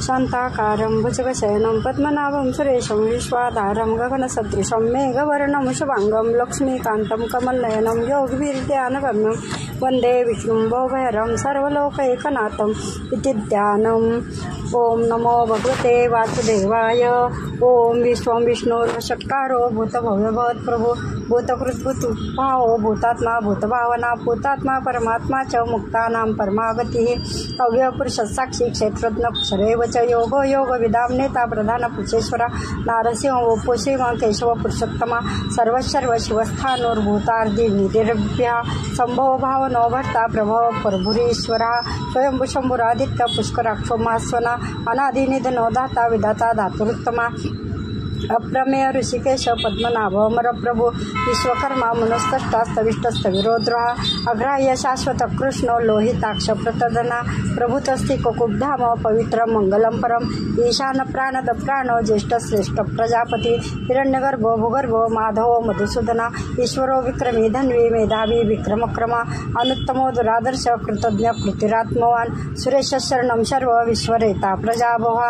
शांताकारं भुजगशयनं पद्मनाभं सुरेशं विश्वाधारं गगनसदृशं मेघवर्णं शुभांगं लक्ष्मीकान्तं कमलनयनं योगवीर्ध्यानगम्यं वन्दे विष्णुं भवभयहरं सर्वलोकैकनाथम् इति ध्यानम्। ओम नमो भगवते वासुदेवाय। ओम विश्वं विष्णुर्वषट्कारो भूतभव्यभवत् प्रभु भूतकृद्भूतभावो भूतात्मा भूतभावना भूतात्मा परमात्मा च मुक्तानां परमागतिः अव्ययपुरुषस्साक्षी क्षेत्रज्ञ क्षरैव च योगो योगविदां नेता प्रधानपुरुषेश्वरा नारसिंहो पुषिम केशव पुरुषोत्तमा सर्वशर्वशिवस्थानोर्भूतार्धि निधिर्भ्यः संभव भावनो भर्ता प्रभव प्रभुरीश्वरः स्वयंभू शंभुरादित्य पुष्कराक्षो मास्वना अनादिनिधनो दाता विधाता धातुरुत्तमा अप्रमेय ऋषिकेश पद्मनाभ अमर प्रभु विश्वकर्मा मनस्तष्टास्तविष्टस्तविरोद्रः अग्राह्य शाश्वत कृष्ण लोहिताक्ष प्रतदना प्रभुतस्ति कुकुब्धाम पवित्र मंगलम परम ईशान प्राणद प्राण ज्येष्ठ श्रेष्ठ प्रजापति हिरण्यगर्भ भूगर्भ माधव मधुसूदना ईश्वरो विक्रमी धन्वी मेधावी विक्रमक्रमा अनुत्तमो दुरादर्श कृतज्ञ कृतिरात्मवान सुरेश शरणं सर्व विश्वरेता प्रजाभवा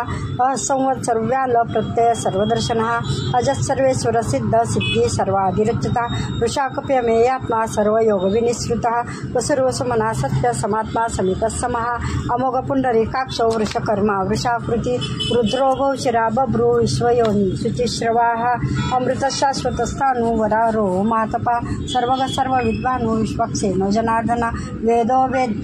असंवत्सर व्याल प्रत्यय सर्वदर्शन अजत्सर्वेश्वर सिद्ध सिद्धि सर्वाधिरचिता वृषाकप्यमेयात्मा सर्वयोग विनिश्रुता वसुर्वसुमना सत्य समात्मा समित समः अमोघ पुंडरीकाक्षो वृषकर्मा वृषाकृति रुद्रो भौशिरा बभ्रू विश्वयोनि शुचिश्रवाः अमृत शाश्वत स्थाणु वरारो मातपा सर्वग सर्व विद्वानु विश्वक्सेनो जनार्दना वेदो वेद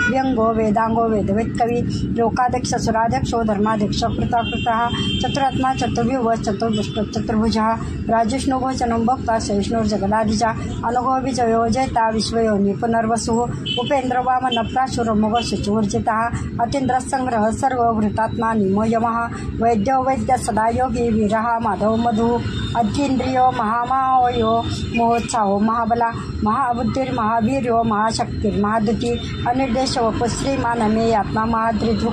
व्यंगो वेदांगो वेदवेत्कवि लोकाध्यक्ष सुराध्यक्षो धर्माध्यक्ष कृताकृतः चतुरात्मा चतुर्व्यूह चतुर्भुजः राजविष्णुभोजनं भक्ता सहिष्णुर्जगदाधिजा अनुगोभिजयो जयता विश्वयोनि पुनर्वसुः उपेन्द्र वामन प्राशुरमोघ शुचिवर्जितः अतीन्द्रसंग्रह सर्वभृतात्मा निमो यमः वैद्यो वैद्य सदा योगी वीरः माधव मधुः अतीन्द्रियो महामायो महोत्साहो महाबला महाबुद्धिर्महावीर्यो महाशक्तिर्महाद्युति अनिर्देश वपुश्रीमानमे आत्मा महाद्रिधु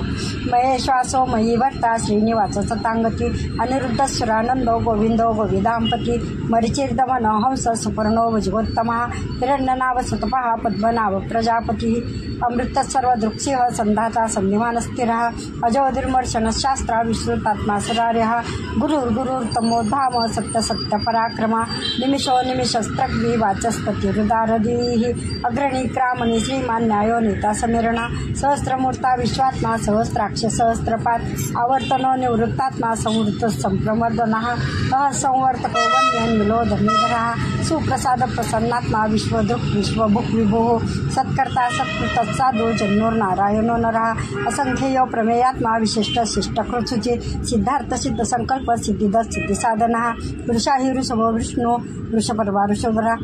महेश्वासो मयी वर्ता श्रीनिवास सतांगती अनिरुद्ध सुरानंदो गोविंदो गोविदांपति मरिचिर्दमन हंस सुपर्णो भुजगोत्तमः हिरण्यनाभ सुतपः पद्मनाभ प्रजापति अमृत सर्वदृक्सिंह संधाता संधिमान स्थिरः अजोधिर्मर्शन शास्त्रा विश्रुतात्मा सुरार्यः गुरुर्गुरुर्तमोधाम सत्य सत्य पराक्रमा निमिषो निमिषस्त्रग्वी वाचस्पति हृदारधीः अग्रणी क्रामणी श्रीमान न्यायो नेता समीरणा सहस्रमूर्ता विश्वात्मा सहस्राक्ष सहस्रपाद आवर्तनो निवृत्तात्मा संवृत्त संप्रमर्दनः असंवर्तको वन्यनिलो धर्मीधरः सुप्रसाद प्रसन्नात्मा विश्वदृक् विश्वभुक् विभुः सत्कर्ता सत्कृतसाधु जन्योर्नारायणो नरः असंख्येयो प्रमेयात्मा विशिष्ट शिष्टकृत्सुचि सिद्धार्थ सिद्ध संकल्प सिद्धिद सिद्धि साधनः वृषाहि वृषभो विष्णु वृषपर्वा वृषभरा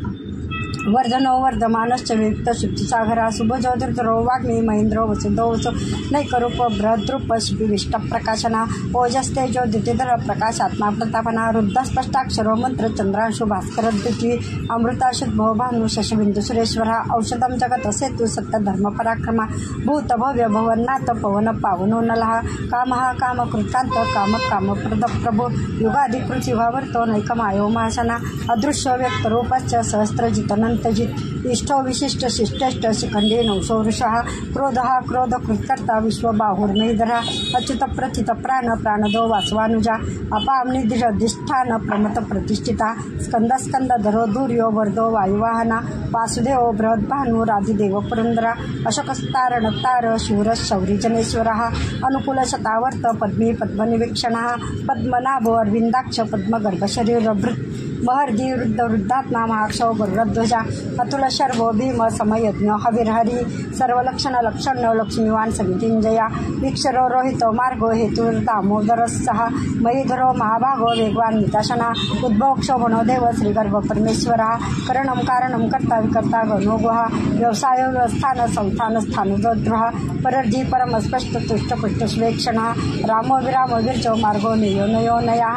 वर्धनो वर्धमानश्च वियुक्त शुचिसागरा सुभजो दुर्धरो वाग्मी महेन्द्रो वसुधो वसु नैकरूप बृहद्रूप शिपिविष्ट प्रकाशना ओजस्तेजो द्युतिधर प्रकाशात्मा प्रतापना रुद्ध स्पष्टाक्षरो मंत्र चंद्रांशु भास्कर द्वितीय अमृताशुद्भो भानु शशबिंदु सुरेश्वरा औषधम जगत सेतु सत्य धर्म पराक्रमा भूत भव्य भवन्नाथ पवन पावनो नलः कामः काम कृतांत काम काम प्रद प्रभु युगादि पृथ्वीभावर्तो नैकमायो महाशना अदृश्य व्यक्त रूपश्च सहस्रजितन इष्टो विशिष्ट शिष्टेष्ट शिखंडे नौशो वृषः क्रोधः क्रोध कृत्कर्ता विश्वबाहुर्महीधरः अच्युत प्रथित प्राण प्राणदो वासवानुजा अपाम्निधिष्ठान प्रमत प्रतिष्ठिता स्कंद स्कंद धरो धूर्यो वर्धो वायुवाहना वासुदेव बृहद्भानु राधिदेव पुरंदरा अशोकस्तार नक्तार शूर शौरी जनेश्वरः अनुकूल शतावर्त पद्मी पद्मनिवीक्षणः पद्मनाभो अरविंदाक्ष पद्मगर्भ शरीरभृत् महर्षि वृद्ध वृद्धात्मा महाक्षो गरुडध्वजा अतुल शर्वो भीम समयज्ञ हविर्हरि सर्वलक्षण लक्षण्यो लक्ष्मीवान समितिंजया वीक्षरो रोहितो मार्गो हेतुर्दामोदरस्सः मयीधरो महाभागो वेगवान निताशना उद्भवक्षोभनो देव श्रीगर्भ परमेश्वरः करणं कारणं कर्ता विकर्ता गणोगुहा व्यवसाय व्यवस्थान संस्थान स्थानोद्रः परर्धि परम स्पष्ट तुष्ट पुष्ट स्वेक्षणः रामो विरामो विर्जो मार्गो नयो नयो नया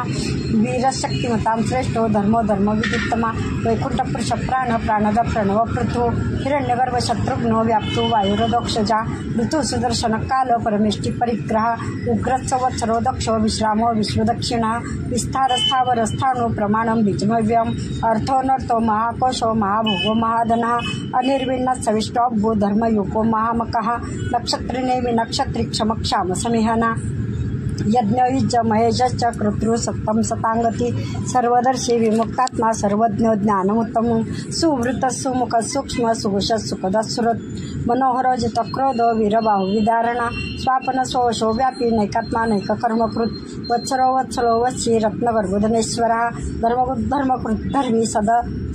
वीरशक्तिमतां श्रेष्ठो धर्मो धर्म विदित्तमा वैकुंठ पुरुष प्राण प्राणद प्रणव पृथु हिरण्यगर्भ शत्रुघ्नो व्याप्तो वायुरदोक्षजा ऋतु सुदर्शन काल परमेष्टि परिग्रह उग्रत्सवत्सरो दक्षो विश्रामो विश्वदक्षिणा विस्तार स्थावर स्थाणु प्रमाणं बीजमव्यम अर्थोनर्थो महाकोशो महाभोगो महाधनः अनिर्विण्ण सविष्टोऽब्बो धर्मयुको महामकः नक्षत्रिनेमि नक्षत्रि क्षमक्षाम समिहना यज्ञयुज महेशश्च कर्तृ सत्तम सतांगती सर्वदर्शी विमुक्तात्मा सर्वज्ञ ज्ञानमुत्तम सुवृत सुमुख सूक्ष्म सुघुष सुखदस्रुत मनोहर जितक्रोध वीरबाहु विदारणा स्वापन स्वशो व्यापी नैकात्मा नैक कर्मकृत वत्सरो वत्सलो वत्सी रत्नगर्भोधनेश्वरा धर्मकृत धर्मी सद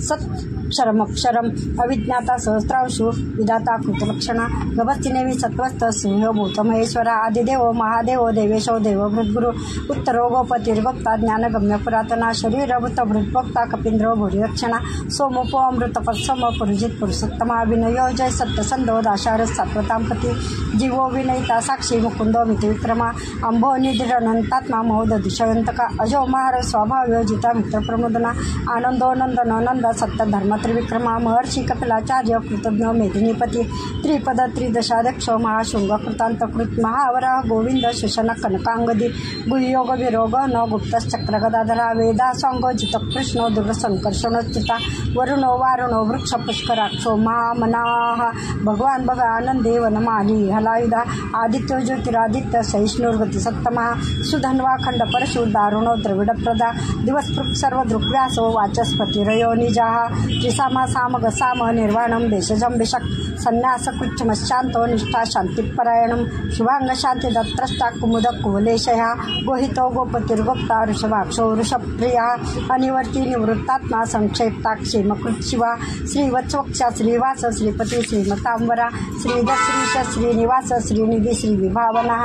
सत् क्षरमक्षरम अविज्ञाता सहस्रांशु विधाता कृतलक्षणा गभस्तिनेवी सत्वस्थ सिंह भूतमहेश्वरा आदिदेव महादेव देवेशो देवभृद्गुरु उत्तरो गोपतिर्गोप्ता ज्ञानगम्य पुरातना शरीर भूतभृद्भोक्ता कपींद्रो भूरिरक्षणा सोमोपो अमृतपत्सम पुरुजित पुरुषोत्तमा विनयो जय सत्यसंधो दाशार सात्वतांपती जीवो विनयिता साक्षी मुकुंदो मित्रविक्रमा अंभो निधिरनंतात्मा महोदधिशयंतका अजो महार स्वभाव जिता मित्रप्रमोदना आनंदो नंदनो नंद सत्य धर्म त्रिविक्रमा महर्षि कपिलाचार्य कृतज्ञ मेदिनीपती त्रिपद त्रिदशाध्यक्ष महाशृंग कृतांतकृत महावराह गोविंद शोषण कनकांगदी गुह्योग विरोग न गुप्तश्चक्र गदाधरा वेदा सांग जित कृष्ण दुर्गसंकर्षणोच्युता वरुणो वारुणो वृक्ष पुष्कराक्षो महामनाः भगवान भग आनंदे वनमाली हलायुधा आदित्यो ज्योतिरादित्य सहिष्णुर्गति सत्तमा सुधन्वा खंड परशु दारुणो द्रविड प्रदा दिवसपृक् सर्व दृक्व्यासो वाचस्पतिरयो निजाः त्रिसामा सामग साम निर्वाणम देशजम बिषक संन्यास कृच्छमशांतो निष्ठा शांतिपरायणम शुभांग शांति दत्त्रष्टा कुमुद कुवलेशया गोहितो गोपतिर्गोप्ता ऋषभाक्षो वृषप्रिया अनिवर्ती निवृत्तात्मा संक्षेप्ता क्षेमकृत शिवा श्रीवत्सवक्षा श्रीवास श्रीपती श्रीमतांबरा श्रीदश्रीश श्रीनिवास श्रीनिधि श्रीविभावना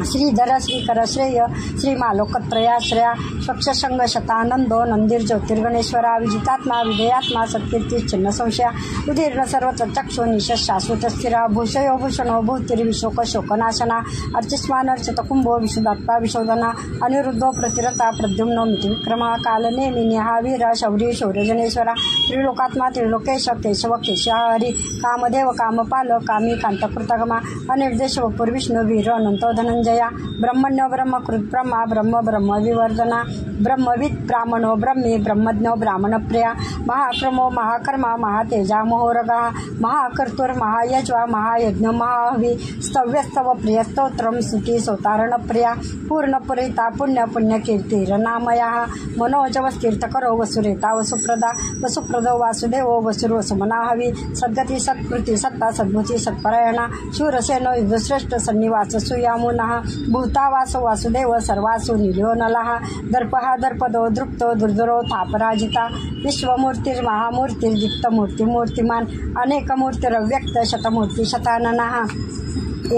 श्रीधर श्रीकर श्रेय श्रीमालोकत्रयाश्रया स्वक्षशंग शतानंदो नंदीर ज्योतिर्गणेश्वरा विजितात्मा विधेयात्मा सत्कीर्ती चिन्ह संशया उदीर्ण सर्वत्र चक्षु निश शाश्वत स्थिरा भूषयो भूषणो भूतिर्विशोक शोकनाशना अर्चिस्मान अर्चित कुंभो विशुदात्मा विशोधना अनिरुद्धो प्रतिरता प्रद्युम्नो मितिविक्रमा कालनेमि निहावीर शौरी शौर्यजनेश्वरा त्रिलोकात्मा त्रिलोकेश केशव केशहरी कामदेव कामपाल कामी कांतकृतगमा अनिर्देश वपुर्विष्णु वीर अनंतो धनंजय जया ब्रह्मण्य ब्रह्मकृत ब्रह्मा ब्रह्म ब्रह्म विवर्धना ब्रह्मविद ब्राह्मणो ब्रह्मी ब्रह्मज्ञो ब्राह्मण प्रिया महाक्रमो महाकर्मा महातेजा मोहोरगा महाकर्तुर महायज्वा महायज्ञ महाहवी स्तव्यस्तव प्रिय स्तोत्रम स्तुती सोतारण प्रिया पूर्णपुरिता पुण्य पुण्यकीर्तिरनामया मनोजवस्तीर्थकरो वसुरेता वसुप्रदा वसुप्रदो वासुदेवो वसुर्वसुमनाहवी सद्गती सत्कृती सत्ता सद्भुती सत्परायणा शूरसेनो युधश्रेष्ठ सन्निवास सुयामुनः भूतावासो वासुदेव सर्वासु निलयो नलः दर्पः दर्पदो दृप्तो दुर्धरो तापराजिता विश्वमूर्तिर्महामूर्तिर्दीप्तमूर्तिमूर्तिमान् अनेकमूर्तिरव्यक्त शतमूर्ति शताननः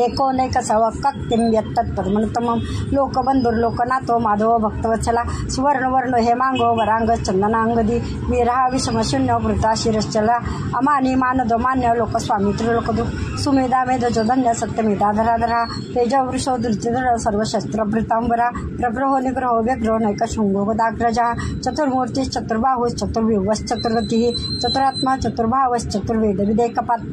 एकोनैक सवक्तिं यत्तत्पद्मनुत्तमं लोकबंधुर्लोकनाथो माधव भक्तवत्सला सुवर्णवर्ण हेमांगो वरांग चंदनांगदी वीरहा विषमशून्य वृता शिरश्चला अमानी मानदो मान्य लोकस्वामी त्रिलोकदु सुमेधा मेधजो धन्य सत्यमेधा धराधरा तेजवृषो दुर्चिधर सर्वशस्त्रभृतांबरा प्रग्रहो निग्रहो व्यग्रो नैक शृंगो गदाग्रजा चतुर्मूर्ति चतुर्बाहुः चतुर्व्यूहश्चतुर्गतिः चतुरात्मा चतुर्भावश्चतुर्वेद विदेकपात्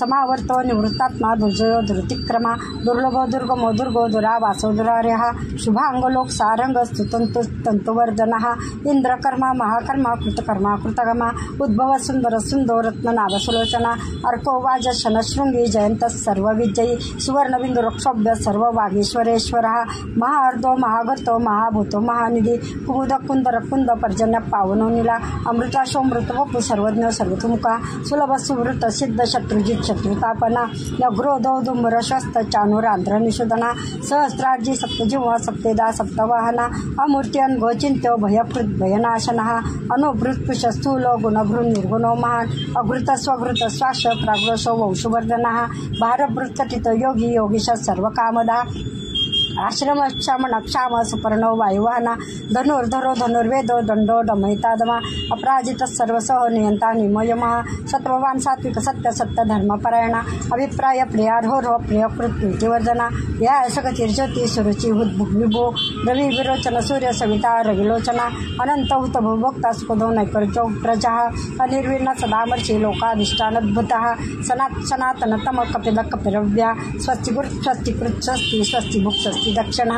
समावर्तो निवृत्तात्मा दुर्जयो दुर्तिक्रमा दुर्लभो दुर्गमो दुर्गो दुरावासो दुरार्यः शुभांगलोक सारंग स्तुतंतु तंतुवर्धनः इंद्रकर्मा महाकर्मा कृतकर्मा कृतगमा उद्भव सुंदर सुंदो रत्ननाभ सुलोचना अर्को वाज शनशृंगी जयंत सर्वविजयी सुवर्णबिंदु रक्षोभ्य सर्व वागीश्वरेश्वरः महार्दो महागर्तो महाभूतो महानिधि कुमुद कुंदर कुंद पर्जन्य पावनो नीला अमृताशोमृत वपु सर्वज्ञ सर्वतुमुखा सुलभ सुवृत सिद्ध शत्रुजित शत्रुतापना नग्रोधो दुंबरश्वस्त चानुरांध्र निषुधना सहस्रार्जी सप्तजिह्वा सप्तेदा सप्तवाहना अमूर्त्यन गोचिंत्यो भयकृत भयनाशनः अनुभृत्पुष स्थूलो गुणभृ निर्गुणो महान् अघृत स्वघृत स्वाश प्राग्रसो वंशवर्धनः भारभृत्कथित योगी योगीश सर्वकामदा आश्रम क्षमण क्षाम सुपर्णो वायुवाहना धनुर्धरो धनुर्वेदो दंडो दमयितादमा अपराजित सर्वसह नियंता निमयमः सत्ववान सात्विक सत्य सत्य धर्मपरायणा अभिप्राय प्रियार्हो प्रियकृत प्रीतिवर्धना या सगतिर्ज्योति सुरुचि विभो रवि विरोचन सूर्य सविता रविलोचना अनंत हुत भोक्ता सुखदो नैकर्जो प्रजा अनिर्विर्ण सदामर्षि लोकाधिष्ठानद्भुतः सनातनतम कपिल कपिरव्या स्वस्ति गुरु स्वस्ति कृत स्वस्ति स्वस्ति भुक् स्वस्ति विभूती दक्षिण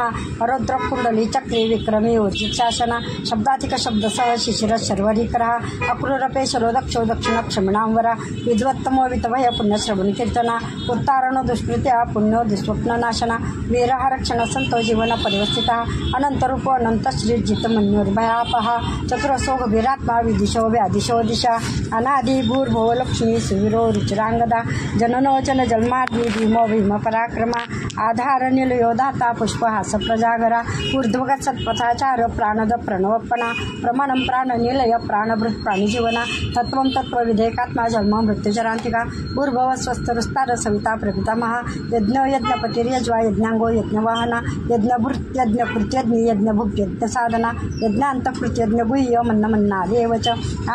रौद्र कुंडली चक्री विक्रमी ऊर्जित शासन शब्दाधिक शब्दसह शिशिर शर्वरीकर अक्रूरपेशरो दक्षो दक्षिण क्षमिणांवरा विद्वत्तमो वितभय पुण्यश्रवण कीर्तना उत्तारणो दुष्कृत्या पुण्यो दुस्वप्न नाशना वीरः रक्षण संतो जीवन परिवस्थिता अनंतरूप अनंत श्रीजित मन्योर्भयापहा चतुरसो गभीरात्मा विदिशो व्यादिशो दिशा अनादि भूर्भुव लक्ष्मी सुवीरो रुचिरांगदा जननो जन जन्माद्री भीमो भीम पराक्रमा आधार निलयोदाता पुष्पहास प्रजागरा ऊर्ध्वगत सत्पथाचार प्राणद प्रणवपणा प्रमाणम प्राण निलय प्राणभृत प्राणीजीवना तत्वं तत्व विधेयकात्मा जन्म मृत्युजरांतिका भूर्भव स्वस्तरुस्तार सविता प्रपितामहा यज्ञ यज्ञपतिर्यज्वा यज्ञांगो यज्ञवाहना यज्ञभृत यज्ञकृत्यज्ञ यज्ञभुक् यज्ञसाधना यज्ञांतकृत यज्ञगुह्य मन्नमन्नादेव च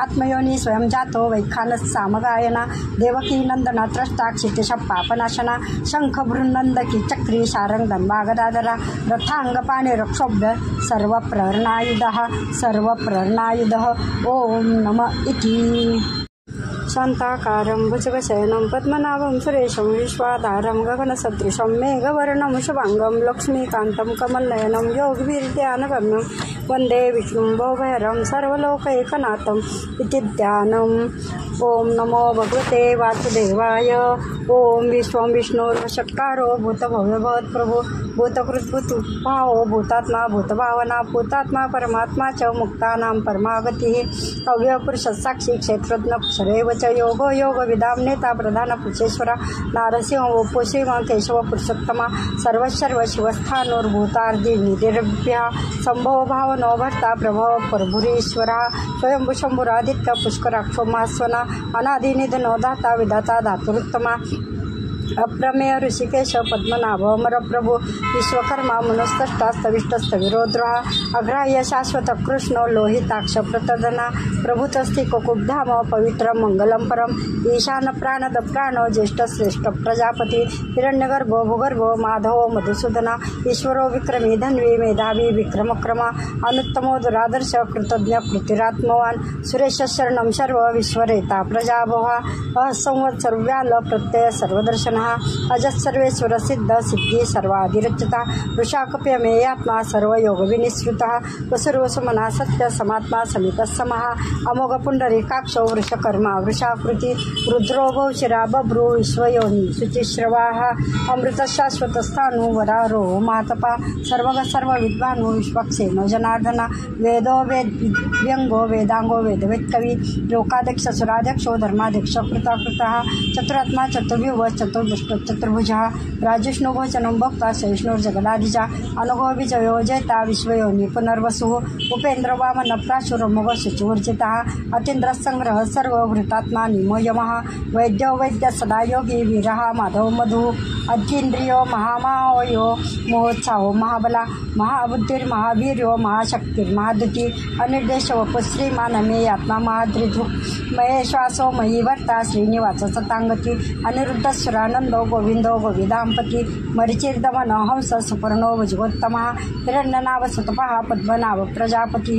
आत्मयोनि स्वयं जातो वैखानस सामगायना देवकी नंदना त्रष्टा क्षितिश पापनाशना शंख भृन्नंदकी चक्री शारंग धन्वागदाधरा रथांगपाणि रक्षोभ्य सर्व प्रहरणायुधः ओम नम इति। शांताकारं भुजगशयनं पद्मनाभं सुरेशं विश्वाधारं गगनसदृशं मेघवर्णं शुभांगं लक्ष्मीकान्तं कमलनयनं योगवीर्ध्यानगम्यं वन्दे विष्णुं भवभयहरं सर्वलोकैकनाथम् इति ध्यानम्। ओम नमो भगवते वासुदेवाय। ओम विश्वं विष्णुर्वशत्कारो भूतभव्यभवत्प्रभो भूतकृद्भूतभावो भूतात्मा भूतभावना भूतात्मा परमात्मा च मुक्तानां परमागतिः अव्ययपुरुषसाक्षी क्षेत्रज्ञ पुरुषरेव च योगो योगविदां नेता प्रधानपुरुषेश्वरा नारसिंहो श्रीमा केशव पुरुषोत्तमा सर्वशर्व शिवस्थानोर्भूतार्दिनिधिर्भ्यः संभव भावनो भर्ता प्रभव प्रभुरीश्वरः स्वयंभुशंभुरादित्य पुष्कराक्षो महास्वना अनादिनिधनो दाता विधाता धातुरुत्तमा अप्रमेय ऋषिकेश पद्मनाभ अमरप्रभु विश्वकर्मा मनस्तष्टास्तविष्टस्तविरोद्रः अग्राह्य शाश्वत कृष्ण लोहिताक्ष प्रतदना प्रभुतस्ति कुकुब्धाम पवित्र मंगलम परम ईशान प्राणद प्राणो ज्येष्ठ श्रेष्ठ प्रजापति हिरण्यगर्भो भूगर्भो माधवो मधुसूदना ईश्वरो विक्रमी धन्वी मेधावी विक्रमक्रमा अनुत्तमो दुरादर्श कृतज्ञ कृतिरात्मवान सुरेश शरणं सर्व विश्वरेता प्रजाभवा असंवत्सर्व्याल प्रत्यय सर्वदर्शन अजत सर्वेश्वर सिद्ध सिद्धि सर्वाधिरचिता वृषाकप्यमेयात्मा सर्वयोग विनिश्रुतः वसुर्वसुमना सत्य समात्मा समित समः अमोघ पुंडरीकाक्षो वृषकर्मा वृषाकृति रुद्रो भौशिरा बभ्रू विश्वयोनि शुचिश्रवाः अमृत शाश्वत स्थाणु वरारो मातपा सर्वग सर्व विद्वानु विश्वक्सेनो जनार्दना वेदो व्यंगो वेदांगो वेदवेत्कवि लोकाध्यक्ष सुराध्यक्षो धर्माध्यक्ष कृताकृतः चतुरात्मा चतुर्व्यूह चतुर्भुजः राजिष्णु भोजनं भक्ता सहिष्णुर्जगदाधिजा अनुगो विजयो जयता विश्वयोनि पुनर्वसुः उपेन्द्र वामन प्राशुरमुग शुचिवर्जितः अतीन्द्र संग्रह सर्वभृतात्मा निमो यमः वैद्यो वैद्य सदा योगी वीरः माधव मधु अतीन्द्रियो महामायो महोत्साहो महाबला महाबुद्धिर्महावीर्यो महाशक्तिर्महाद्युति अनिर्देश वपु श्रीमानमेयात्मा महाद्रिधुक् मये श्वासो मयि वर्ता श्रीनिवास सतांगती अनिरुद्ध सुरानंदो गोविंदो गोविदांपति मरिचिर्दमन हंस सुपर्णो भुजगोत्तमः हिरण्यनाभ सुतपः पद्मनाभ प्रजापति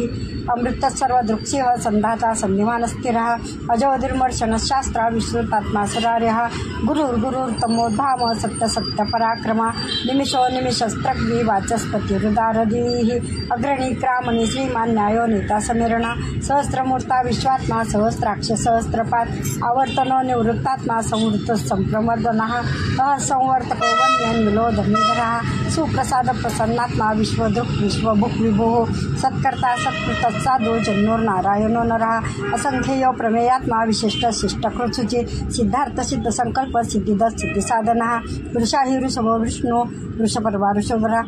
अमृत सर्वदृक्सिंह संधाता संधिमान स्थिरः अजोधिर्मर्शन शास्त्रा विश्रुतात्मा सुरार्यः गुरुर्गुरुर्तमोधाम सत्य सत्य पराक्रमा निमिषो निमिषस्त्रग्नि वाचस्पति हृदारधीः अग्रणी क्रामणी श्रीमान न्यायो नेता समीरणा सहस्रमूर्ता विश्वात्मा सहस्राक्ष सहस्रपाद आवर्तनो निवृत्तात्मा संवृत्त संप्रमर्दनः असंवर्तको वन्यन्विलो धर्मीधरः सुप्रसाद प्रसन्नात्मा विश्वदृक् विश्वभुक् विभुः सत्कर्ता सत्कृत साधु जन्मोर्नारायणो नरः असंख्ययो प्रमेयात्मा विशिष्ट शिष्टकृत शुचि सिद्धार्थ सिद्ध संकल्प सिद्धिद सिद्धि साधनः वृषाहि वृषभो विष्णु वृषपर्वा वृषभरा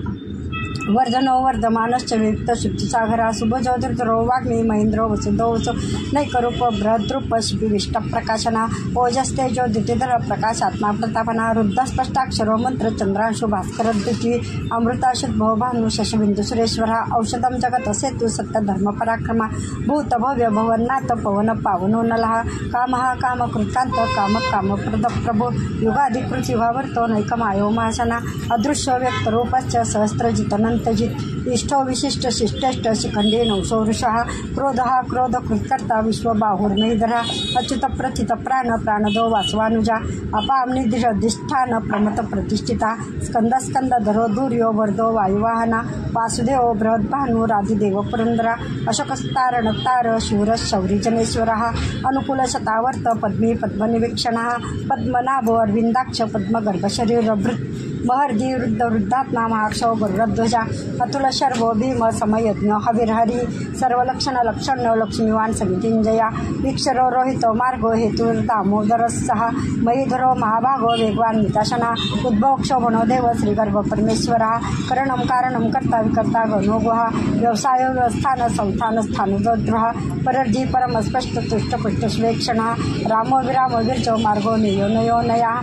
वर्धनो वर्धमानश्च वियुक्त शुद्धिसागरा शुभजो धृतरो वाग्मी महेंद्रो वसुधो वसु नैकरूप बृहद्रूप शिपिविष्ट प्रकाशना ओजस्तेजो द्युतिधर प्रकाशात्मा प्रतापना रुद्ध स्पष्टाक्षरो मंत्र चंद्रांशु भास्कर द्युति अमृताशुद्भो भानु शशबिंदु सुरेश्वर औषधम जगत सेतु सत्य धर्म पराक्रमा भूत भव्य भवन्नाथ पवन पावनो नलः कामः कामकृतांत काम कामप्रद प्रभु युगाधिकृति भावर्तो नैकमायो महाशना अदृश्य व्यक्त रूपश्च सहस्रजित अनंतजित इष्टो विशिष्ट शिष्टेष्ट शिखंडी नवसो वृषः क्रोधः क्रोध कृत्कर्ता विश्वबाहुर्महीधरः अच्युत प्रथित प्राण प्राणदो वासवानुजा अपाम निधिष्ठान प्रमत प्रतिष्ठिता स्कंद स्कंदधरो दूर्यो वर्धो वायुवाहना वासुदेव बृहद्भानुरादिदेव पुरंदरा अशोकस्तार नक्तार शूर शौरी जनेश्वरः अनुकूल शतावर्त पद्मी पद्मनिवीक्षणः पद्मनाभो अरविंदाक्ष पद्मगर्भशरीरभृत् महर्दी वृद्ध वृद्धात्मा महाक्षौ गरुडध्वजा अतुल शर्वो भीम समयज्ञ हविर्हरी सर्वलक्षण लक्षण्यो लक्ष्मीवान समितिंजया वीक्षरो रोहितो मार्गो हेतुर्दामोदरस्सः मयीधरो महाभागो वेगवान मिताशना उद्भवक्षोभणो देव श्रीगर्भ परमेश्वरः करणं कारणं कर्ता विकर्ता गणो गुहा व्यवसाय व्यवस्थान संस्थान स्थानोद्रः परर्धी परम स्पष्ट तुष्ट पुष्ट स्वेक्षणः रामो विरामो विर्जो मार्गो नयो नयो नया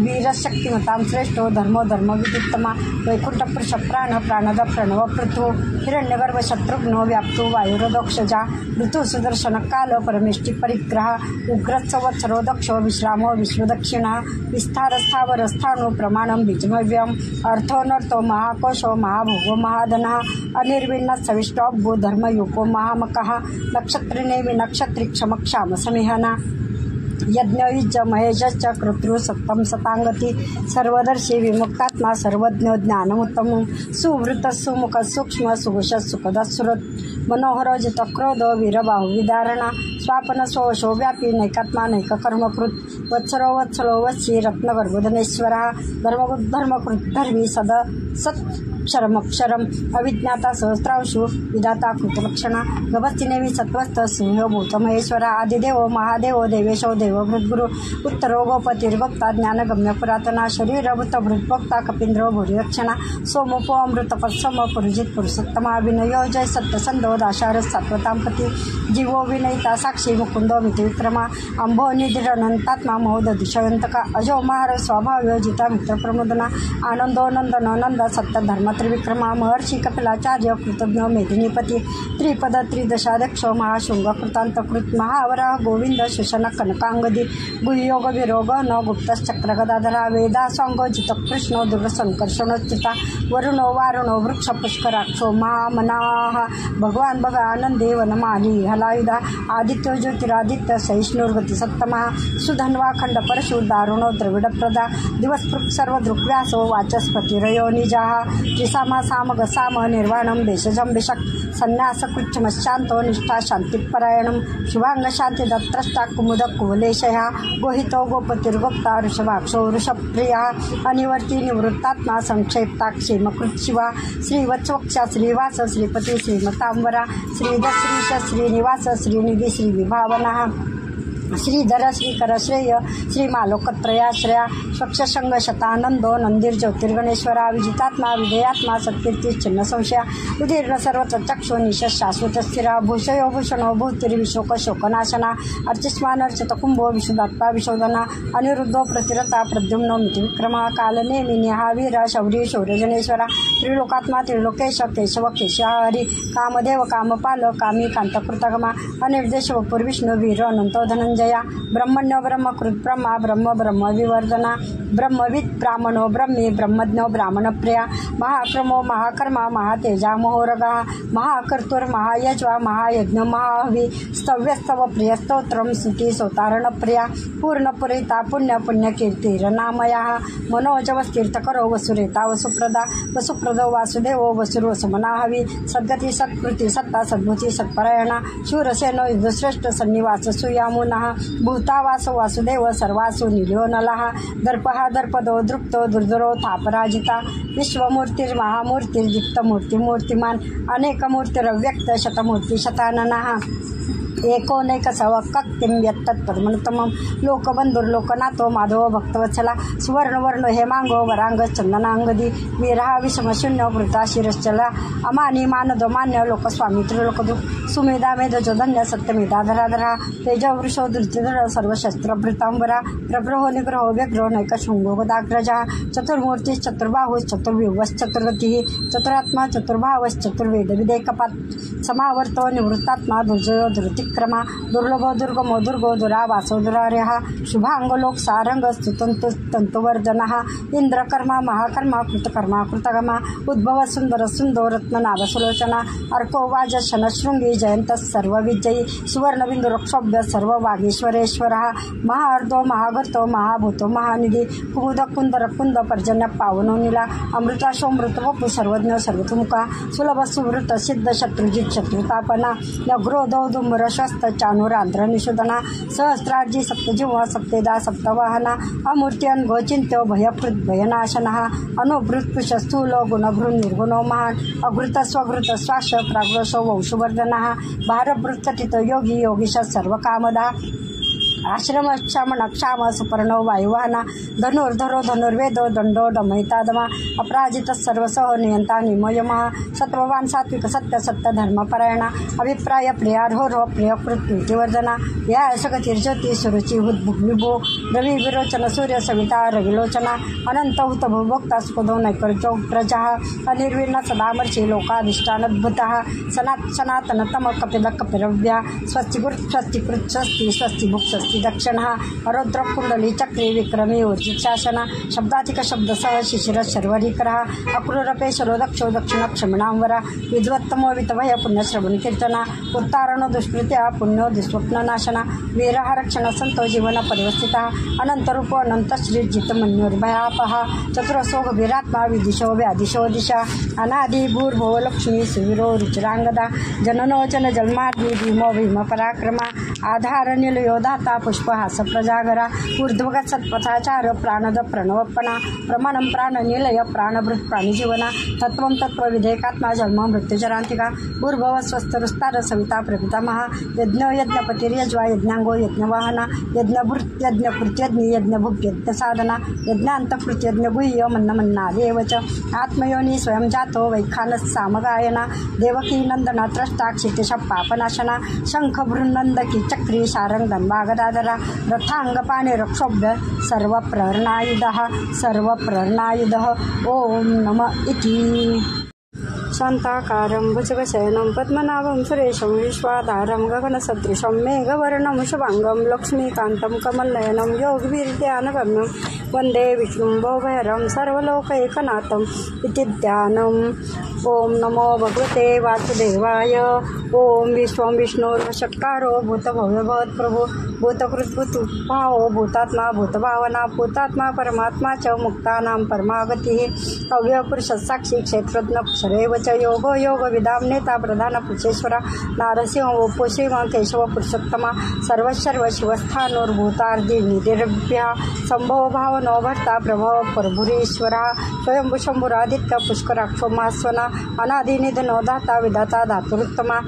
वीरशक्तिमतां श्रेष्ठो धर्मो धर्म विदित्तमा वैकुंठ पुरुष प्राण प्राणद प्रणव पृथु हिरण्यगर्भ शत्रुघ्नो व्याप्तो वायुरदोक्षजा ऋतु सुदर्शन काल परमेष्टि परिग्रह उग्रत्सवत्सरो दक्षो विश्रामो विश्वदक्षिणः विस्तार स्थावर स्थाणु प्रमाणं बीजमव्यम अर्थोनर्थो महाकोशो महाभोगो महाधनः अनिर्विण्ण सविष्टोभ्भो धर्मयुको महामकः नक्षत्रिनेमि नक्षत्रि क्षमक्षाम समिहना यज्ञयुज महेशश्च कर्तृ सत्तम सतांगती सर्वदर्शी विमुक्तात्मा सर्वज्ञ ज्ञानमुत्तम सुवृत सुमुख सूक्ष्म सुघोष सुखद सुरत मनोहर जित क्रोध वीरबाहु विदारणा स्वापन सोशो व्यापी नैकात्मा नैक कर्मकृत वत्सरो वत्सलो वत्सी रत्नगर्भोधनेश्वरः धर्मकृत धर्मी सद सत्क्षरमक्षरम अविज्ञाता सहस्रांशु विधाता कृतलक्षणा गभस्तिनेवी सत्वस्थ सिंह भूतमहेश्वरा आदिदेवो महादेवो देवेशो देवभृद्गुरु उत्तरो गोपतिर्गोप्ता ज्ञानगम्य पुरातना शरीरभूत भृद्भोक्ता कपींद्रो भूरिरक्षणा सोमोपो अमृतपत्सम पुरुजित पुरुषोत्तमा विनयो जय सत्यसंधो दाशार सात्वतांपती जीवो विनयिता साक्षी मुकुंदो मितविक्रमा अंभो निधिरनंतात्मा महोदधिशयंतका अजो महार स्वभाव्यो जिता मित्रप्रमोदना आनंदो नंदन नंद सत्य धर्म त्रिविक्रमा महर्षी कपिलाचार्य कृतज्ञ मेदिनीपती त्रिपद त्रिदशाध्यक्षो महाशृंग कृतांतकृत महावराह गोविंद शोषण कनकांगदी गुह्योग विरोग न गुप्तश्चक्र गदाधरा वेदा सांगो जित कृष्णो दुर्संकर्षणोच्युता वरुणो वारुणो वृक्ष पुष्कराक्षो महामनाः भगवान भग आनंदे वनमाली हलायुधा आदित्यो ज्योतिरादित्य सहिष्णुर्गति सत्तमा सुधन्वा खंड परशु दारुणो द्रविड प्रदा दिवसपृक् सर्वदृक्व्यासो वाचस्पतिरयो निजाः त्रिसामा सामग साम निर्वाणं भेषजं भिषक् संन्यास कृच्छमशान्तो निष्ठा शान्तिपरायणं शुभांग शांति दत्त्रष्टा कुमुद कुवलेशया गोहितो गोपतिर्गोप्ता ऋषभाक्षो ऋषप्रियः अनिवर्ती निवृत्तात्मा संक्षेप्ता क्षेमकृत शिवा श्रीवत्सवक्षा श्रीवास श्रीपती श्रीमतांबरा श्रीदश्रीश श्रीनिवास श्रीनिधि श्रीविभावनः श्रीधर श्रीकर श्रेय श्रीमालोकत्रयाश्रया स्वक्षसंग शतानंदो नंदीर ज्योतिर्गणेश्वरा विजितात्मा विधेयात्मा सत्कीर्ती चिन्ह संशया विधीर्ण सर्वत्र चक्षु निशस् शाश्वत स्थिरा भूषयो भूषणो भूतिर्विशोक शोकनाशना अर्चिस्मान अर्चित कुंभो विशुदात्मा विशोधना अनिरुद्धो प्रतिरता प्रद्युम्नो मितिविक्रमा कालनेमि निहावीर शौरी शौर्यजनेश्वरा त्रिलोकात्मा त्रिलोकेश केशव केशहरी कामदेव कामपाल कामी कांतकृतगमा अनिर्देश वपुर्विष्णु वीर अनंतो धनंजया ब्रह्मण्यो ब्रह्मकृत ब्रह्मा ब्रह्म ब्रह्म विवर्धना ब्रह्मविद ब्राह्मणो ब्रह्मी ब्रह्मज्ञो ब्राह्मणप्रिया महाक्रमो महाकर्मा महातेजा महोरगा महाकर्तुर महायज्वा महायज्ञ महाहवी स्तव्यस्तव प्रिय स्तोत्रम स्तुती सोतारणप्रिया पूर्णपुरिता पुण्य पुण्यकीर्तिरनामया मनोजवस्तीर्थकरो वसुरेता वसुप्रदा वसुप्रदो वासुदेवो वसुर्वसुमनाहवी सद्गती सत्कृती सत्ता सद्भूती सत्परायणा शूरसेनो युद्धश्रेष्ठ सन्निवास सुयामुनः भूतावास वासुदेव सर्वासु निलयो नलः दर्पः दर्पदो दृप्तो दुर्धरो थापराजिता विश्वमूर्तिर्महामूर्तिर्दीप्तमूर्तिमूर्तिमान् अनेकमूर्तिरव्यक्त शतमूर्ति शताननः एकोनैक सवक्तिं यत्तत्पद्मनुत्तमं लोकबंधुर्लोकनाथो माधव भक्तवत्सला सुवर्णवर्ण हेमांगो वरांग चंदनांगदी वीरहा विषमशून्य वृता शिरश्चला अमानी मानदो मान्य लोकस्वामी त्रिलोकदु सुमेधा मेधजो धन्य सत्यमेधा धराधरा तेज वृषो धृतिधर सर्वशस्त्रभृतांबरा प्रभ्रहो निग्रहो व्यग्रो नैकशृंगो गदाग्रजा चतुर्मूर्ति चतुर्बाहुश्चतुर्व्यूहश्चतुर्गतिः चतुरात्मा चतुर्भावश्चतुर्वेद विदेकपात् समावर्तो निवृत्तात्मा दुर्जयो धृतिक विक्रमा दुर्लभो दुर्गमो दुर्गो दुरा वासो दुरार्यः शुभांग लोक सारंग स्तुतंतु तंतुवर्धनः इंद्रकर्मा महाकर्मा कृतकर्मा कृतगमा उद्भव सुंदर सुंदो रत्ननाभ सुलोचना अर्को वाज शनशृंगी जयंत सर्व विजयी सुवर्णबिंदु रक्षोभ्य सर्व वागीश्वरेश्वरः महार्दो महागर्तो महाभूतो महानिधी कुमुद कुंदर कुंद पर्जन्य पावनो नीला अमृताशो मृतवपु सर्वज्ञ सर्वतुमुखा सुलभ सुवृत सिद्ध शत्रुजित शत्रुतापना नग्रोधो दुम्बर शस्त चानुरांध्र निषुधना सहस्रार्जी सप्तजीव सप्तेदा सप्तवाहना अमूर्त्यन गोचिंत्यो भयकृत भयनाशनः अनुभृत स्थूलो गुणभृन निर्गुणो महान अघृत स्वघृत श्वास प्राग्रसो वंशवर्धनः भारभृत कथित योगी योगीश सर्वकामदा आश्रम क्षमण क्षाम सुपर्णो वायुवाहना धनुर्धरो धनुर्वेदो दंडो दमयितादमा अपराजित सर्वसह नियंता निमयमः सत्ववान सात्विक सत्य सत्य धर्मपरायणा अभिप्राय प्रियार्हो प्रियकृत प्रीतिवर्धना या सगतिर्ज्योति सुरुचि विभो रवि विरोचन सूर्य सविता रविलोचना अनंत हुत भोक्ता सुखदो नैकर्जो प्रजा अनिर्विण्ण सदामर्षि लोकाधिष्ठानद्भुतः सनातनतम कपिल कपिरव्या स्वस्तिकृत स्वस्तिकृत स्वस्ति स्वस्ति भुक् स्वस्ति दक्षिणः अरुद्र कुंडली चक्री विक्रमी ऊर्जित शासन शब्दातिक शब्दसह शिशिर शर्वरीकरः अक्रूरपेशरो दक्षो दक्षिण क्षमिणांवरा विद्वत्तमो वितभय पुण्यश्रवण कीर्तना उत्तारणो दुष्कृत्या पुण्यो दुष्स्वप्ननाशना वीरः रक्षण संतो जीवन परिवस्थितः अनंतरूपो अनंत श्रीजित मन्योर्भयापः चतुरसो गभीरात्मा विदिशो व्यादिशो दिशा अनादि भूर्भुव लक्ष्मी सुवीरो रुचिरांगदा जननो जन जन्मादि भीमो भीम पराक्रमा आधार निलयो दाता पुष्पहास प्रजागरा ऊर्ध्वगत सत्पथाचार प्राणद प्रणवपना प्रमाणम प्राण निलय प्राणभृत प्राणीजीवना तत्व तत्व विधेयकात्मा जन्म मृत्युचरांतिका भूर्भव स्वस्थरुस्तार सविता प्रपितामह यज्ञ यज्ञपतिर्यज्वा यज्ञांगो यज्ञवाहना यज्ञभृत यज्ञकृत्यज्ञ यज्ञभुग यज्ञ साधना यज्ञांतकृत यज्ञ गुह्य मन्नमन्नादेव च आत्मयोनि स्वयं जातो वैखानस सामगायना देवकी नंदना त्रष्टा क्षितिश पापनाशना शंख भृन्नंदकी चक्री सारंग गदाधरा रथांग पाणे रक्षोभ्य सर्व प्रहरणायुधः ओम नमः इति शांताकारं भुजगशयनं पद्मनाभं सुरेशं विश्वाधारं गगनसदृशं मेघवर्णं शुभांगं लक्ष्मीकान्तं कमलनयनं योगवीर्ध्यानगम्यं वन्दे विष्णुं भवभयहरं सर्वलोकैकनाथम् इति ध्यानम्। ओम नमो भगवते वासुदेवाय। ओम विश्वं विष्णुर्वशत्कारो भूतभव्यभवत्प्रभु भूतकृद्भूतभावो भूतात्मा भूतभावना भूतात्मा परमात्मा च मुक्तानां परमागतिः अव्ययपुरुषसाक्षी क्षेत्रज्ञ क्षरैव च योगो योगविदां नेता प्रधानपुरुषेश्वर नारसिंहो पुष्यम केशव पुरुषोत्तमा सर्वशिवस्थानोर्भूतार्धि निधिर्भ्यः संभव भावनो भर्ता प्रभव प्रभुरीश्वरः स्वयंभू शंभुरादित्य पुष्कराक्षो महास्वना अनादिनिधनो दाता विधाता धातुरुत्तमा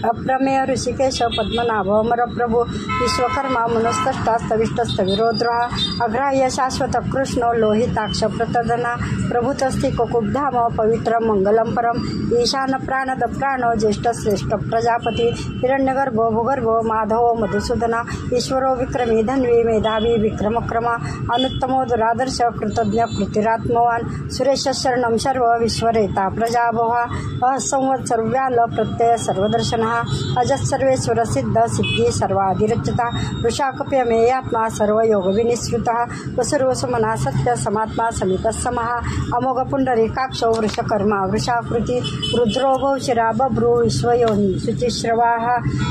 अप्रमेय ऋषिकेश पद्मनाभ अमर प्रभु विश्वकर्मा मनस्तष्टास्तविष्टस्तविरोद्रः अग्राह्य शाश्वत कृष्ण लोहिताक्ष प्रतदना प्रभुतस्ति कोकुब्धाम पवित्र मंगलम परम ईशान प्राणद प्राण ज्येष्ठ श्रेष्ठ प्रजापति हिरण्यगर्भो भूगर्भो माधवो मधुसूदना ईश्वरो विक्रमी धन्वी मेधावी विक्रमक्रमा अनुत्तमो दुरादर्श कृतज्ञ कृतिरात्मवान सुरेश शरणं सर्व विश्वरेता प्रजाभवा असंवत्सर व्याल प्रत्यय सर्वदर्शन अजस्सर्वेश्वर सिद्ध सिद्धि सर्वाधिरचिता वृषाकप्यमेयात्मा सर्वयोग विनिश्रुतः वसुर्वसुमना सत्य समात्मा समितस्समः अमोघ पुंडरीकाक्षो वृषकर्मा वृषाकृति रुद्रो भौशिरा बभ्रू विश्वयोनि शुचिश्रवाः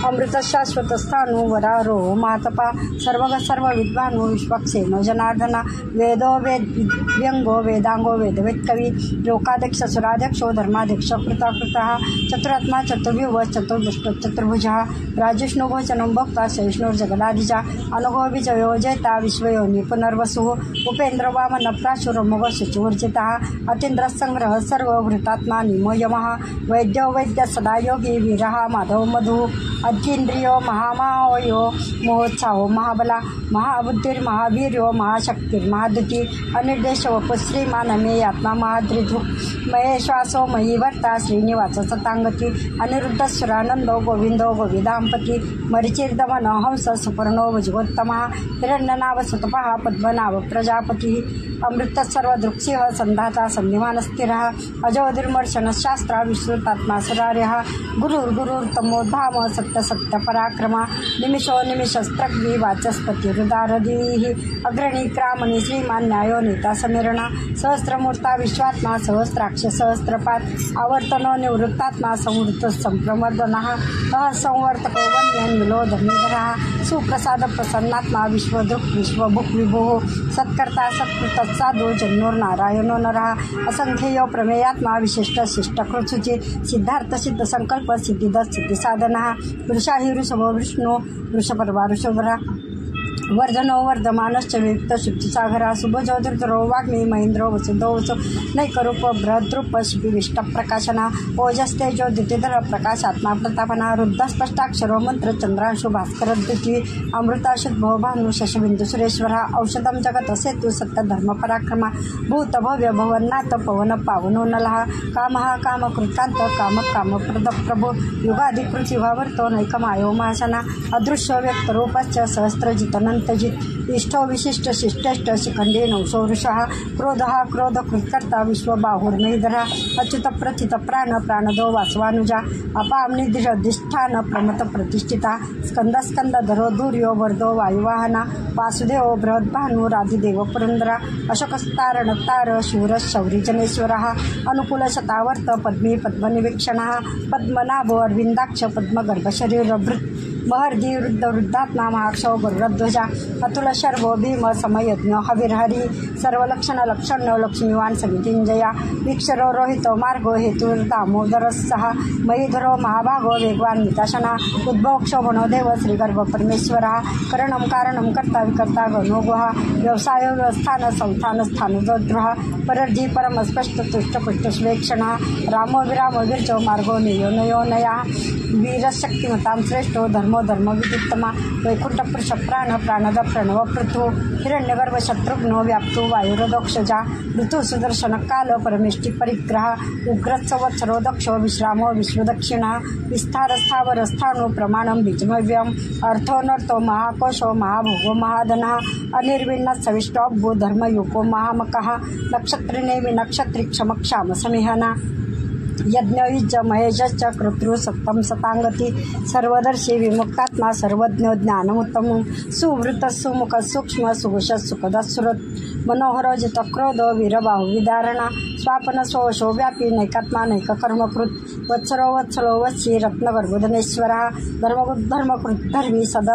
अमृत शाश्वत स्थाणु वरारो मातपा सर्वग सर्व विद्वानु विश्वक्सेनो जनार्दना वेदो व्यंगो वेदांगो वेदवेत्कवि लोकाध्यक्ष सुराध्यक्षो धर्माध्यक्ष कृताकृतः चतुरात्मा चतुर्व्यूह चतुर्भुजः राजिष्णु भोजनं भक्ता सहिष्णुर्जगदाधिजा अनुगो विजयो जयता विश्वयोनि पुनर्वसुः उपेन्द्र वामन प्राशुरमोघ शुचिवर्जितः अतीन्द्र संग्रह सर्वभृतात्मा निमो यमः वैद्यो वैद्य सदा योगी वीरः माधव मधुः अतीन्द्रियो महामायो महोत्साहो महाबला महाबुद्धिर्महावीर्यो महाशक्तिर्महाद्युति अनिर्देश वपुश्रीमानमे आत्मा महाद्रिधृक् मये श्वासो मयि वर्ता श्रीनिवास सतांगती अनिरुद्ध सुरान आनंदो गोविंदो गोविदांपती मरिचिर्दमन हंस सुपर्णो भुजगोत्तमः हिरण्यनाभ सुतपः पद्मनाभ प्रजापती अमृत सर्वदृक्सिंह संधाता संधिमान स्थिरः अजोदुर्मर्शन शास्त्रा विश्रुतात्मा सुरार्यः गुरुर्गुरुर्तमोधाम सत्य सत्य पराक्रमा निमिषो निमिषस्त्रग्नि वाचस्पति हृदारधीः अग्रणी क्रामणी श्रीमान न्यायो नेता समीरणा सहस्रमूर्ता विश्वात्मा सहस्राक्ष सहस्रपात आवर्तनो निवृत्तात्मा संवृत्त संप्रमर्दनः असंवर्तको वन्यन्विलो धर्मीधरः सुप्रसाद प्रसन्नात्मा विश्वदृक् विश्वभुक् विभुः सत्कर्ता सत्कृत साधो जन्नोर नारायणो नरः असंख्येय प्रमेयात्मा विशिष्ट शिष्टकृतसुचि सिद्धार्थ सिद्ध संकल्प सिद्धिद सिद्धि साधनः वृषाहि वृषभो विष्णु वृषपर्वा वृषभरा वर्धनो वर्धमानश्च वियुक्त शुद्धिसागरा सुभजो धृतरो वाग्मी महेंद्रो वसुधो वसु नैकरूप बृहद्रूप शिपिविष्ट प्रकाशना ओजस्तेजो द्युतिधर प्रकाशात्मा प्रतापना रुद्रस्पष्टाक्षरो मंत्र चंद्रांशु भास्कर द्वितीय अमृताशुद्भो भानु शशबिंदु सुरेश्वरा औषधम जगत सेतु सत्य धर्म पराक्रमा भूत भव्य भवन्नाथ पवन पावनो नलः कामः काम कृतांत काम काम प्रद प्रभो युगाधिकृति भावर्तो नैकमायो महाशना अदृश्य व्यक्त रूपश्च सहस्रजित अनंतजित इष्टो विशिष्ट शिष्टेष्ट शिखंडे नवसो वृषः क्रोधः क्रोध कृत्कर्ता विश्वबाहुर्महीधरः अच्युत प्रथित प्राण प्राणदो वासवानुजा अपामनिधिष्ठान प्रमत प्रतिष्ठिता स्कंद स्कंदधरो धूर्यो वर्धो वायुवाहना वासुदेव बृहद्भानु राधिदेव पुरंदरा अशोकस्तार नक्तार शूर शौरी जनेश्वरः अनुकूल शतावर्त पद्मी पद्मनिवीक्षणः पद्मनाभो अरविंदाक्ष पद्मगर्भ शरीरभृत् महर्दी वृद्ध वृद्धात्मा महाक्षो गरुडध्वजा अतुल शर्वो भीम समयज्ञ हविर्हरी सर्वलक्षण लक्षण्यो लक्ष्मीवान समितिंजया वीक्षरो रोहितो मार्गो हेतु दामोदरस्सः मयीधरो महाभागो वेगवान निताशना उद्भव क्षोभनो देव श्रीगर्भ परमेश्वरः करणं कारणं कर्ता विकर्ता गणो गुहा व्यवसाय व्यवस्थान संस्थान स्थानोद्रोह परर्धी परम स्पष्ट तुष्ट पुष्ट स्वेक्षणः रामो विरामो विर्जो मार्गो नियो नयो नया वीरशक्तिमतां श्रेष्ठो धर्मो धर्म विदित्तमा वैकुंठ पुरुष प्राण प्राणद प्रणव पृथु हिरण्यगर्भ शत्रुघ्नो व्याप्तो वायुरदोक्षजा ऋतु सुदर्शन काल परमेष्टि परिग्रह उग्रत्सवत्सरो दक्षो विश्रामो विश्वदक्षिणः विस्तार स्थावर स्थाणु प्रमाणं बीजमव्यम अर्थोनर्थो महाकोशो महाभोगो महाधनः अनिर्विण्ण सविष्टोऽब्बो धर्मयुको महामकः नक्षत्रिनेमि नक्षत्रि क्षमक्षाम समिहना यज्ञयुज महेशश्च कर्तृ सत्तम सतांगती सर्वदर्शी विमुक्तात्मा सर्वज्ञ ज्ञानमुत्तम सुवृत सुमुख सूक्ष्म सुघोष सुखद सुरत मनोहर जित क्रोध वीरबाहु विदारणा स्वापन सोशो व्यापी नैकात्मा नैक कर्मकृत वत्सरो वत्सलो वत्सी रत्नगर्भोधनेश्वरः धर्मकृत धर्मी सद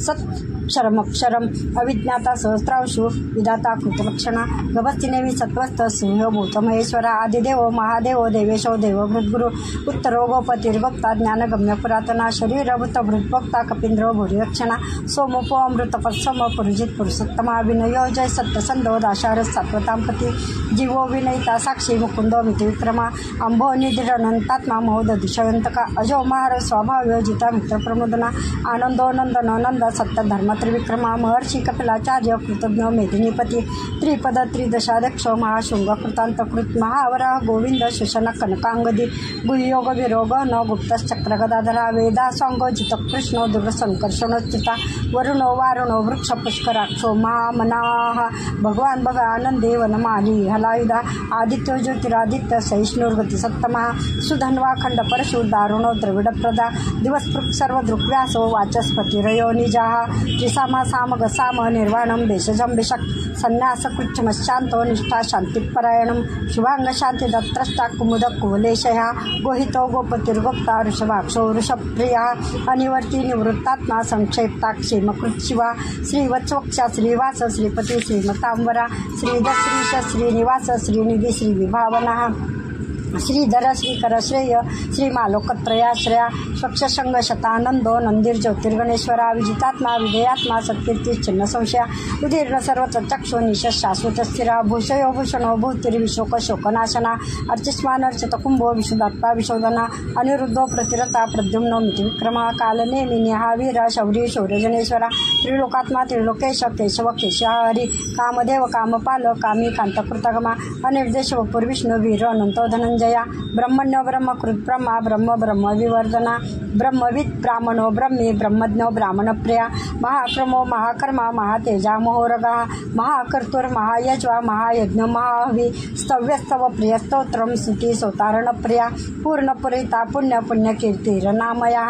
सत् क्षरमक्षरम अविज्ञाता सहस्रांशु विधाता कृतलक्षणा गभस्तिनेमि सत्वस्थ सिंहो भूतमहेश्वरा आदिदेवो महादेवो देवेशो देवभृद्गुरु उत्तरो गोपतिर्गोप्ता ज्ञानगम्य पुरातना शरीरभूत भृद्भोक्ता कपींद्रो भूरिरक्षणा सोमोपो अमृतपत्सम पुरुजित पुरुषोत्तमा विनयो जय सत्यसंधो दाशार सात्वतांपती जीवो विनयिता साक्षी मुकुंदो मितिविक्रमा अंभो निधिरनंतात्मा महोदधिशयंतका अजो महार स्वभाव्य जिता मित्रप्रमोदना आनंदो नंदनो नंद सत्य धर्म त्रिविक्रमा महर्षि कपिलाचार्य कृतज्ञ मेदिनीपती त्रिपद त्रिदशाध्यक्षो महाशृंग कृतांतकृत महावरा गोविंद शोषण कनकांगदी गुह्योग विरोग न गुप्तश्चक्र गदाधरा वेदा सांगो जित कृष्णो दुर्गसंकर्षणोच्युता वरुणो वारुणो वृक्ष पुष्कराक्षो महामनाः भगवान भग आनंदे वनमाली हलायुधा आदित्यो ज्योतिरादित्य सहिष्णुर्गति सत्तमा सुधन्वा खंड परशु दारुणो द्रविड प्रदा दिवसपृक् सर्वदृक्व्यासो वाचस्पतिरयो निजाः त्रिसामा सामग साम निर्वाणम देशजम बिषक संन्यास कृच्छमशांतो निष्ठा शांतिपरायणम शुभांग शांति दत्त्रष्टा कुमुद कुवलेशया गोहितो गोपतिर्गोप्ता ऋषभाक्षो वृषप्रिया अनिवर्ती निवृत्तात्मा संक्षेप्ता क्षेमकृत शिवा श्रीवत्सवक्षा श्रीवास श्रीपती श्रीमतांबरा श्रीदश्रीश श्रीनिवास श्रीनिधि श्रीविभावना श्रीधर श्रीकर श्रेय श्रीमालोकत्रयाश्रया स्वक्षशंग शतानंदो नंदीर ज्योतिर्गणेश्वरा विजितात्मा विधेयात्मा सत्कीर्ती चिन्ह संशया उदीर्ण सर्वत्र चक्षो निश शाश्वत स्थिरा भूषयो भूषणो भूतिर्विशोक शोकनाशना अर्चिस्मान अर्चित कुंभो विशुदात्मा विशोधना अनिरुद्धो प्रतिरता प्रद्युम्नो मितिविक्रमा कालनेमि निहावीरा शौरी शौर्यजनेश्वरा त्रिलोकात्मा त्रिलोकेश केशव केशहरी कामदेव कामपाल कामी कांतकृतगमा अनिर्देश वपुर्विष्णु वीर अनंतो धनंजय ब्रह्मसंजया ब्रह्मण्यो ब्रह्मकृत ब्रह्मा ब्रह्म ब्रह्मविवर्धना ब्रह्मविद ब्राह्मणो ब्रह्मी ब्रह्मज्ञो ब्राह्मणप्रिया महाक्रमो महाकर्मा महातेजा मोहोरगा महाकर्तुर महायज्वा महायज्ञ महाहवी स्तव्यस्तव प्रिय स्तोत्रम स्तुती सोतारण प्रिया पूर्णपुरिता पुण्य पुण्यकीर्तिरनामया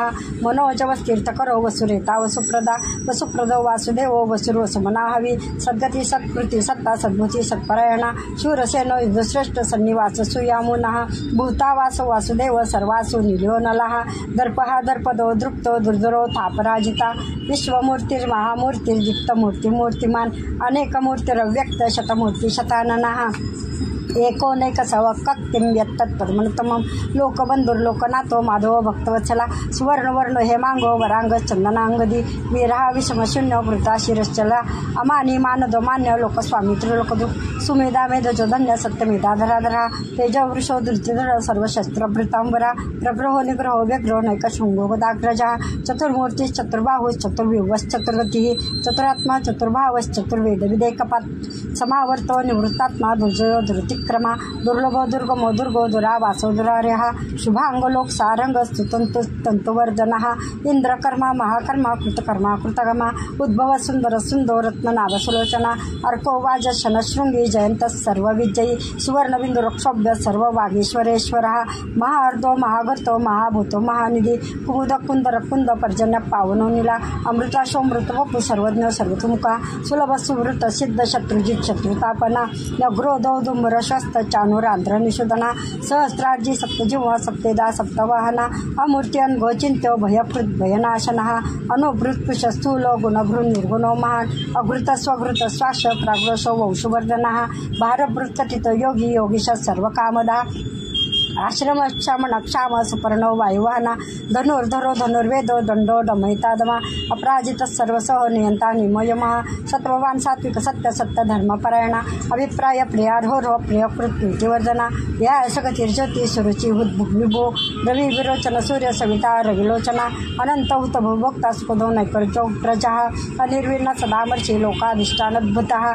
मनोजवस्तीर्थकरो वसुरेता वसुप्रदा वसुप्रदो वासुदेवो वसुर्वसुमनाहवी सद्गती सत्कृती सत्ता सद्भुती सत्परायणा शूरसेनो युधश्रेष्ठ सन्निवास सुयामुनः भूतावासो वासुदेव सर्वासु निलयो नलः दर्पः दर्पदो दृप्तो दुर्धरो थापराजिता विश्वमूर्तिर्महामूर्तिर्जिप्तमूर्ति मूर्तिमान अनेकमूर्तिरव्यक्त शतमूर्ति शताननः एकोनैक सवक्तिं यत्तत्पद्मनुत्तमं लोकबंधुर्लोकनाथो माधव भक्तवत्सला सुवर्णवर्ण हेमांगो वरांग चंदनांगदी वीरहा विषमशून्य वृता शिरश्चला अमानी मानदो मान्य लोकस्वामी त्रिलोकदु सुमेधा मेधजो धन्य सत्यमेधा धराधरा तेजो वृषो दुर्तिधर सर्वशस्त्रभृतांबरा प्रग्रहो निग्रहो व्यग्रो नैकशृंगो गदाग्रजा चतुर्मूर्ति चतुर्बाहुः चतुर्व्यूहश्चतुर्गतिः चतुरात्मा चतुर्भावश्चतुर्वेद विदेकपात समावर्तो निवृत्तात्मा दुर्जयो दुर्तिक्रमा दुर्लभो दुर्गमो दुर्गो दुरावासो दुरार्यः शुभांगलोक सारंग स्तुतंतुवर्धनः इंद्रकर्मा महाकर्मा कृतकर्मा कृतगमा उद्भव सुंदर सुंदो रत्ननाभ सुलोचना अर्को वाज शनशृंगी जयंत सर्वविजयी सुवर्णबिंदु रक्षोभ्य सर्व वागीश्वरेश्वरः महार्दो महागर्तो महाभूतो महानिधी कुमुद कुंदर कुंद पर्जन्य पावनो नीला अमृताशोमृत वपु सर्वज्ञ सर्वतुमुखा सुलभ सुवृत सिद्ध शत्रुजित शत्रुतापना नग्रोधो दुंबर शस्त चानुरांध्र निषुधना सहस्रार्जी सप्तजीव सप्तेदा सप्तवाहना अमूर्त्यन गोचिंत्यो भयकृत भयनाशनः अनुभृत स्थूलो गुणभृ निर्गुणो महान अघृत स्वघृत श्वास प्राग्रसो वंशवर्धनः भारभृत कथित योगी योगीश सर्वकामदा आश्रम क्षमण क्षाम सुपर्णो वायुवाहना धनुर्धरो धनुर्वेदो दंडो दमयितादमा अपराजित सर्वसह नियंता निमयमः सत्ववान सात्विक सत्य सत्य धर्मपरायणा अभिप्राय प्रियार्हो प्रियकृत प्रीतिवर्धना या सगतिर्ज्योति सुरुचि विभो रवि विरोचन सूर्य सविता रविलोचना अनंत हुत भोक्ता सुखदो नैकर्चो प्रजा अनिर्विण्ण सदामर्षि लोकाधिष्ठानद्भुतः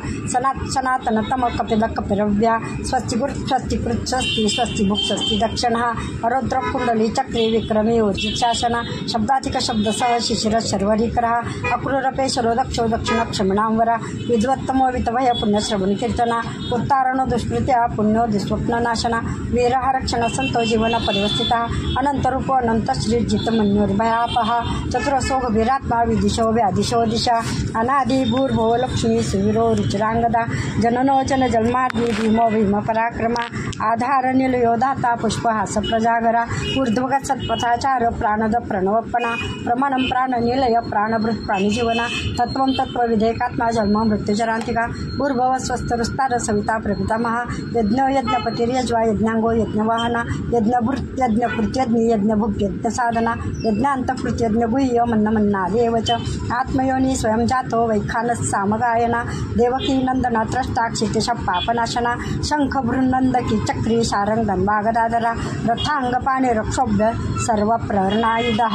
सनातनतम कपिल कपिरव्या स्वस्तिकृत स्वस्तिकृत स्वस्ति स्वस्ति भुक् स्वस्ति दक्षिणः रौद्र कुंडली चक्री विक्रमी ऊर्जित शासन शब्दातिक शब्द सह शिशिर शर्वरीकरः अक्रूरपेशरो दक्षो दक्षिण क्षमणांवरा विद्वत्तमो वितभय पुण्यश्रवण कीर्तना उत्तारणो दुष्कृत्या पुण्यो दुस्वप्न नाशना वीरः रक्षण संतो जीवन परिवस्थितः अनंतरूप अनंत श्रीजित मन्योर्भयापः चतुरसो गभीरात्मा विदिशो व्यादिशो दिशा अनादि भूर्भुव लक्ष्मी सुवीरो रुचिरांगदा जननो जन जन्मादि भीमो भीम पराक्रमा आधार निलयो दाता पुष्पहास प्रजागरा ऊर्ध्वगत सत्पथाचार प्राणद प्रणवपणा प्रमाणम प्राण निलय प्राणभृत प्राणीजीवना तत्वं तत्व विधेयकात्मा जन्म मृत्युजरांतिका भूर्भव स्वस्थरुस्तार सविता प्रपितामहा यज्ञ यज्ञपतिर्यज्वा यज्ञांगो यज्ञवाहना यज्ञभृत यज्ञकृत्यज्ञ यज्ञभुग यज्ञ साधना यज्ञांतकृत यज्ञ गुह्य मन्नमन्नादेव च आत्मयोनि स्वयं जातो वैखानस सामगायना देवकी नंदना त्रष्टा क्षितिश पापनाशना शंख भृन्नंदकी चक्री सारंग धन्वागदाधरा रथांगपाणे रक्षोभ्य सर्वप्रहरणायुधः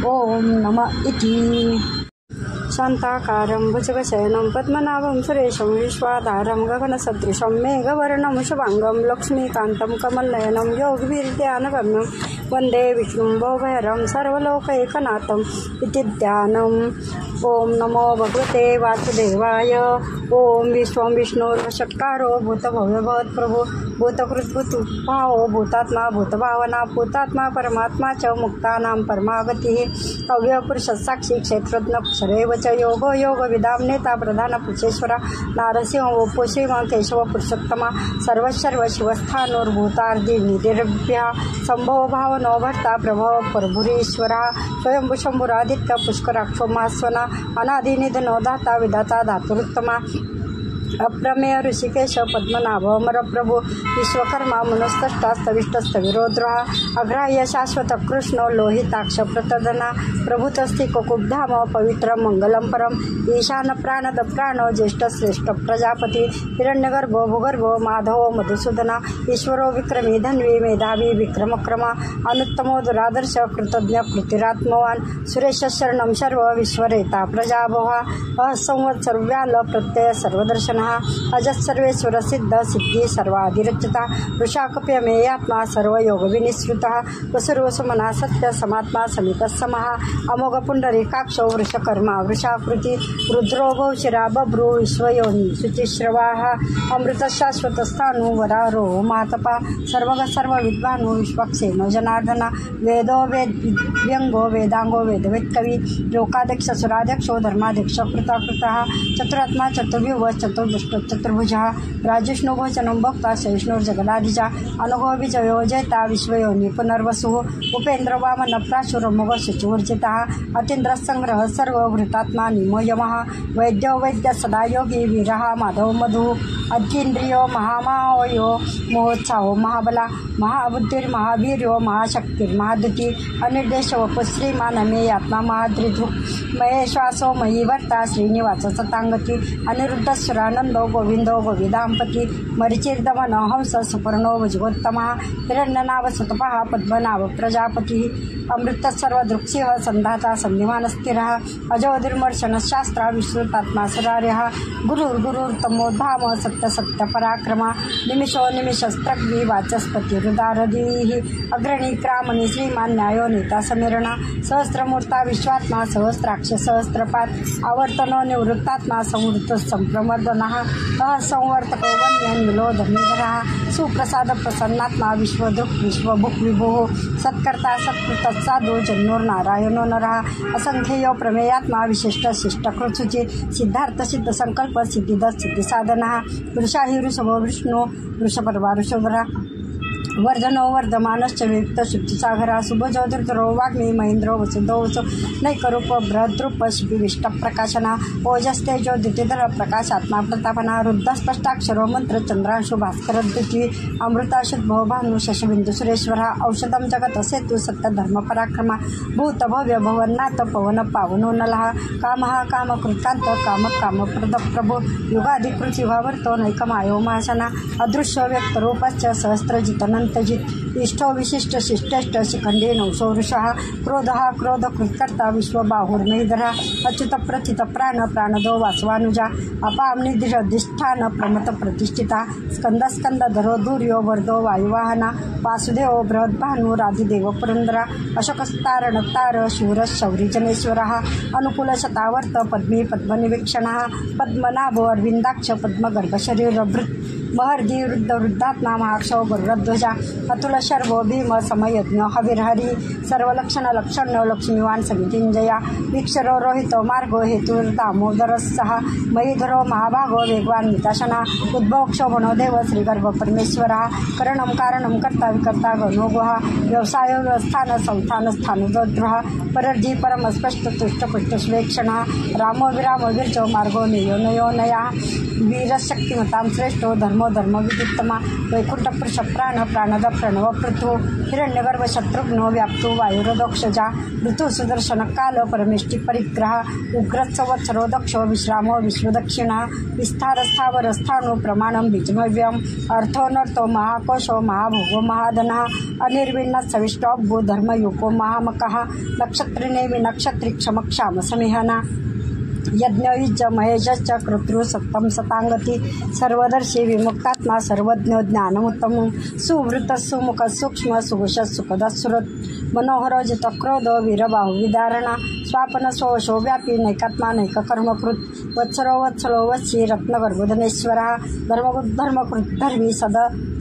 ओम नमः इति शांताकारं भुजगशयनं पद्मनाभं सुरेशं विश्वाधारं गगनसदृशं मेघवर्णं शुभांगं लक्ष्मीकान्तं कमलनयनं योगवीर्ध्यानगम्यं वन्दे विष्णुं भवभयहरं सर्वलोकैकनाथम् इति ध्यानम्। ओम नमो भगवते वासुदेवाय। ओम विश्वं विष्णुर्वषट्कारो भूतभव्यभवत्प्रभो भूतकृद्भूतभावो भूतात्मा भूतभावना भूतात्मा परमात्मा च मुक्तानां परमागतिः अव्ययपुरुषसाक्षी क्षेत्रज्ञ क्षरेव च योगो योगविदां नेता प्रधान पुरुषेश्वर नारसिंह वपु शिव केशव पुरुषोत्तमा सर्वशर्व शिवस्थानोर्भूतार्धि निधिर्भ्यः संभव भावनो भर्ता प्रभव प्रभुरीश्वरः स्वयंभू शंभुरादित्य पुष्कराक्षो महास्वना अनादिनिधनो दाता विधाता धातुरुत्तमा अप्रमेय ऋषिकेश पद्मनाभ अमर प्रभु विश्वकर्मा मनस्तष्टास्तविष्टस्तविरोद्रः अग्राह्य शाश्वत कृष्ण लोहिताक्ष प्रतदना प्रभुतस्ति कोकुब्धाम पवित्र मंगलम परम ईशान प्राणद प्राणो ज्येष्ठ श्रेष्ठ प्रजापति हिरण्यगर्भो भूगर्भो माधव मधुसूदना ईश्वरो विक्रमी धन्वी मेधावी विक्रमक्रमा अनुत्तमो दुरादर्श कृतज्ञ कृतिरात्मवान सुरेश शरणं सर्व विश्वरेता प्रजाभवा असंवत्सर व्याल प्रत्यय सर्वदर्शन अजः सर्वेश्वर सिद्ध सिद्धि सर्वाधिरचिता वृषाकप्यमेयात्मा सर्वयोगविनिःसृतः वसुर्वसुमना सत्य समात्मा समितः समः अमोघ पुंडरीकाक्षो वृषकर्मा वृषाकृति रुद्रो भौशिरा बभ्रू विश्वयोनि शुचिश्रवाः अमृतशाश्वतस्थाणु वरारो मातपा सर्वग सर्वविद्वानो विश्वक्सेनो जनार्दना वेदो व्यंगो वेदांगो वेदवेत्कवी लोकाध्यक्ष सुराध्यक्षो धर्माध्यक्ष कृतकृतः चतुरात्मा चतुर्व्यूह चतुर्दुष्ट चतुर्भुजः राजिष्णुभोजनं भोक्ता सहिष्णुर्जगदाधिजा अनुभवविजयो जयता विश्वयोनि पुनर्वसुः उपेन्द्र वामन प्राशुरमुग शुचिवर्जितः अतीन्द्रसंग्रह सर्वभृतात्मा निमो यमः वैद्यो वैद्य सदा योगी वीरः माधव मधुः अतीन्द्रियो महामायो महोत्साहो महाबला महाबुद्धिर्महावीर्यो महाशक्तिर्महाद्युति अनिर्देश वपुश्रीमान मे आत्मा महाद्रिधु महेश्वासो मयी वर्ता श्रीनिवास सतांगती अनिरुद्धस्वरानंदो गोविंदो गोविदांपति मरिचिर्दमन हंस सुपर्णो भुजगोत्तमः हिरण्यनाभ सतपः पद्मनाभ प्रजापतिः अमृत सर्वदृक्सिंह संधाता संधिमान स्थिरः अजोधिर्मर्शन शास्त्रा विश्रुतात्मा सुरार्यः गुरुर्गुरुर्तमोधाम सत्य सत्य पराक्रमा निमिषो निमिषस्त्रग्नि वाचस्पति हृदारधीः अग्रणी क्रामणी श्रीमान न्यायो नेता समीरणा सहस्रमूर्ता विश्वात्मा सहस्राक्ष सहस्रपात आवर्तनो निवृत्तात्मा संवृत्त संप्रमर्दनः संवर्तको वन्य निलोधनीधरः सुप्रसाद प्रसन्नात्मा विश्वदृक् विश्वभुक् विभुः सत्कर्ता सत्कृत साधु जन्नोर्नारायणो नरः असंख्येयो प्रमेयात्मा विशिष्ट शिष्टकृत्सुचि सिद्धार्थ सिद्ध संकल्प सिद्धिद सिद्धिसाधनः वृषाहि वृषभो विष्णु वृषपर्वा वृषभरा वर्धनो वर्धमानश्च वियुक्त शुद्धिसागरा सुभजो धृतरो वाग्मी महेन्द्रो वसुधो वसु नैकरूप बृहद्रूप शिपिविष्टप्रकाशना ओजस्तेजो द्युतिधर प्रकाशात्मा प्रतापना रुद्रस्पष्टाक्षरो मंत्र चंद्रांशु भास्करद्युति अमृताशुद्भो भानु शशबिंदु सुरेश्वरा औषधं जगत सेतु सत्य धर्म पराक्रमा भूत भव्य भवन्नाथ पवन पावनो नलः कामः कामकृतांत काम कामप्रद प्रभो युगाधिकृत युगावर्तो नैकमायो महाशना अदृश्य व्यक्तरूपश्च सहस्रजितन इष्टो विशिष्ट शिष्टेष्ट शिखंडे नवसो वृषः क्रोधः क्रोधकृत्कर्ता विश्वबाहुर्महीधरः अच्युत प्रथित प्राण प्राणदो वासवानुजा अपाम्निधिष्ठान प्रमत प्रतिष्ठिता स्कंद स्कंदधरो धूर्यो वर्धो वायुवाहना वासुदेव बृहद्भानु राधिदेव पुरंदरा अशोकस्तारणतार शूर शौरी जनेश्वरः अनुकूल शतावर्त पद्मी पद्मनिवीक्षणः पद्मनाभो अरविंदाक्ष पद्मगर्भशरीरभृत् महर्दि वृद्ध वृद्धात्मा महाक्षो गरुडध्वजा अतुल शर्वो भीम समयज्ञ हविर्हरि सर्वलक्षण लक्षण्यो लक्ष्मीवान समितिंजया वीक्षरो रोहितो मार्गो हेतु दामोदरस्सः महीधरो महाभागो वेगवान मिताशना उद्भव क्षोभनो देव श्रीगर्भ परमेश्वरः करणं कारणं कर्ता विकर्ता गणो गुहा व्यवसाय स्थान संस्थान स्थानोद्रः परर्धि परम स्पष्ट तुष्ट पुष्ट स्वेक्षणः रामो विरामो विर्जो मार्गो नियो नयो नया वीरशक्तिमतां श्रेष्ठो धर्मो धर्म विदित्तमा वैकुंठ पुरुष प्राण प्राणद प्रणव पृथु हिरण्यगर्भ शत्रुघ्नो व्याप्तो वायुरदोक्षजा ऋतु सुदर्शन काल परमेष्टि परिग्रह उग्रत्सवत्सरो दक्षो विश्रामो विश्वदक्षिणा विस्तार स्थावर स्थाणु प्रमाणं बीजमव्यम अर्थोनर्थो महाकोशो महाभोगो महाधनः अनिर्विण्ण सविष्टोऽभ्भू धर्मयूपो महामकः नक्षत्रिनेमि नक्षत्रि क्षमक्षाम समिहना यज्ञयुज महेशश्च कर्तृ सत्तं सतांगति सर्वदर्शी विमुक्तात्मा सर्वज्ञ ज्ञानमुत्तम सुवृत सुमुख सूक्ष्म सुघुष सुखदसुरत मनोहर जित क्रोध वीरबाहु विदारणा स्वापन सोशो व्यापी नैकात्मा नैक कर्मकृत वत्सरो वत्सलो वत्सी रत्नगर्भोधनेश्वरः धर्मकृत धर्मी सद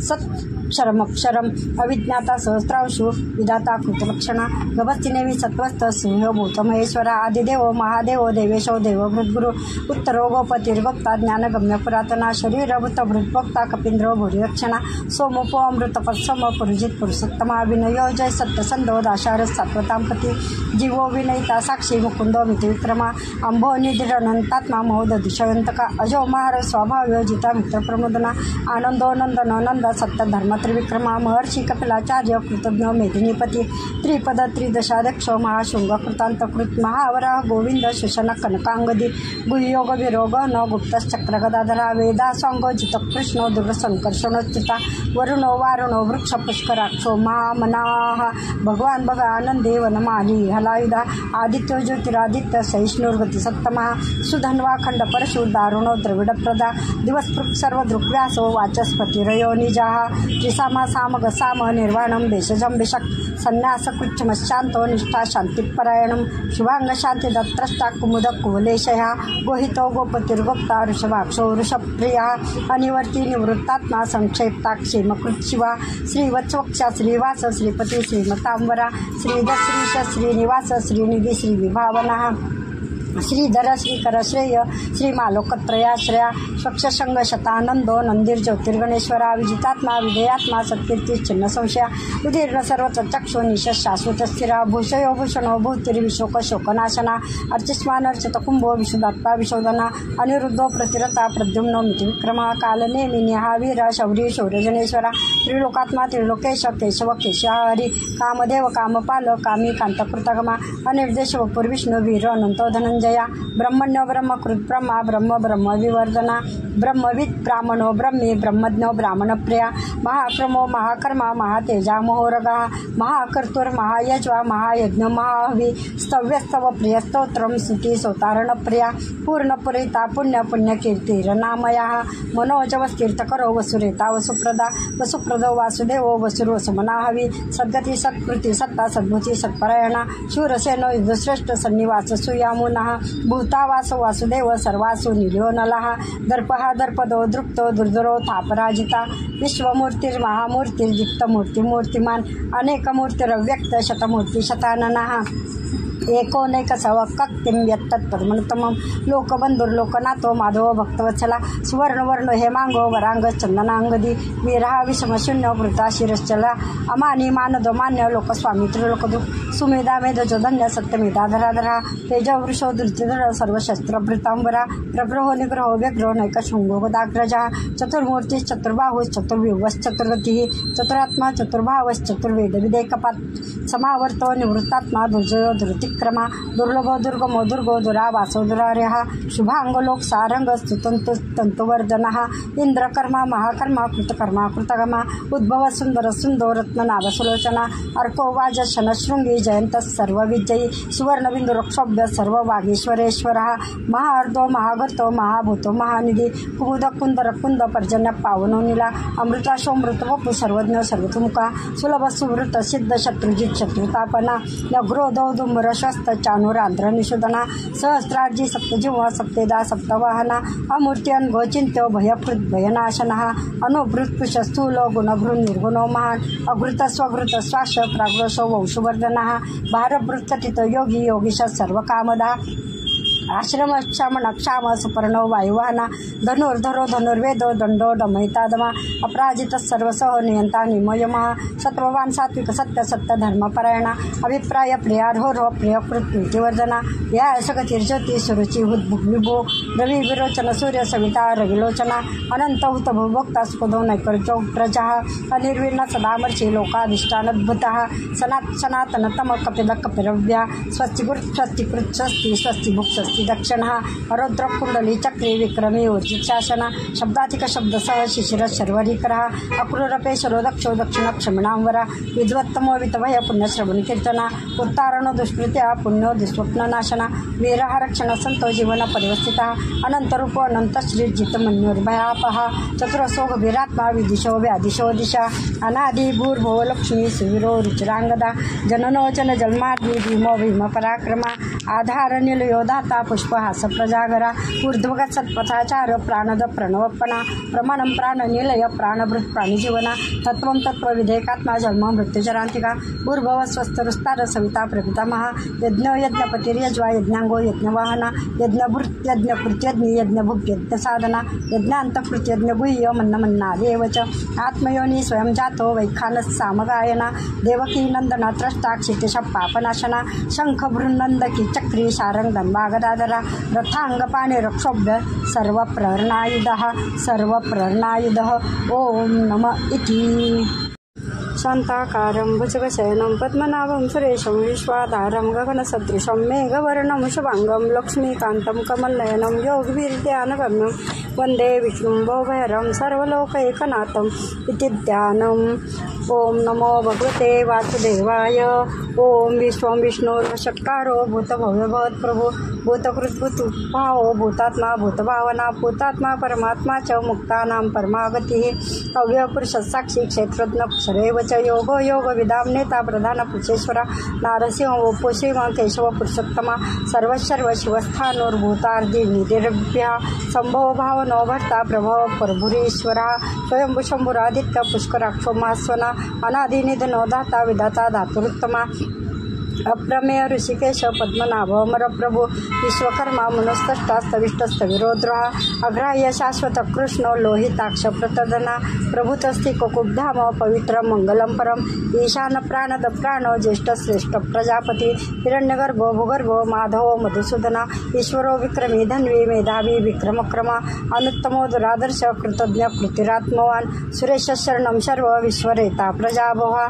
सत् क्षरमक्षरम अविज्ञाता सहस्रांशु विधाता कृतलक्षणा गभस्तिनेमि सत्वस्थ सिंह भूत महेश्वरा आदिदेवो महादेवो देवेशो देवभृद्गुरु उत्तरो गोपतिर्गोप्ता ज्ञानगम्य पुरातना शरीरभूत भृद्भोक्ता कपीन्द्रो भूरिरक्षणा सोमोपो अमृतपत्सम पुरुजित पुरुषोत्तमा विनयो जय सत्यसंधो दाशार सात्वतांपति जीवो विनयिता साक्षी मुकुंदो मिति विक्रमा अंभो निधिरनंतात्मा महोदधिशयंतका अजो महार स्वभाव जिता मित्र प्रमोदना आनंदो नंदन नंद सत्य धर्म त्रिविक्रमा महर्षी कपिलाचार्य कृतज्ञ मेदिनीपती त्रिपद त्रिदशाध्यक्ष महाशृंग कृतांतकृत महावराह गोविंद शोषण कनकांगदी गुह्योग विरोग न गुप्तश्चक्र गदाधरा वेदा सांग जित कृष्ण दुर्गसंकर्षणोचिता वरुणो वारुणो वृक्ष पुष्कराक्षो महामनाः भगवान भग आनंदे वनमाली हलायुधा आदित्यो ज्योतिरादित्य सहिष्णुर्गती सत्तमा सुधन्वा खंड परशु दारुणो द्रविड प्रदा दिवसपृक् सर्व दृक्व्यासो वाचस्पतिरयो निजाः त्रिसामा सामग साम निर्वाणं भेषजं भिषक् संन्यास कृच्छमशान्तो निष्ठा शान्तिपरायणं शुभांग शांति दत्त्रष्टा कुमुद कुवलेशया गोहितो गोपतिर्गोप्ता ऋषभाक्षो ऋषप्रियः अनिवर्ती निवृत्तात्मा संक्षेप्ता क्षेमकृत शिवा श्रीवत्सवक्षा श्रीवास श्रीपती श्रीमतांबरा श्रीदश्रीश श्रीनिवास श्रीनिधी श्रीविभावनः श्रीधर श्रीकर श्रेय श्रीमालोकत्रयाश्रया स्वक्षसंग शतानंदो नंदीर ज्योतिर्गणेश्वरा विजितात्मा विधेयात्मा सत्कीर्ती चिन्ह संशया उदीर्ण सर्वच चक्षु निश शाश्वत स्थिरा भूषयो भूषणो भूतिर्विशोक शोकनाशना अर्चिस्मान अर्चित कुंभो विशुदात्मा विशोधना अनिरुद्धो प्रतिरता प्रद्युम्नो मितिविक्रमा कालनेमी निहावीर शौरी शौर्यजनेश्वरा त्रिलोकात्मा त्रिलोकेश केशव केशहरी कामदेव कामपाल कामी कांतकृतगमा अनिर्देश वपुर विष्णु वीर अनंतो धनंजय ब्रह्मण्य ब्रह्मकृत ब्रह्मा ब्रह्म ब्रह्म विवर्धना ब्रह्मविद ब्राह्मणो ब्रह्मी ब्रह्मज्ञो ब्राह्मण प्रिया महाक्रमो महाकर्मा महातेजा मोहोरगा महाकर्तुर महायज्वा महायज्ञ महाहवी स्तव्यस्तव प्रिय स्तोत्रम स्तुती सोतारण प्रिया पूर्णपुरिता पुण्य पुण्यकीर्तिरनामया मनोजवस्तीर्थकरो वसुरेता वसुप्रदा वसुप्रदो वासुदेवो वसुर्वसुमनाहवी सद्गती सत्कृती सत्ता सद्भुती सत्परायणा शूरसेनो युद्धश्रेष्ठ सन्निवास सुयामुनः भूतावास वासुदेव सर्वासु निलियो नलः दर्पहा दर्पदो दृप्तो दुर्धरो थापराजिता विश्वमूर्तिर्महामूर्तिर्दिक्तमूर्तिमूर्तिमान् अनेकमूर्तिरव्यक्त शतमूर्ति शताननः एकोनैक सवक्तिं यत्तत्पद्मनुत्तमं लोकबंधुर्लोकनाथो माधव भक्तवत्सला सुवर्णवर्ण हेमांगो वरांग चंदनांगदी वीरहा विषमशून्य वृता शिरश्चला अमानी मानदो मान्य लोकस्वामी त्रिलोकदु सुमेधा मेधजो धन्य सत्यमेधा धराधरा तेजवृषो धृतिधर सर्वशस्त्रभृतांबरा प्रग्रहो निग्रहो व्यग्रो नैकशृंगो गदाग्रजा चतुर्मूर्तिश्चतुर्बाहुश्चतुर्व्यूहश्चतुर्गतिः चतुरात्मा चतुर्भावश्चतुर्वेद विदेकपात् समावर्तो निवृत्तात्मा दुर्जयो धृतिक्रमा दुर्लभो दुर्गमो दुर्गो दुरावासो दुरार्यः शुभांगलोक सारंग स्तुतंतुवर्धनः इंद्रकर्मा महाकर्मा कृतकर्मा कृतगमा उद्भव सुंदर सुंदो रत्ननाभ सुलोचना अर्को वाज शनशृंगी जयंत सर्वविजयी सुवर्णबिंदु रक्षोभ्य सर्व वागीश्वरेश्वरः महार्दो महागर्तो महाभूतो महानिधी कुमुद कुंदर कुंद पर्जन्य पावनो नीला अमृताशोमृत वपु सर्वज्ञ सर्वतुमुखा सुलभ सुवृत सिद्ध शत्रुजित शत्रुतापना नग्रोधो दुंबर शस्त चानुरांध्र निषुधना सहस्रार्जी सप्तजिह्वा सप्तेदा सप्तवाहना अमूर्त्यन गोचिंत्यो भयकृत भयनाशनः अनुभृत्पुष स्थूलो गुणभृ निर्गुणो महान अघृत स्वघृत स्वाश प्राग्रशो वंशवर्धनः भारभृत्कथित योगी योगीश सर्वकामदा आश्रम क्षमण क्षाम सुपर्णो वायुवाहना धनुर्धरो धनुर्वेदो दंडो दमयितादमा अपराजित सर्वसह नियंता निमयमः सत्ववान सात्विक सत्य सत्य धर्मपरायणा अभिप्राय प्रियार्हो प्रियकृत प्रीतिवर्धना या सगतिर्ज्योति सुरुचि विभो रवि विरोचन सूर्य सविता रविलोचना अनंत हुत भुभोक्ता सुखदो नैकर्जो प्रजा अनिर्विर्ण सदामर्षि लोकाधिष्ठानद्भुतः सनातनतम कपिल कपिरव्या स्वस्तिकृत स्वस्तिकृत स्वस्ति स्वस्ति भुक् स्वस्ति दक्षिणः रौद्र कुंडली चक्री विक्रमी ऊर्जित शासन शब्दातिक शब्द सह शिशिर शर्वरीकरः अक्रूरपेशरो दक्षो दक्षिण क्षमणांवरा विद्वत्तमो वितभय पुण्यश्रवण कीर्तना उत्तारणो दुष्कृत्या पुण्यो दुस्वप्ननाशना वीरः रक्षण संतो जीवन परिवस्थितः अनंतरूपो अनंत श्रीजित मन्योर्भयापः चतुरसो गभीरात्मा विदिशो व्यादिशो दिशा अनादि भूर्भुव लक्ष्मी सुवीरो रुचिरांगदा जननो जन जन्माद्रि भीमो भीम पराक्रमा आधार निलयो दाता पुष्पहास प्रजागरा ऊर्ध्वगत सत्पथाचार प्राणद प्रणवपणा प्रमाणम प्राण निलय प्राणभृत प्राणीजीवना तत्वं तत्व विधेयकात्मा जन्म मृत्युचरांतिका भूर्भव स्वस्तरुस्तार सविता प्रपितामहा यज्ञ यज्ञपतिर्यज्वा यज्ञांगो यज्ञवाहना यज्ञभृत यज्ञकृत्यज्ञ यज्ञभुग यज्ञ साधना यज्ञांतकृत यज्ञ गुह्य मन्नमन्नादेवच आत्मयोनि स्वयं जातो वैखानस सामगायना देवकी नंदना त्रष्टा क्षितिश पापनाशना शंख भृन्नंदकी चक्री सारंग धन्वागदा गदाधरा रथांगपाणि रक्षोभ्य सर्वप्रहरणायुधः ओम नम इति। शान्ताकारं भुजगशयनं पद्मनाभं सुरेशं विश्वाधारं गगनसदृशं मेघवर्णं शुभांगं लक्ष्मीकान्तं कमलनयनं योगवीर्ध्यानगम्यं वन्दे विष्णुं भवभयहरं सर्वलोकैकनाथं इति ध्यानम्। ओम नमो भगवते वासुदेवाय। ओम विश्वं विष्णुर्वषट्कारो भूतभव्यभवत्प्रभो भूतकृद्भूतभावो भूतात्मा भूतभावना भूतात्मा परमात्मा च मुक्तानां परमागतिः अव्ययपुरुषसाक्षी क्षेत्रज्ञ क्षरेव च योगो योगविदां नेता प्रधानपुरुषेश्वर नारसिंहो पुषिम केशव पुरुषोत्तमा सर्वशर्व शिवस्थानोर्भूतार्धि निधिर्भ्यः संभव भावनो भर्ता प्रभव प्रभुरीश्वरः स्वयंभुशंभुरादित्य पुष्कराक्षो महास्वना अनादिनिधनो दाता विधाता धातुरुत्तमा अप्रमेय ऋषिकेश पद्मनाभ अमरप्रभु विश्वकर्मा मनस्तष्टास्तविष्टस्तविरोद्रः अग्राह्य शाश्वत कृष्ण लोहिताक्ष प्रतदना प्रभुतस्ति कुकुब्धाम पवित्र मंगलम परम ईशान प्राणद प्राणो ज्येष्ठ श्रेष्ठ प्रजापति हिरण्यगर्भो भूगर्भो माधवो मधुसूदना ईश्वरो विक्रमी धन्वी मेधावी विक्रमक्रमा अनुत्तमो दुरादर्श कृतज्ञ कृतिरात्मवान सुरेश शरणं सर्व विश्वरेता प्रजाभवा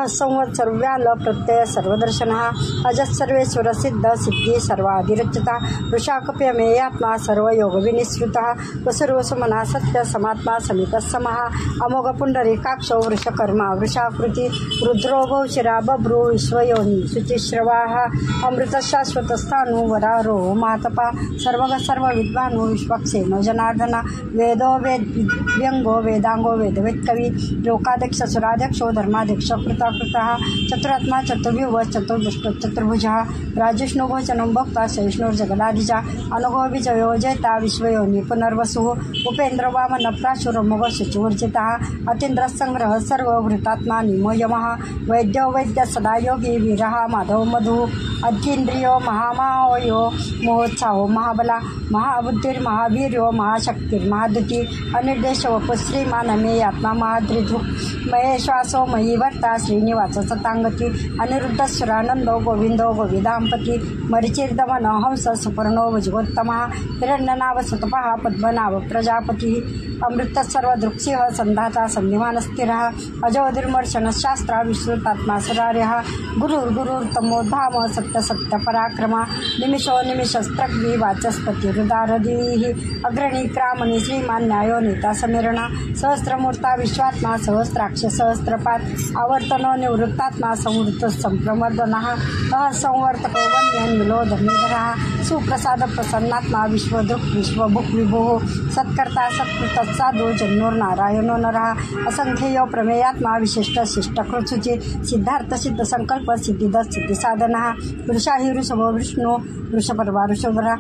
असंवत्सर व्याल प्रत्यय सर्वदर्शन अजत सर्वेश्वर सिद्ध सिद्धि सर्वाधिरचिता वृषाकप्य मेयात्मा सर्वयोग विनिश्रुतः वसुर्वसुमना सत्य समात्मा समित समः अमोघ पुंडरीकाक्षो वृषकर्मा वृषाकृति रुद्रो भौशिरा बभ्रू विश्वयोनि शुचिश्रवाः अमृत शाश्वत स्थाणु वरारो मातपा सर्वग सर्व विद्वानु विश्वक्सेनो जनार्दना वेदो व्यंगो वेदांगो वेदवेत्कवि लोकाध्यक्ष सुराध्यक्षो धर्माध्यक्ष कृताकृतः चतुरात्मा चतुर्व्यूह चतुर्भुजः राजिष्णुभोजनं भक्ता सहिष्णुर्जगदाधिजा अनुगो विजयो जयता विश्वयोनि पुनर्वसुः उपेन्द्र वामन प्राशुरमुग शुचिवर्जितः अतीन्द्र संग्रह सर्वभृतात्मा निमो यमः वैद्यो वैद्य सदा योगी वीरः माधव मधु अतीन्द्रियो महामायो महोत्साहो महाबला महाबुद्धिर्महावीर्यो महाशक्तिर्महाद्युति अनिर्देश वपुश्रीमान मे आत्मा महाद्रिधृक् मये श्वासो मयि वर्ता श्रीनिवास सतांगती अनिरुद्ध सुरानंदो गोविंदो गोविदांपति मरिचिर्दमन हंस सुपर्णो भुजगोत्तमः हिरण्यनाभ सुतपः पद्मनाभ प्रजापति अमृत सर्वदृक्सिंह संधाता संधिमान स्थिरः अजोधिर्मर्शन शास्त्रा विश्रुतात्मा सुरार्यः गुरुर्गुरुर्तमो धाम सत्य सत्य पराक्रमा निमिषो निमिषस्त्रग्नि वाचस्पति रुदारधीः अग्रणी क्रामणि श्रीमान न्यायो नेता समीरणा सहस्रमूर्ता विश्वात्मा सहस्राक्ष सहस्रपात आवर्तनो निवृत्तात्मा संवृत्त संप्रमर्दनः असंवर्तको वन्यनिलो धर्मीधरः सुप्रसाद प्रसन्नात्मा विश्वदृक् विश्वभुक् विभुः सत्कर्ता सत्कृत साधु जन्मोर्नारायणो नरः असंख्ययो प्रमेयात्मा विशिष्ट शिष्टकृत्सुचि सिद्धार्थ सिद्ध संकल्प सिद्धिद सिद्धिसाधनः वृषाहि वृषभो विष्णु वृषपर्वा वृषभरा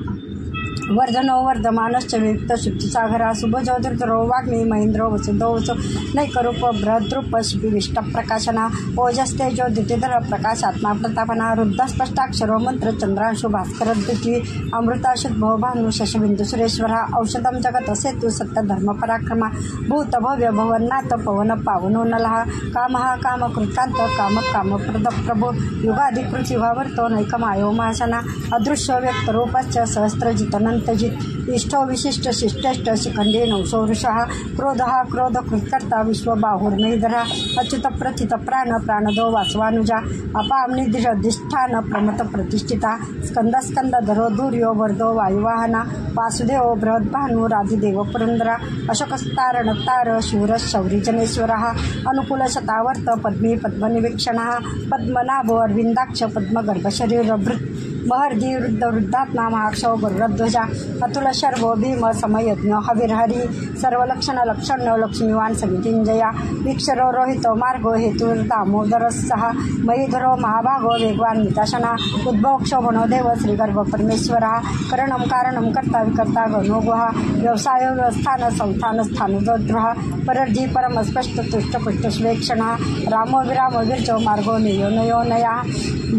वर्धनो वर्धमानश्च वियुक्त शुद्धिसागरा शुभजो दुर्धरो वाग्मी महेंद्रो वसुधो वसु नैकरूप बृहद्रूप शिपिविष्ट प्रकाशना ओजस्तेजो द्युतिधर प्रकाशात्मा प्रतापना रुद्ध स्पष्टाक्षरो मंत्र चंद्रांशु भास्कर द्युति अमृता शुद्भो भानु शशबिंदु सुरेश्वर औषधम जगत सेतु सत्य धर्म पराक्रमा भूत भव्य भवन्नाथ पवन पावनो नलः कामः कामकृत्कांत काम कामप्रद प्रभो युगाधिकृति भावर्तो नैकमायो महाशना अदृश्य व्यक्त रूपश्च सहस्रजित इष्टो विशिष्ट शिष्टेष्ट शिखंडे नौसो वृषः क्रोधः क्रोध कृत्कर्ता विश्वबाहुर्महीधरः अच्युत प्रथित प्राण प्राणदो वासवानुजा अपाम निधिष्ठान प्रमत प्रतिष्ठिता स्कंद स्कंदधरो दूर्यो वर्धो वायुवाहना वासुदेव बृहद्भानुराधिदेव पुरंदरा अशोकस्तारणतार शूर शौरी जनेश्वरः अनुकूल शतावर्त पद्मी पद्मनिवीक्षणः पद्मनाभो अरविंदाक्ष पद्मगर्भशरीरभृत् महर्षि वृद्ध वृद्धात्मा महाक्षो गरुडध्वजा अतुल शर्वो भीम समयज्ञ हविर्हरि सर्वलक्षण लक्षण्यो लक्ष्मीवान समितिंजया वीक्षरो रोहितो मार्गो हेतुर्दामोदरस्सः मयीधरो महाभागो वेगवान निताशना उद्भवक्षोभणो देव श्रीगर्भ परमेश्वरः करणं कारणं कर्ता विकर्ता गणो गुहा व्यवसाय व्यवस्थान संस्थान स्थानोद्रः परर्धि परम स्पष्ट तुष्ट पुष्ट स्वेक्षणः रामो विरामो विर्जो मार्गो नयो नयो नया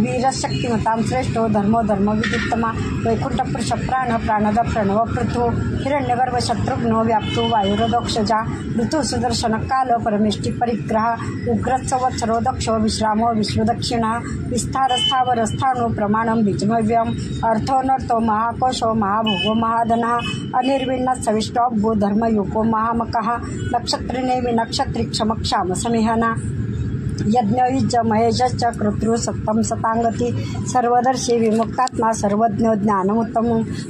वीरशक्तिमतां श्रेष्ठो धर्म धर्मो धर्मविदुत्तमा वैकुंठ पुरुष प्राण प्राणद प्रणव पृथ्वी हिरण्यगर्भ शत्रुघ्नो व्याप्तो वायुरदक्षजा ऋतु सुदर्शन काल परमेष्टि परिग्रह उग्रत्स वत्सरो दक्षो विश्रामो विश्वदक्षिणा विस्तार स्थावर स्थाणु प्रमाणम बीजमव्यम अर्थोनर्थो महाकोशो महाभोगो महाधनः अनिर्विण्ण सविष्टोभो धर्मयुको महामकः नक्षत्रिनेमि नक्षत्रि क्षमक्षाम समिहना यज्ञयुज महेशश्च कृतृ सत्तम सतांगती सर्वदर्शी विमुक्तात्मा सर्वज्ञ ज्ञानमुत्तम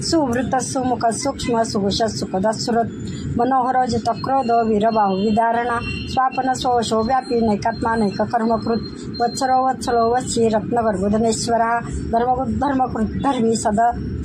सुवृत सुमुख सूक्ष्म सुघोष सुखद सुरत मनोहर जित क्रोध वीरबाहु विदारणा स्वापन सोशो व्यापी नैकात्मा नैक कर्मकृत वत्सरो वत्सलो वत्सी रत्नगर्भोधनेश्वरा धर्मकृत धर्मी सद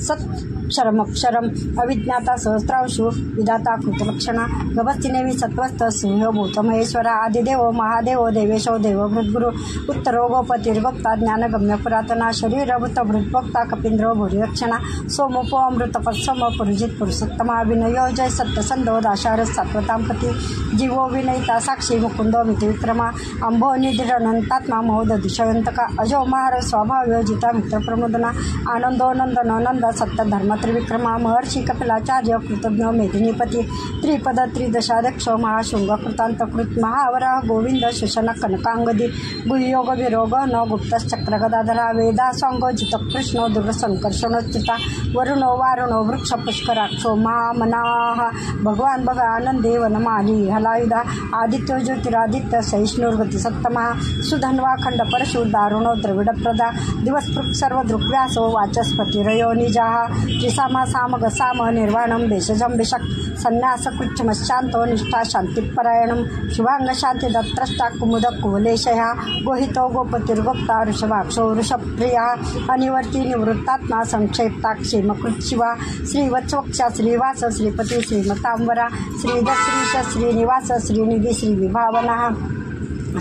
सत् क्षरमक्षरम अविज्ञाता सहस्रांशु विधाता कृतलक्षणा गभस्तिनेवी सत्वस्थ सिंह भूतमहेश्वरा आदिदेवो महादेवो देवेशो देवभृद्गुरु उत्तरो गोपतिर्भक्ता ज्ञानगम्य पुरातना शरीरभूत भृद्भक्ता कपींद्रो भूरिरक्षणा सोमोपो अमृतपत्सम पुरुजित पुरुषोत्तमा विनयो जय सत्यसंधो दाशार सात्वतांपती जीवो विनयिता साक्षी मुकुंदो मितविक्रमा अंभो निधिरनंतात्मा महोद दिशयंतका अजो महार स्वभाव्यो जिता मित्रप्रमोदना आनंदो नंदन नंद सत्य धर्म त्रिविक्रमा महर्षि कपिलाचार्य कृतज्ञ मेदिनीपती त्रिपद त्रिदशाध्यक्ष महाशृंग कृतांतकृत महावराह गोविंद शोषण कनकांगदी गुह्योग विरोग न गुप्तश्चक्र गदाधरा वेदा सांगो जित कृष्ण दुर्ग संकर्षणोच्चिता वरुणो वारुणो वृक्ष पुष्कराक्षो महामनाः भगवान भग आनंदे वनमाली हलायुधा आदित्यो ज्योतिरादित्य सहिष्णुर्गति सत्तमा सुधन्वा खंड परशु दारुणो द्रविड प्रदा दिवस्पृक् सर्व दृग्व्यासो वाचस्पतिरयो निजाः त्रिसामा सामग साम निर्वाणम भेषजम भिषक संन्यास कृच्छमशांतो निष्ठा शांतिपरायणम शुभांग शांति दत्त्रष्टा कुमुद कुवलेशया गोहितो गोपतिर्गोप्ता ऋषभाक्षो ऋषभप्रिया अनिवर्ती निवृत्तात्मा संक्षेप्ता क्षेमकृत शिवा श्रीवत्सवक्षा श्रीवास श्रीपती श्रीमतांबरा श्रीधश्रीश श्रीनिवास श्रीनिधि श्रीविभावना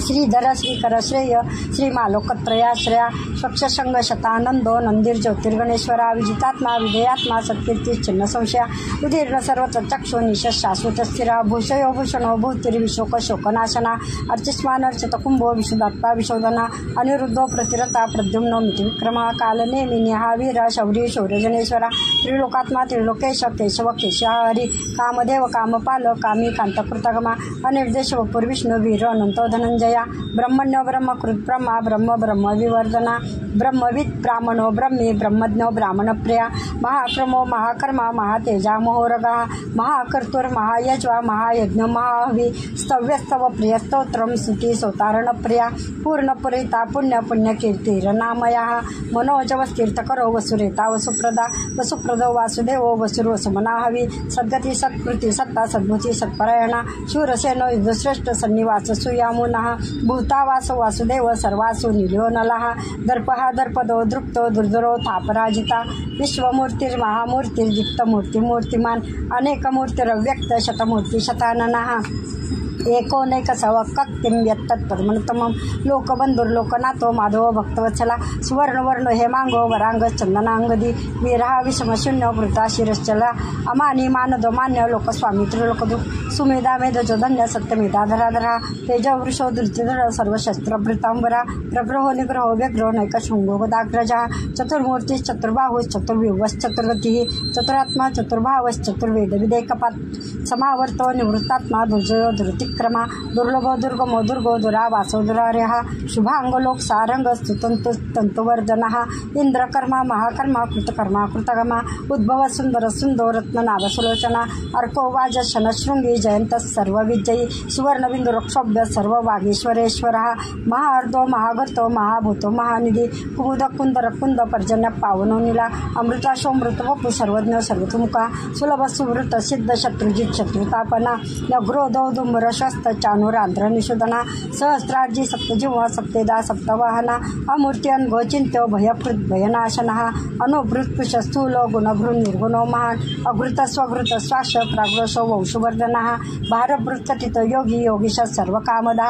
श्रीधर श्रीकर श्रेय श्रीमालोकत्रयाश्रया स्वक्षसंग शतानंदो नंदीर ज्योतिर्गणेश्वरा विजितात्मा विधेयात्मा सत्कीर्ती चिन्ह संशया उदीर्ण सर्वत्र चक्षु निश शाश्वत स्थिरा भूषयो भूषणो भूतिर्विशोक शोकनाशना अर्चिस्मान अर्चित कुंभो विशुदात्मा विशोधना अनिरुद्धो प्रतिरता प्रद्युम्नो मितिविक्रमा कालनेमि निहावीर शौरी शौर्यजनेश्वरा त्रिलोकात्मा त्रिलोकेश केशव केशहरी कामदेव कामपाल कामी कांतकृतगमा अनिर्देश वपुर विष्णु वीर अनंतो धनंजय ब्रह्मण्यो ब्रह्मकृत ब्रह्मा ब्रह्म ब्रह्म विवर्धना ब्रह्मविद ब्राह्मणो ब्रह्मी ब्रह्मज्ञो ब्राह्मण प्रिया महाक्रमो महाकर्मा महातेजा मोहोरगा महाकर्तुर महायज्वा महायज्ञ महाहवी स्तव्यस्तव प्रिय स्तोत्रम स्तुती सोतारण प्रिया पूर्णपुरिता पुण्य पुण्यकीर्तिरनामया मनोजवस्तीर्थकरो वसुरेता वसुप्रदा वसुप्रदो वासुदेवो वसुर्वसुमनाहवी सद्गती सत्कृती सत्ता सद्भुती सत्परायणा शूरसेनो युद्धश्रेष्ठ सन्निवास सुयामुनः भूतावास वासुदेव सर्वासु निलियो नलः दर्पः दर्पदो दृप्तो दुर्धरो थापराजिता विश्वमूर्तिर्महामूर्तिर्दीप्तमूर्तिमूर्तिमान् अनेकमूर्तिरव्यक्त शतमूर्ति शताननः एकोनैक सवक्तिं यत्तत्पद्मनुत्तमं लोकबंधुर्लोकनाथो माधव भक्तवत्सला सुवर्णवर्ण हेमांगो वरांग चंदनांगदी वीरहा विषमशून्य वृता शिरश्चला अमानी मानदो मान्य लोकस्वामी त्रिलोकदु सुमेधा मेधजो धन्य सत्यमेधा धराधरा तेज वृषो धृतिधर सर्वशस्त्रभृतांबरा प्रग्रहो निग्रहो व्यग्रो नैकशृंगो गदाग्रजा चतुर्मूर्ति चतुर्बाहुश्चतुर्व्यूहश्चतुर्गतिः चतुरात्मा चतुर्भावश्चतुर्वेद विदेकपात समावर्तो निवृत्तात्मा दुर्जयो धृतिक्रमा दुर्लभो दुर्गमो दुर्गो दुरावासो दुरार्यः शुभांगलोक सारंग स्तुतंतुवर्धनः इंद्रकर्मा महाकर्मा कृतकर्मा कृतगमा उद्भव सुंदर सुंदो रत्ननाभसुलोचना अर्को वाज शनशृंगी जयंत सर्वविजयी सुवर्णबिंदु रक्षोभ्य सर्ववागीश्वरेश्वरः महार्दो महागर्तो महाभूतो महानिधि कुमुद कुंदर कुंद पर्जन्य पावनो नीला अमृताशोमृत वपु सर्वज्ञ सर्वतुमुखा सुलभ सुवृत सिद्ध शत्रुजित शत्रुतापना नग्रोधो दुम्रशस्त चानुरांध्र निषुधना सहस्रार्जी सप्तजिह्व सप्तेदा सप्तवाहना अमूर्ति अनघोचिंत्यो भयकृत भयनाशनः अनुभृत्पुष स्थूलो गुणभृन् निर्गुणो महान् अघृत स्वघृत स्वाश प्राग्रसो वंशुवर्धनः भारभृत्कथित योगी योगीश सर्वकामदा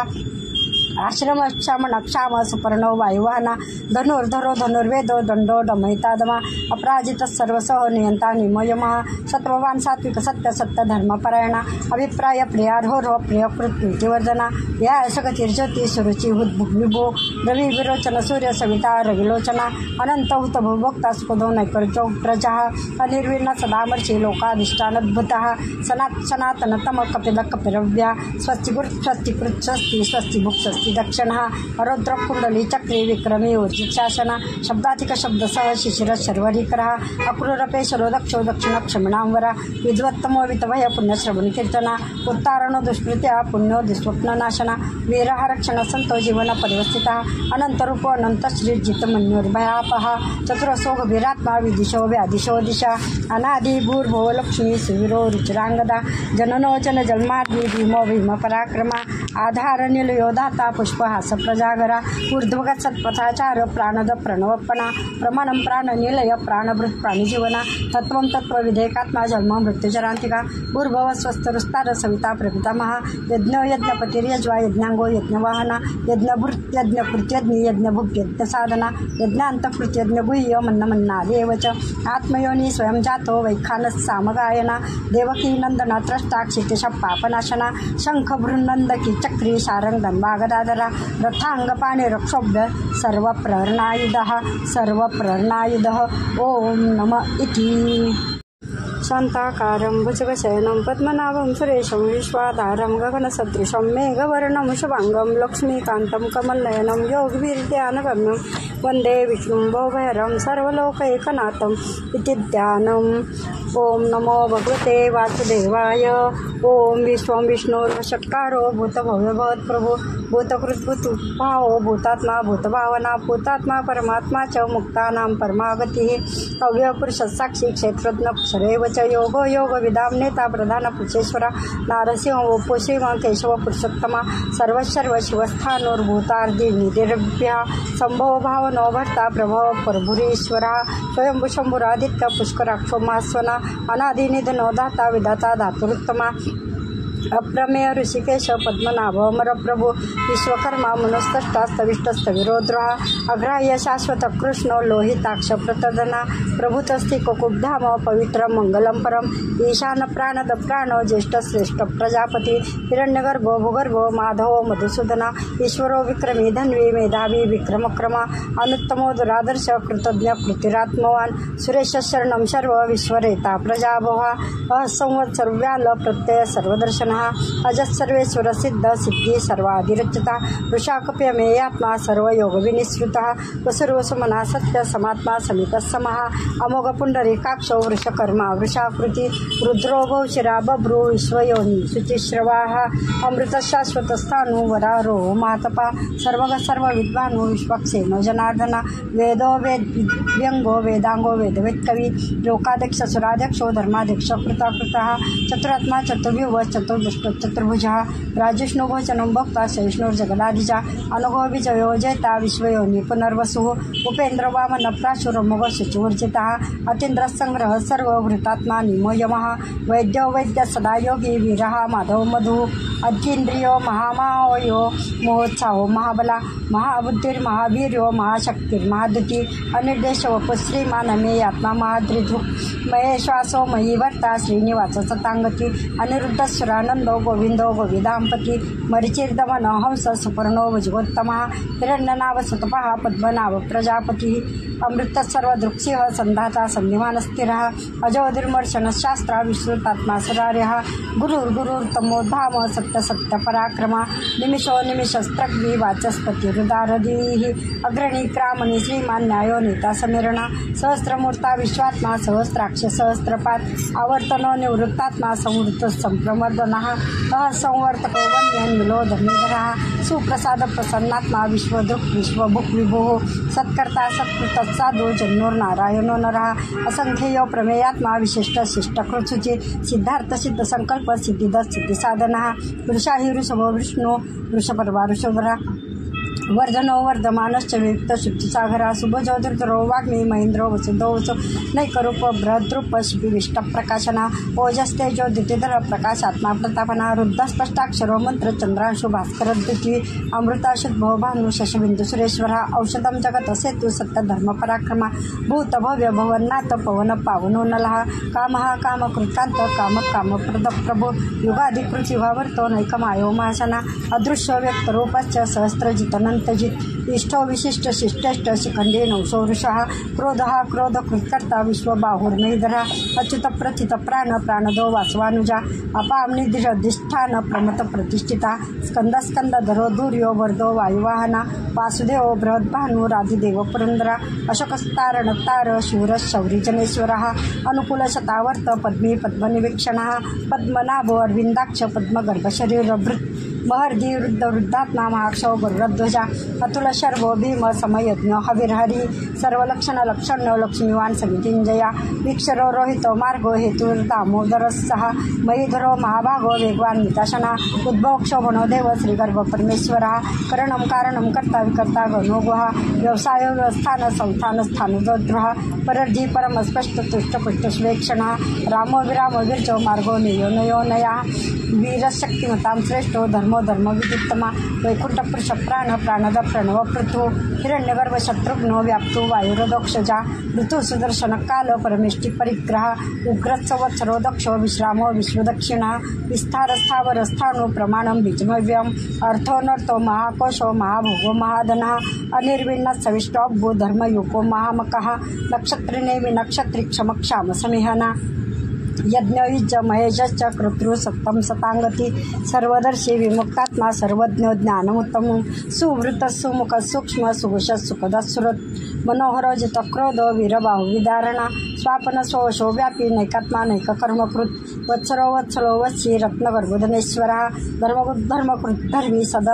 आश्रमक्षाम सुपर्णो वायुवाहना धनुर्धरो धनुर्वेदो दंडो दमयितादमा अपराजित सर्वसह नियंता निमयमः सत्ववान सात्विक सत्य सत्य धर्मपरायणा अभिप्राय प्रियार्हो प्रिय कृतिवर्धना या सगतिर्ज्योती सुरुचि विभो रवि विरोचन सूर्य सविता रविलोचना अनंत हुत भोक्ता सुखदो नैकर्चो प्रजा अनिर्विण्ण सदामर्षि लोकाधिष्ठानद्भुतः सनातन तम कपिल कपिरव्या स्वस्तिकृत स्वस्तिकृत स्वस्ति स्वस्ति भुक् स्वस्ति दक्षिणः रौद्र कुंडली चक्री विक्रमी ऊर्जित शासन शब्दाधिक शब्द सह शिशिर शर्वरीकरः अक्रूरपेशरो दक्षो दक्षिण क्षमिणांवरा विद्वत्तमो वितभय पुण्यश्रवण कीर्तना उत्तारणो दुष्कृत्या पुण्यो दुस्वप्ननाशना वीरः रक्षण संतो जीवन परिवस्थितः अनंतरूपो अनंत श्री जितमन्योर्भयापः चतुरसो गभीरात्मा विदिशो व्यादिशो दिशा अनादि भूर्भुव लक्ष्मी सुवीरो रुचिरांगदा जननो जन जन्माद्रि भीमो भीम पराक्रमा आधार निलयो दाता पुष्पहास प्रजागरा ऊर्ध्वगत सत्पथाचार प्राणद प्रणवपणा प्रमाणम प्राण निलय प्राणभृत प्राणीजीवना तत्वं तत्व विधेयकात्मा जन्म मृत्युचरांतिका भूर्भव स्वस्तरुस्तार सविता प्रपितामह यज्ञ यज्ञपतिर्यज्वा यज्ञांगो यज्ञवाहना यज्ञभृत यज्ञकृत्यज्ञ यज्ञभुक् यज्ञ साधना यज्ञांतकृत यज्ञ गुह्य मन्नमन्नादेवच आत्मयोनि स्वयं जातो वैखानस सामगायना देवकी नंदना त्रष्टा क्षितिश पापनाशना शंख बृन्नंदकी चक्री सारंग धन्वागदाधरा रथांग पाणे रक्षोभ्य सर्व प्ररणायुधः ओम नमः इति शांताकारं भुजगशयनं पद्मनाभं सुरेशं विश्वाधारं गगनसदृशं मेघवर्णं शुभांगं लक्ष्मीकान्तं कमलनयनं योगवीर्ध्यानगम्यं वन्दे विष्णुं भवभयहरं सर्वलोकैकनाथम् इति ध्यानम्। ओम नमो भगवते वासुदेवाय। ओम विश्वं विष्णुर्वषट्कारो भूतभव्यभवत्प्रभो भूतकृद्भूतभावो भूतात्मा भूतभावना भूतात्मा परमात्मा च मुक्तानां परमागतिः अव्ययपुरुषसाक्षी क्षेत्रज्ञ क्षरेव च योगो योगविदां नेता प्रधान पुरुषेश्वरा नारसिंहो पुषिम केशव पुरुषोत्तमा सर्वशर्व शिवस्थानोर्भूतार्धि निधिर्भ्यः संभव भावनो भर्ता प्रभव प्रभुरीश्वरः स्वयंभू शंभुरादित्य पुष्कराक्षो मास्वना अनादिनिधनो दाता विधाता धातुरुत्तमा अप्रमेय ऋषिकेश पद्मनाभ अमर प्रभु विश्वकर्मा मनस्तष्टास्तविष्टस्तविरोद्रः अग्राह्य शाश्वत कृष्ण लोहिताक्ष प्रतदना प्रभुतस्ति कुकुब्धाम पवित्र मंगलम परम ईशान प्राणद प्राणो ज्येष्ठ श्रेष्ठ प्रजापति हिरण्यगर्भो भूगर्भो माधव मधुसूदना ईश्वरो विक्रमी धन्वी मेधावी विक्रमक्रमा अनुत्तमो दुरादर्श कृतज्ञ कृतिरात्मवान सुरेश शरणं सर्व विश्वरेता प्रजाभवा असंवत्सर व्याल प्रत्यय सर्वदर्शन अजस्सर्वेश्वर सिद्ध सिद्धि सर्वाधिरचिता वृषाकप्यमेयात्मा सर्वयोग विनिश्रुतः वसुर्वसुमना सत्य समात्मा समितः समः अमोघ पुंडरीकाक्षो वृषकर्मा वृषाकृति रुद्रो भौशिरा बभ्रू विश्वयोनि शुचिश्रवाः अमृत शाश्वत स्थाणु वरारो मातपा सर्वग सर्व विद्वानो विश्वक्सेनो जनार्दना वेदो व्यंगो वेदांगो वेदवेत्कवि लोकाध्यक्ष सुराध्यक्षो धर्माध्यक्ष कृताकृतः चतुरात्मा चतुर्व्यूह चतुर्दुष्ट चतुर्भुजः राजिष्णुभोजनं भक्ता सहिष्णुर्जगदाधिजा अनुगोविजयो जयता विश्वयोनि पुनर्वसुः उपेन्द्र वामन प्राशुरमोघ शुचिवर्जितः अतीन्द्र संग्रह सर्वभृतात्मा निमो यमः वैद्यो वैद्य सदा योगी वीरः माधव मधुः अतीन्द्रियो महामायो महोत्साहो महाबला महाबुद्धिर्महावीर्यो महाशक्तिर्महाद्युति अनिर्देश वपुश्रीमानमे आत्मा महाद्रिधुक् महेश्वासो मयि वर्ता श्रीनिवास सतांगती अनिरुद्ध सुरानंदो गोविंदो गोविदांपति मरिचिर्दमन हंस सुपर्णो भुजगोत्तमः हिरण्यनाभ सुतपः पद्मनाभ प्रजापतिः अमृत सर्वदृक्सिंह संधाता संधिमान स्थिरः अजोधिर्मर्शन शास्त्रा विश्रुतात्मा सुरार्यः गुरुर्गुरुर्तमोधाम सत्य सत्य पराक्रमा निमिषो निमिषस्त्रग्नि वाचस्पति हृदारधीः अग्रणी क्रामणी श्रीमान न्यायो नेता समीरणा सहस्रमूर्ता विश्वात्मा सहस्राक्ष सहस्रपात आवर्तनो निवृत्तात्मा संवृत्त संप्रमर्दनः असंवर्तको वन्य निलोधनीधरः सुप्रसाद प्रसन्नात्मा विश्वदृक् विश्वभुक् विभुः सत्कर्ता सत्कृतसाधु जन्योर्नारायणो नरः असंख्येयो प्रमेयात्मा विशिष्ट शिष्टकृत्सुचि सिद्धार्थ सिद्ध संकल्प सिद्धिद सिद्धिसाधनः वृषाहि वृषभो विष्णु वृषपर्वा वृषभरा वर्धनो वर्धमानश्च वियुक्त शुचिसागरा शुभजो दुर्धरो वाग्मी महेंद्रो वसुधो वसु नैकरूप बृहद्रूप विष्टप्रकाशना ओजस्तेजो द्युतिधर प्रकाशात्मा प्रतापना रुद्रस्पष्टाक्षरो मंत्र चंद्रांशु भास्कर द्विती अमृताशुद्भो भानु शशबिंदु सुरेश्वरा औषधम जगत सेतु सत्य धर्म पराक्रमा भूत भव्य भवन्नाथ पवन पावनो नलहा कामहा काम कृतांत काम काम प्रद प्रभो युगादि पृथ्वीभावर्तो नैकमायो महासना अदृश्य व्यक्त रूपश्च सहस्रजित अनंतजित इष्टो विशिष्ट शिष्टेष्ट शिखंडे नवसो वृषः क्रोधः क्रोध कृत्कर्ता विश्वबाहुर्महीधरा अच्युत प्रथित प्राण प्राणदो वासवानुजा अपामनिधिष्ठान प्रमत प्रतिष्ठिता स्कंद स्कंद धरो धूर्यो वर्धो वायुवाहना वासुदेव बृहद्भानु राधिदेव पुरंदरा अशोकस्तार नत्तार शूर शौरी जनेश्वरः अनुकूल शतावर्त पद्मी पद्मनिवीक्षणः पद्मनाभो अरविंदाक्ष पद्मगर्भशरीरभृत् महर्दी वृद्ध वृद्धात्मा महाक्षो गरुडध्वजा अतुल शर्वो भीम समयज्ञ हविर्हरी सर्वलक्षण लक्षण्यो लक्ष्मीवान समितिंजया वीक्षरो रोहितो मार्गो हेतु दामोदरस्सः मयीधरो महाभागो वेगवान मिताशना उद्भव क्षोभनो देव श्रीगर्भ परमेश्वरः करणं कारणं कर्ता विकर्ता गणो गुहा व्यवसाय व्यवस्थान संस्थान स्थानोद्रः परर्धी परम स्पष्ट तुष्ट पुष्ट स्वेक्षणः रामो विरामो विर्जो मार्गो नियो नयो नया वीरशक्तिमतां श्रेष्ठो धर्मो धर्म विदित्तमा वैकुंठ पुरुष प्राण प्राणद प्रणव पृथु हिरण्यगर्भ शत्रुघ्नो व्याप्तो वायुरदोक्षजा ऋतु सुदर्शन काल परमेष्टि परिग्रह उग्रत्सवत्सरो दक्षो विश्रामो विश्वदक्षिणा विस्तार स्थावर स्थाणु प्रमाणं बीजमव्यम अर्थोनर्थो महाकोशो महाभोगो महाधनः अनिर्विण्ण सविष्टोब्भो धर्मयूपो महामकः नक्षत्रिनेमि नक्षत्री क्षमक्षाम समिहना यज्ञयुज महेशश्च कर्तृ सत्तम सतांगती सर्वदर्शी विमुक्तात्मा सर्वज्ञ ज्ञानमुत्तम सुवृत सुमुख सूक्ष्म सुघुष सुखद सुरत मनोहर जित क्रोध वीरबाहु विदारणा स्वापन स्वशो व्यापी नैकात्मा नैक कर्मकृत वत्सरो वत्सलो वत्सी रत्नगर्भोधनेश्वरः धर्मकृत धर्मी सद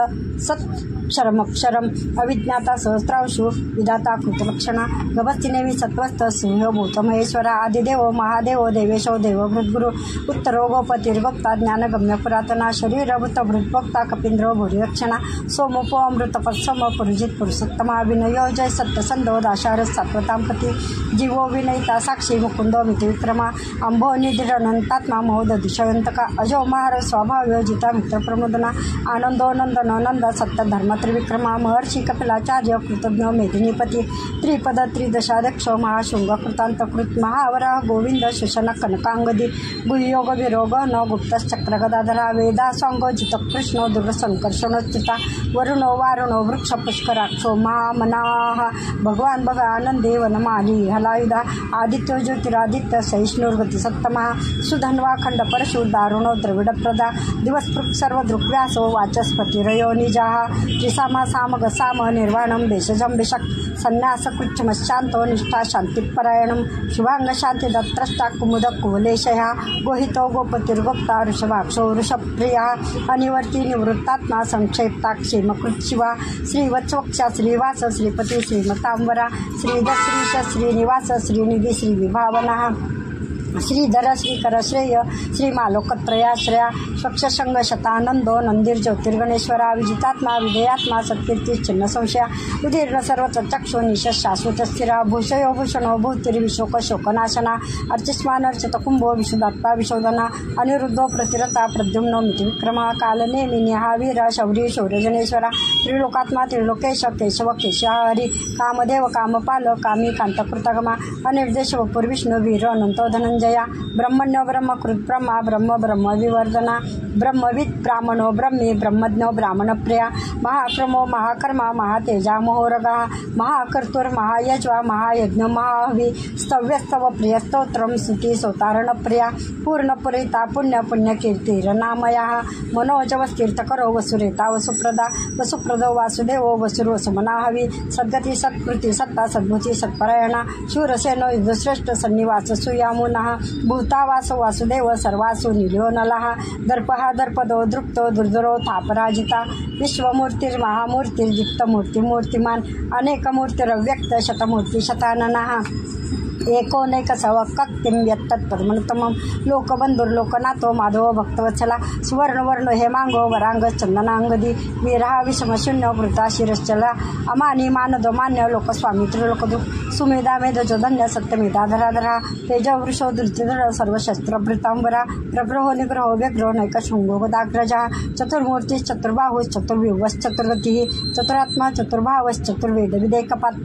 सत् क्षरमक्षरम अविज्ञाता सहस्रांशु विधाता कृतलक्षणा गभस्तिनेमी सत्वस्थ सिंह भूतमहेश्वरा आदिदेव महादेव देवेशो देवभृद्गुरु उत्तरो गोपतिर्गोप्ता ज्ञानगम्य पुरातना शरीरभूत भृद्भोक्ता कपींद्रो भूरिरक्षणा सोमोपो अमृतपत्सम पुरुजित पुरुषोत्तमा विनयो जय सत्यसंधो दाशार सात्वतांपती जीवो विनयिता साक्षी मुकुंदो मितिविक्रमा अंभो निधिरनंतात्मा महोद दिशयंतका अजो महार स्वभाव जिता मित्रप्रमोदना आनंदो नंदनो नंद सत्य धर्म त्रिविक्रमा महर्षि कपिलाचार्य कृतज्ञ मेदिनीपती त्रिपद त्रिदशाध्यक्ष महाशृंग कृतांतकृत महावराह गोविंद शोषण कनकांगदी गुह्योग विरोग न गुप्तश्चक्र गदाधरा वेदा सांगो जित कृष्ण दुर्गसंकर्षणोच्युता वरुणो वारुणो वृक्ष पुष्कराक्षो महामनाः भगवान भग आनंदे वनमाली हलायुधा आदित्यो ज्योतिरादित्य सहिष्णुर्गति सत्तमा सुधन्वा खंड परशु दारुणो द्रविड प्रदा दिवसपृक् सर्व दृक्व्यासो वाचस्पतिरयो निजाः त्रिसामा सामग साम निर्वाणम देशजम बिषक संन्यास कृच्छमशांतो निष्ठा शांतिपरायणम शुभांग शांति दत्त्रष्टा कुमुद कुवलेशया गोहितो गोपतिर्गोप्ता ऋषभाक्षो ऋषप्रिया अनिवर्ती निवृत्तात्मा संक्षेप्ता क्षेमकृत शिवा श्रीवत्सवक्षा श्रीवास श्रीपती श्रीमतांबरा श्रीदश्रीश श्रीनिवास श्रीनिधि श्रीविभावना श्रीधर श्रीकर श्रेय श्रीमालोकत्रयाश्रया स्वक्षसंग शतानंदो नंदीर ज्योतिर्गणेश्वरा विजितात्मा विधेयात्मा सत्कीर्ती चिन्ह संशया उदीर्ण सर्वत्र चक्षु निश शाश्वत स्थिरा भूषयो भूषणो भूतिर्विशोक शोकनाशना अर्चिस्मान अर्चित कुंभो विशुदात्मा विशोधना अनिरुद्धो प्रतिरता प्रद्युम्नो मितिविक्रमा कालनेमि निहावीर शौरी शौर्यजनेश्वरा त्रिलोकात्मा त्रिलोकेश केशव केशहरी कामदेव कामपाल कामी कांतकृतगमा अनिर्देश वपुर्विष्णु वीर अनंतो धनंजय जया ब्रह्मण्य ब्रह्मकृत ब्रह्मा ब्रह्म ब्रह्म विवर्धना ब्रह्मविद ब्राह्मणो ब्रह्मी ब्रह्मज्ञो ब्राह्मणप्रिया महाक्रमो महाकर्मा महातेजा मोहोरगा महाकर्तुर महायज्वा महायज्ञ महाहवी स्तव्यस्तव प्रिय स्तोत्रम स्तुती सोतारणप्रिया पूर्णपुरिता पुण्य पुण्यकीर्तिरनामया मनोजवस्तीर्थकरो वसुरेता वसुप्रदा वसुप्रदो वासुदेवो वसुर्वसुमनाहवी सद्गती सत्कृती सत्ता सद्भुती सत्परायणा शूरसेनो युद्धश्रेष्ठ सन्निवास सुयामुनः भूतावासो वासुदेव सर्वासु निल्यो नलः दर्पः दर्पदो दृप्तो दुर्धरो थापराजिता विश्वमूर्तिर्महामूर्तिर्जिप्तमूर्तिमूर्तिमान् अनेकमूर्तिरव्यक्त शतमूर्ति शताननः एकोनैकसव कक्तिं यत्तत्पद्मनुत्तमं लोकबन्धुर्लोकनाथो माधवो भक्तवत्सला सुवर्णवर्ण हेमांगो वरांग चंदनांगदी वीरहा विषमशून्य वृता शिरश्चला अमानी मानदो मान्य लोकस्वामी त्रिलोकदु सुमेधा मेधजो धन्य सत्यमेधा धराधरा तेजवृषो दुर्तिधर सर्वशस्त्रभृतांबरा प्रग्रहो निग्रहो व्यग्रो नैकशृंगो गदाग्रजा चतुर्मूर्ति चतुर्बाहुः चतुर्व्यूहश्चतुर्गतिः चतुरात्मा चतुर्भावश्चतुर्वेद विदेकपात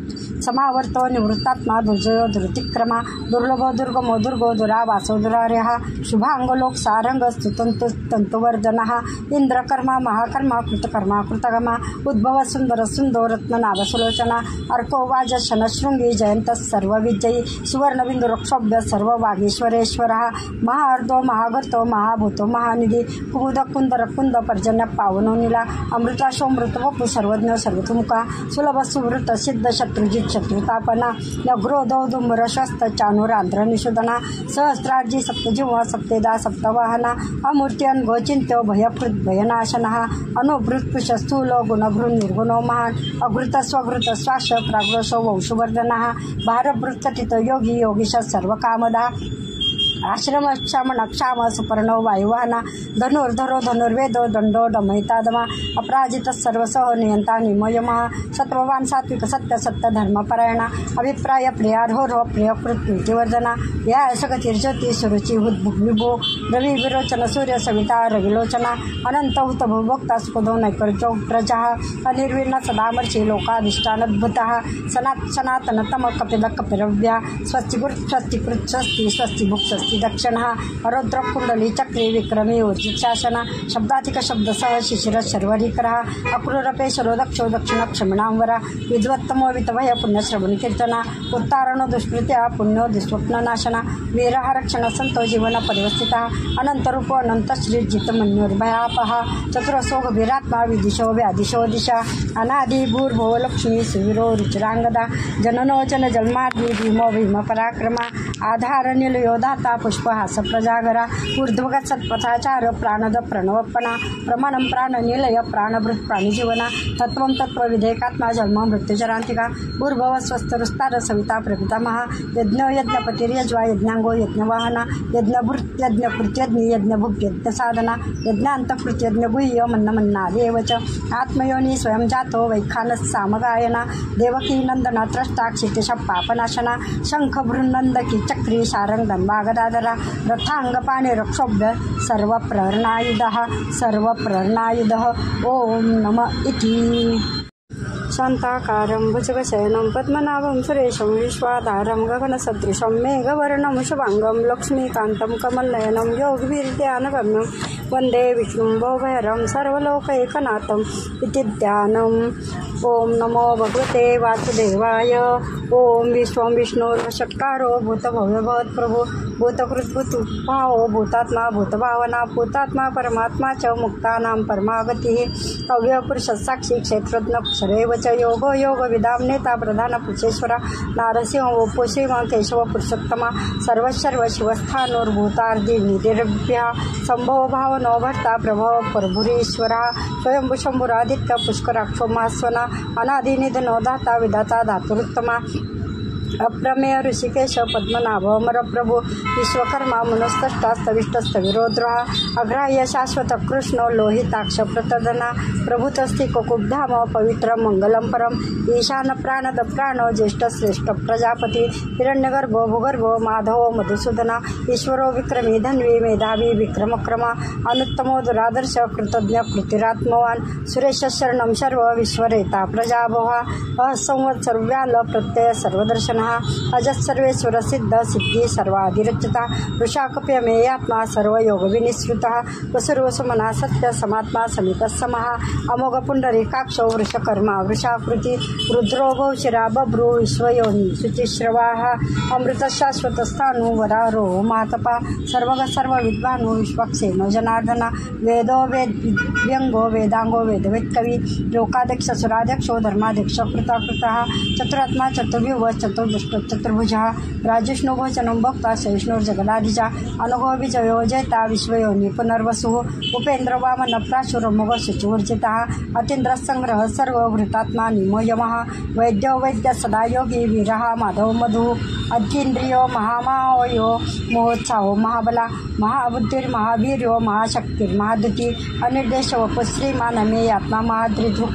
समावर्तो निवृत्तात्मा दुर्जयो दुर्तिक्रमा दुर्लभो दुर्गमो दुर्गो दुरावासो दुरार्यः शुभांगलोक सारंग स्तुतंतु तंतुवर्धनः इंद्रकर्मा महाकर्मा कृतकर्मा कृतगमा उद्भव सुंदर सुंदो रत्ननाभ सुलोचना अर्को वाज शनशृंगी जयंत सर्वविजयी सुवर्णबिंदु रक्षोभ्य सर्व वागीश्वरेश्वरः महार्दो महागर्तो महाभूतो महानिधी कुमुद कुंदर कुंद पर्जन्य पावनो नीला अमृताशोमृत वपु सर्वज्ञ सर्वतुमुखा सुलभ सुवृत सिद्ध शत्रुजित शत्रुतापना नग्रोधो दुंबर शस्त चानुरांध्र निषुधना सहस्रार्जी सप्तजिह्वा सप्तेदा सप्तवाहना अमूर्त्यन गोचिंत्यो भयकृत भयनाशनः अनुभृत स्थूलो गुणभृ निर्गुणो महान अघृत स्वघृत श्वास प्राग्रसो वंशवर्धनः भारभृत कथित योगी योगीश सर्वकामदा आश्रम क्षमण क्षाम सुपर्णो वायुवाहना धनुर्धरो धनुर्वेदो दंडो डमहितादमा अपराजित सर्वसह नियंता निमयमः सत्ववान सात्विक सत्य सत्य धर्मपरायणा अभिप्राय प्रियार्हो प्रियकृत प्रीतिवर्धना या सगतिर्ज्योति सुरुचि विभो रवि विरोचन सूर्य सविता रविलोचना अनंत हुत भोक्ता सुखदो नैकर्जो प्रजा अनिर्विण्ण सदामर्षि लोकाधिष्ठानद्भुतः सनातन तम कपिल कपिरव्या स्वस्तिकृत स्वस्तिकृत स्वस्ति स्वस्ति भुक् स्वस्ति दक्षिणः रौद्र कुंडली चक्री विक्रमी ऊर्जित शासन शब्दातिक शब्द सह शिशिर शर्वरीकरः अक्रूरपेशरो दक्षो दक्षिण क्षमिणांवरा विद्वत्तमो वितभय पुण्यश्रवण कीर्तना उत्तारणो दुष्कृत्या पुण्यो दुस्वप्न नाशना वीरः रक्षण संतो जीवन परिवस्थितः अनंतरूप अनंत श्रीजित मन्युर्भयापः चतुरसो गभीरात्मा विदिशो व्यादिशो दिशा अनादि भूर्भुव लक्ष्मी सुवीरो रुचिरांगदा जननो जन जन्माद्रि भीमो भीम पराक्रमा आधार निलयोदाता पुष्पहास प्रजागरा ऊर्ध्वगत सत्पथाचार प्राणद प्रणवपणा प्रमाणम प्राणनिलय प्राणभृत प्राणीजीवना तत्वं तत्व विधेयकात्मा जन्म मृत्युजरांतिका उर्भव स्वस्तरुस्तार सविता प्रपितामहा यज्ञ यज्ञपतिर्यज्वा यज्ञांगो यज्ञवाहना यज्ञभृत यज्ञकृत्यज्ञ यज्ञभुक् यज्ञसाधना यज्ञान्तकृत यज्ञगुह्य मन्नमन्नादेव च आत्मयोनि स्वयं जातो वैखानस सामगायना देवकी नंदना त्रष्टा क्षितिश पापनाशना शंख बृन्नंदकी चक्री सारंग धन्वागदाधरा रथांगपाणि रक्षोभ्य सर्वप्रहरणायुधः ओम नमः इति शांताकारं भुजगशयनं पद्मनाभं सुरेशं विश्वाधारं गगनसदृशं मेघवर्णं शुभांगं लक्ष्मीकान्तं कमलनयनं योगवीर्ध्यानगम्यं वन्दे विष्णुं भवभयहरं सर्वलोकैकनाथं इति ध्यानम्। ओम नमो भगवते वासुदेवाय। ओम विश्वं विष्णुर्वषट्कारो भूतभव्यभवत् प्रभु भूतकृत भूतभावो भूतात्मा भूतभावना भूतात्मा परमात्मा च मुक्तानां परमागतिः अव्ययपुरुषः साक्षी क्षेत्रज्ञ क्षरेव च योगो योगविदां नेता प्रधान पुरुषेश्वर नारसिंह वपु शिव केशव पुरुषोत्तमा सर्वशर्व शिवस्थानोर्भूतार्धि निधिर्भ्यः संभव भावनो भर्ता प्रभव प्रभुरीश्वरः स्वयंभू शंभुरादित्य पुष्कराक्षो महास्वना अनादिनिधनो दाता विधाता धातुरुत्तमा अप्रमेय ऋषिकेश पद्मनाभ अमर प्रभु विश्वकर्मा मनस्तष्टास्तविष्टस्तविरोद्रः अग्राह्य शाश्वत कृष्ण लोहिताक्ष प्रतदना प्रभुतस्ति कोकुब्धाम पवित्र मंगलम परम ईशान प्राणद प्राणो ज्येष्ठ श्रेष्ठ प्रजापति हिरण्यगर्भो भूगर्भो माधवो मधुसूदना ईश्वरो विक्रमी धन्वी मेधावी विक्रमक्रमा अनुत्तमो दुरादर्श कृतज्ञ कृतिरात्मवान सुरेश शरणं सर्व विश्वरेता प्रजाभवा असंवत्सर व्याल प्रत्यय सर्वदर्शन अजत सर्वेश्वर सिद्ध सिद्धि सर्वाधिरचिता वृषाकप्य मेयात्मा सर्वयोग विनिश्रुता वसुर्वसुमना सत्य समात्मा समित समहा अमोघ पुंडरीकाक्षो वृषकर्मा वृषाकृति रुद्रो भौशिरा बभ्रू विश्वयोनि शुचिश्रवाः अमृत शाश्वत स्थाणु वरारो मातपा सर्वग सर्व विद्वानु विश्वक्सेनो जनार्दना वेदो व्यंगो वेदांगो वेदवेत्कवी लोकाध्यक्ष सुराध्यक्षो धर्माध्यक्ष कृतकृतः चतुरात्मा चतुर्व्यूह चतुर्भुजः राजिष्णुभोजनं भक्ता सहिष्णुर्जगदाधिजा अनुगो विजयो जयता विश्वयोनि पुनर्वसुः उपेन्द्र वामन प्राशुरमुग शुचिवर्जितः अतीन्द्र संग्रह सर्वभृतात्मा निमो यमः वैद्यो वैद्य सदा योगी वीरः माधव मधु अतींद्रियो महामायो महोत्साहो महाबला महाबुद्धिर्महावीर्यो महाशक्तिर्महाद्युती अनिर्देश वपुश्रीमान मे आत्मा महाद्रिधृ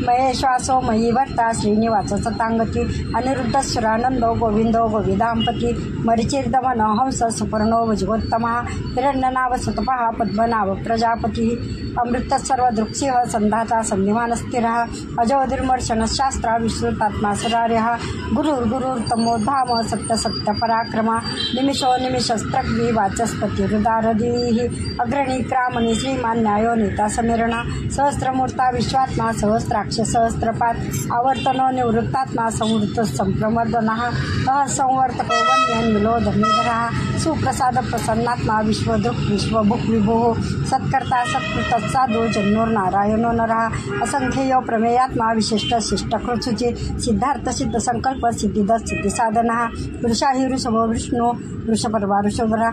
महेश्वासो मयी वर्ता श्रीनिवास सतांगती अनिरुद्ध सुरानंदो गोविंदो गोविदांपती मरिचिर्दमन हंस सुपर्णो भुजगोत्तमः हिरण्यनाभ सतपः पद्मनाभ प्रजापती अमृत सर्व दृक्सिंह संधाता संधिमान स्थिरः अजोधिर्मर्शन शास्त्रा विश्रुतात्मा सुरार्यः गुरुर्गुरुर्तमोधाम सत्य सत्य पराक्रमा निमिषो निमिषस्त्रग्नि वाचस्पति रुदारधीः अग्रणी क्रामणी श्रीमान न्यायो नेता समीरणा सहस्रमूर्ता विश्वात्मा सहस्राक्ष सहस्रपात आवर्तनो निवृत्तात्मा संवृत्त संप्रमर्दनः संवर्तको वन्य निलोधनीधरः सुप्रसाद प्रसन्नात्मा विश्वदृक् विश्वभुक् विभुः सत्कर्ता सत्कृत साधु जन्नोर नारायणो नरः असंख्येयो प्रमेयात्मा विशिष्ट शिष्टकृतसुचि सिद्धार्थ सिद्ध संकल्प सिद्धिद सिद्धी साधनः वृषाहि वृषभो विष्णु वृषपर्वा वृषभरा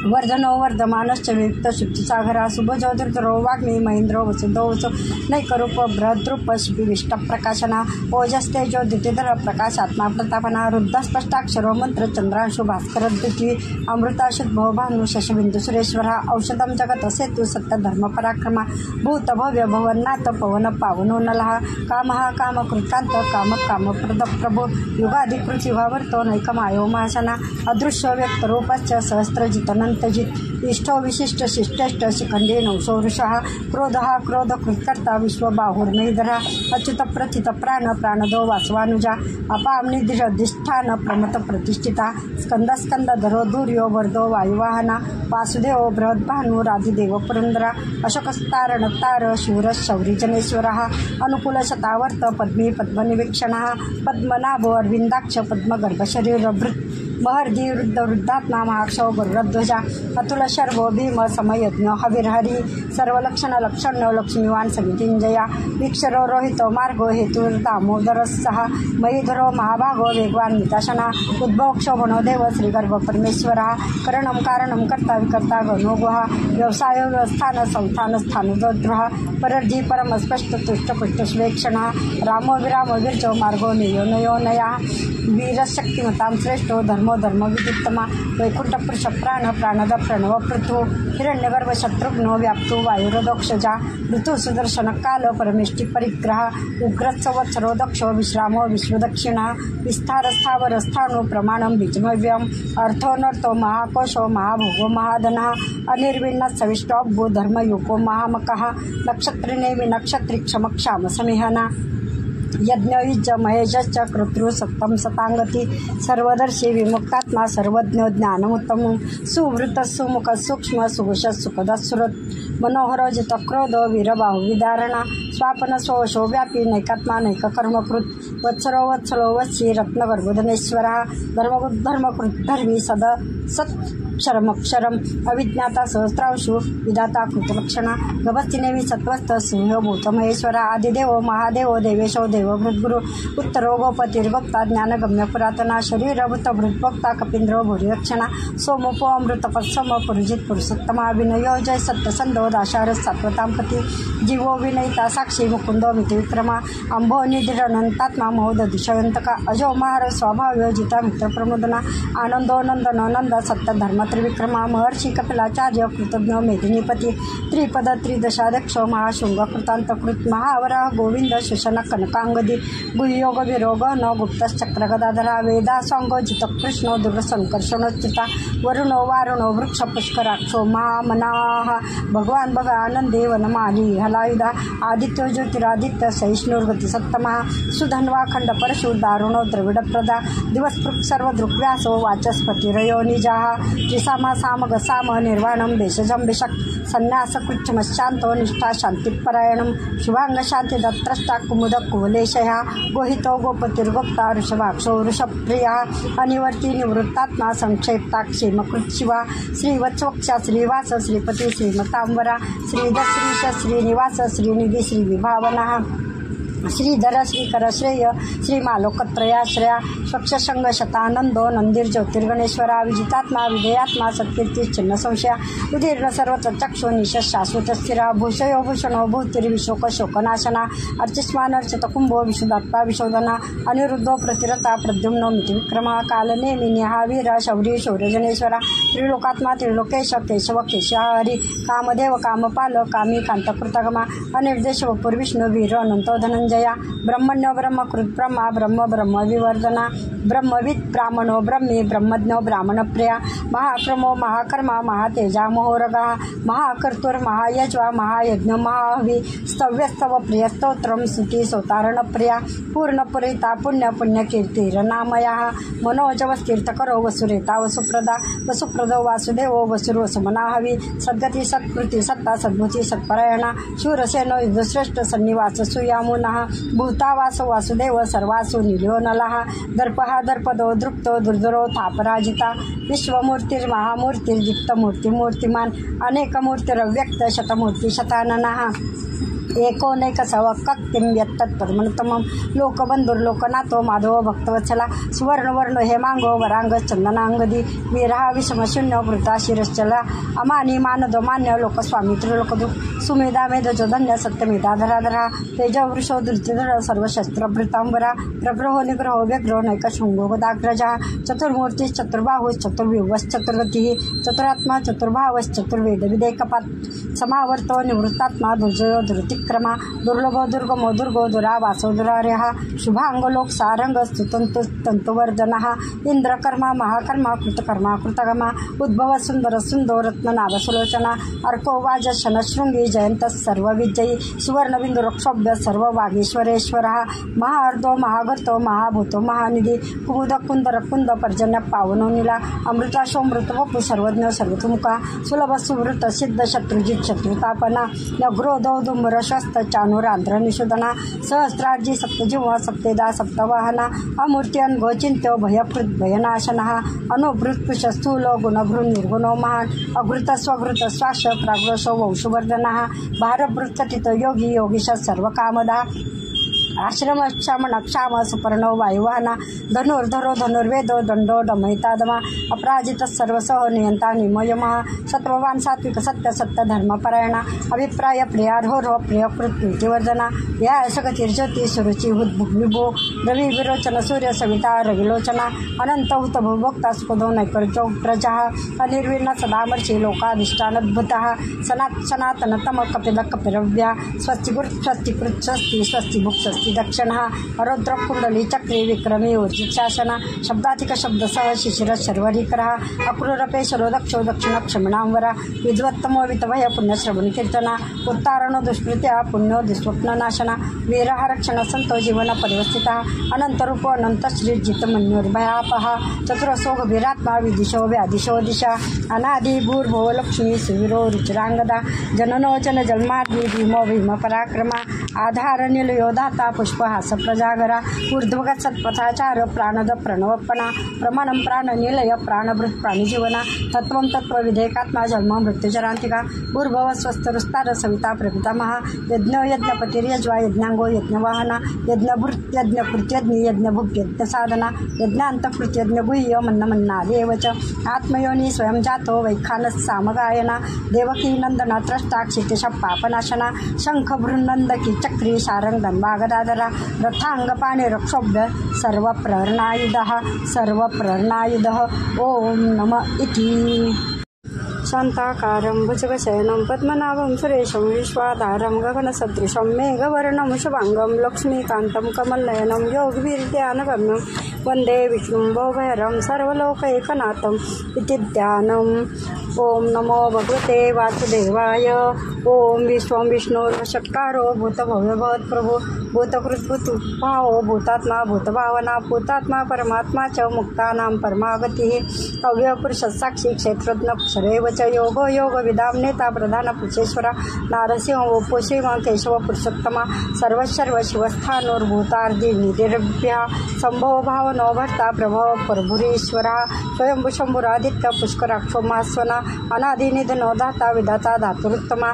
वर्धनो वर्धमानश्च वियुक्त शुद्धिसागरा शुभजो धृतरो वाग्मी महेंद्रो वसुधो वसु नैकरूप बृहद्रूप शिपिविष्टप्रकाशना ओजस्तेजो द्युतिधर प्रकाशात्मा प्रतापना रुद्रस्पष्टाक्षरो मंत्र चंद्रांशु भास्कर द्वितीय अमृता शुद्भो भानु शशबिंदु सुरेश्वरा औषधम जगत सेतु सत्य धर्म पराक्रमा भूत भव्य भवन्नाथ पवन पावनो नलः कामः कामकृतांत काम कामप्रद प्रभो युगाधिकृत युगावर्तो नैकमायो महाशना अदृश्य व्यक्त रूपश्च सहस्रजितन इष्टो विशिष्ट शिष्टेष्ट शिखंडे नवसो वृषः क्रोधः क्रोध कृत्कर्ता विश्वबाहुर्महीधरः अच्युत प्रथित प्राण प्राणदो वासवानुजा अपामनिधिष्ठान प्रमत प्रतिष्ठिता स्कंद स्कंदधरो धूर्यो वर्धो वायुवाहना वासुदेव बृहद्भानुराधिदेव पुरंदरा अशोकस्तारण तार शूर शौरी जनेश्वरः अनुकूल शतावर्त पद्मी पद्मनिवीक्षणः पद्मनाभो अरविंदाक्ष पद्मगर्भशरीरभृत् महर्षि वृद्ध वृद्धात्मा महाक्षो गरुडध्वजा अतुल शर्वो भीम समयज्ञ हविर्हरि सर्वलक्षण लक्षण्यो लक्ष्मीवान समितिंजया वीक्षरो रोहितो मार्गो हेतु दामोदरस्सः महीधरो महाभागो वेगवान निताशना उद्भवक्षोभणो देव श्रीगर्भ परमेश्वरः करणं कारणं कर्ता विकर्ता गणो गुहा व्यवसाय व्यवस्थान संस्थान स्थानुद्रोह परर्धी परम स्पष्ट तुष्ट पुष्ट स्वेक्षणः रामो विरामो विर्जो मार्गो नयो नयो नया वीरशक्तिमतां श्रेष्ठो धर्मो धर्म विदुत्तमा वैकुंठ पुरुष प्राण प्राणद प्रणव पृथु हिरण्यगर्भ शत्रुघ्नो व्याप्तो वायुरोदक्षजा ऋतु सुदर्शन काल परमेष्टि परिग्रह उग्रत्सवत्सरो दक्षो विश्रामो विश्वदक्षिणा विस्तार स्थावर स्थाणु प्रमाणं बीजमव्यम अर्थोनर्थो महाकोशो महाभोगो महाधनः अनिर्विण्ण सविष्टोऽब्बो धर्मयुको महामकः नक्षत्रिणे विनक्षत्रि क्षमक्षाम समिहना यज्ञयुज महेशश्च कर्तृ सत्तम सतांगती सर्वदर्शी विमुक्तात्मा सर्वज्ञ ज्ञानमुत्तम सुवृत सुमुख सूक्ष्म सुघुष सुखद सुरत मनोहर जित क्रोध वीरबाहु विदारणा स्वापन सोशो व्यापी नैकात्मा नैक कर्मकृत वत्सरो वत्सलो वत्सी रत्नगर्भोधनेश्वरः धर्मकृत धर्मी सद सत् क्षरमक्षरम अविज्ञाता सहस्रांशु विधाता कृतलक्षणा गभस्तिनेवी सत्वस्थ सिंह भूतमहेश्वरा आदिदेवो महादेवो देवेशो देवभृद्गुरु उत्तरो गोपतिर्भक्ता ज्ञानगम्य पुरातना शरीरभूत भृद्भक्ता कपींद्रो भूरिरक्षणा सोमोपो अमृतपत्सम पुरुजित पुरुषोत्तमा विनयो जय सत्यसंधो दाशार सात्वतांपती जीवो विनयिता साक्षी मुकुंदो मिति विक्रमा अंभो निधिरनंतात्मा महोद दिशयंतका अजो महार स्वभाव्यो जिता मित्र प्रमोदना आनंदो नंदन नंद सत्य धर्म त्रिविक्रमा महर्षि कपिलाचार्य कृतज्ञ मेदिनीपती त्रिपद त्रिदशाध्यक्षो महाशृंग कृतांतकृत महावराह गोविंद शोषण कनकांगदी गुह्योग विरोग न गुप्तश्चक्र गदाधरा वेदा सांगो जित कृष्णो दुर्संकर्षणोच्युता वरुणो वारुणो वृक्ष पुष्कराक्षो महामनाः भगवान भग आनंदे वनमाली हलायुधा आदित्यो ज्योतिरादित्य सहिष्णुर्गति सत्तमा सुधन्वा खंड परशु दारुणो द्रविड प्रदा दिवसपृक् सर्वदृक्व्यासो वाचस्पतिरयो निजाः त्रिसामा सामग साम निर्वाणम भेषजम भिषक संन्यास कृच्छमशांतो निष्ठा शांतिपरायणम शुभांग शांति दत्त्रष्टा कुमुद कुवलेशया गोहितो गोपतिर्गोप्ता ऋषभाक्षो ऋषभप्रिया अनिवर्ती निवृत्तात्मा संक्षेप्ता क्षेमकृत शिवा श्रीवत्सवक्षा श्रीवास श्रीपती श्रीमतांबरा श्रीदश्रीश श्रीनिवास श्रीनिधि श्रीविभावना श्रीधर श्रीकर श्रेय श्रीमालोकत्रयाश्रया स्वक्षसंग शतानंदो नंदीर ज्योतिर्गणेश्वरा विजितात्मा विधेयात्मा सत्कीर्ती चिन्ह संशया उदीर्ण सर्वत्र चक्षु निश शाश्वत स्थिरा भूषयो भूषणो भूतिर्विशोक शोकनाशना अर्चिस्मान अर्चित कुंभो विशुदात्मा विशोधना अनिरुद्धो प्रतिरता प्रद्युम्नो मितिविक्रमा कालनेमि वीर शौरी शौर्यजनेश्वरा त्रिलोकात्मा त्रिलोकेश केशव केशहरी कामदेव कामपाल कामी कांतकृतगमा अनिर्देश वपुर विष्णु वीर अनंतो धनंजया ब्रह्मण्य ब्रह्मकृत ब्रह्मा ब्रह्म ब्रह्म विवर्धना ब्रह्मविद ब्राह्मणो ब्रह्मी ब्रह्मज्ञो ब्राह्मणप्रिया महाक्रमो महाकर्मा महातेजा मोहोरगा महाकर्तुर महायज्वा महायज्ञ महाहवी स्तव्यस्तव प्रिय स्तोत्रम स्तुती सोतारणप्रिया पूर्णपुरिता पुण्य पुण्यकीर्तिरनामया मनोजवस्तीर्थकरो वसुरेता वसुप्रदा वसुप्रदो वासुदेवो वसुर्वसुमनाहवी सद्गती सत्कृती सत्ता सद्भुती सत्परायणा शूरसेनो युद्धश्रेष्ठ सन्निवास सुयामुनः भूतावास वासुदेव सर्वासु निलियो नलः दर्पः दर्पदो दृप्तो दुर्धरो थापराजिता विश्वमूर्तिर्महामूर्तिर्दीप्तमूर्तिमूर्तिमान् अनेकमूर्तिरव्यक्त शतमूर्ति शताननः एकोनैकसवक्तिं यत्तत्पद्मनुत्तमं लोकबंधुर्लोकनाथो माधव भक्तवत्सला सुवर्णवर्ण हेमांगो वरांग चंदनांगदी वीरहा विषमशून्य वृता शिरश्चला अमानी मानदो मान्य लोकस्वामी त्रिलोकदु सुमेधा मेधजो धन्य सत्यमेधा धराधरा तेज वृषो धृतिधर सर्वशस्त्रभृतांबरा प्रग्रहो निग्रहो व्यग्रो नैकशृंगो गदाग्रजा चतुर्मूर्ति चतुर्बाहुश्चतुर्व्यूहश्चतुर्गतिः चतुरात्मा चतुर्भावश्चतुर्वेद विदेकपात समावर्तो निवृत्तात्मा दुर्जयो धृतिक्रमा दुर्लभो दुर्गमो दुर्गो दुरावासो दुरार्यः शुभांगलोक सारंग स्तुतंतुवर्धनः इंद्रकर्मा महाकर्मा कृतकर्मा कृतगमा उद्भव सुंदर सुंदो रत्ननाभ सुलोचना अर्को वाज शनशृंगी जयंत सर्वविजयी सुवर्णबिंदु रक्षोभ्य सर्व वागीश्वरेश्वरः महार्दो महागर्तो महाभूतो महानिधी कुमुद कुंदर कुंद पर्जन्य पावनो नीला अमृताशोमृत वपु सर्वज्ञ सर्वतुमुखा सुलभ सुवृत सिद्ध शत्रुजित शत्रुतापना नग्रोधो दुंबर शस्त चानुरांध्र निषुधना सहस्रार्जी सप्तजिह्वा सप्तेदा सप्तवाहना अमूर्त्यन गोचिंत्यो भयकृत भयनाशनः अनुभृत्पुष स्थूलो गुणभृ निर्गुणो महान अघृत स्वघृत स्वाश प्राग्रशो वंशुवर्धनः भारभृत्कथित योगी योगीश सर्वकामदा आश्रम क्षमण क्षाम सुपर्णो वायुवाहना धनुर्धरो धनुर्वेदो दंडो दमयितादमा अपराजित सर्वसह नियंता निमयमः सत्ववान सात्विक सत्य सत्य धर्मपरायणा अभिप्राय प्रियार्हो प्रियकृत प्रीतिवर्धना या सगतिर्ज्योति सुरुचि विभो रवि विरोचन सूर्य सविता रविलोचना अनंत हुत भुभोक्ता स्पदो नैकर्जो प्रजा अनिर्विर्ण सदामर्षि लोकाधिष्ठानद्भुतः सनातनतम कपिल कपिरव्या स्वस्तिकृत स्वस्तिकृत स्वस्ति स्वस्तिभुक् दक्षिणः रौद्र कुंडली चक्री विक्रमी ऊर्जित शासना शब्दातिक शब्द सह शिशिर शर्वरीकरः अक्रूरपेशरो दक्षो दक्षिण क्षमणांवरा विद्वत्तमो वितभय पुण्यश्रवण कीर्तना उत्तारणो दुष्कृत्या पुण्यो दुस्वप्ननाशना वीरः रक्षण संतो जीवन परिवस्थितः अनंतरूपो अनंत श्रीजित मन्योर्भयापः चतुरसो गभीरात्मा विदिशो व्यादिशो दिशा अनादि भूर्भुव लक्ष्मी सुवीरो रुचिरांगदा जननो जन जन्माद्रि भीमो भीम पराक्रमा आधार निलयो दाता पुष्पहास प्रजागरा ऊर्ध्वगत सत्पथाचार प्राणद प्रणवपणा प्रमाणम प्राण निलय प्राणभृत प्राणीजीवना तत्वं तत्व विधेयकात्मा जन्म मृत्युचरांतिका भूर्भव स्वस्थरुस्तार सविता प्रपितामहा यज्ञ यज्ञपतिर्यज्वा यज्ञांगो यज्ञवाहना यज्ञभृत यज्ञकृत्यज्ञ यज्ञभुग यज्ञ साधना यज्ञांतकृत यज्ञ गुह्य मन्नमन्नादेवच आत्मयोनि स्वयं जातो वैखानस सामगायना देवकी नंदना त्रष्टा क्षितिश पापनाशना शंख भृन्नंदकी चक्री सारंग धन्वागदाधरा रथांगपाणे रक्षोभ्य सर्वप्रहरणायुधः ओम नमः इति शांताकारं भुजगशयनं पद्मनाभं सुरेशं विश्वाधारं गगनसदृशं मेघवर्णं शुभांगं लक्ष्मीकान्तं कमलनयनं योगवीर्ध्यानगम्यं वन्दे विष्णुं भवभयहरं सर्वलोकैकनाथं इति ध्यानम्। ओम नमो भगवते वासुदेवाय। ओम विश्वं विष्णुर्वशत्कारो भूतभव्यभवत्प्रभो भूतकृद्भूतभावो भूतात्मा भूतभावना भूतात्मा परमात्मा च मुक्तानां परमागतिः अव्ययपुरुषसाक्षी क्षेत्रज्ञ क्षरेव च योगो योगविदां नेता प्रधानपुरुषेश्वरा नारसिंहो श्रीम केशव पुरुषोत्तमा सर्वशर्व शिवस्थानोर्भूतार्दिनिर्भ्यः संभव भावनो भर्ता प्रभव प्रभुरीश्वरः स्वयंभू शंभुरादित्य पुष्कराक्षो महास्वना अनादिनिधनो दाता विधाता धातुरुत्तमा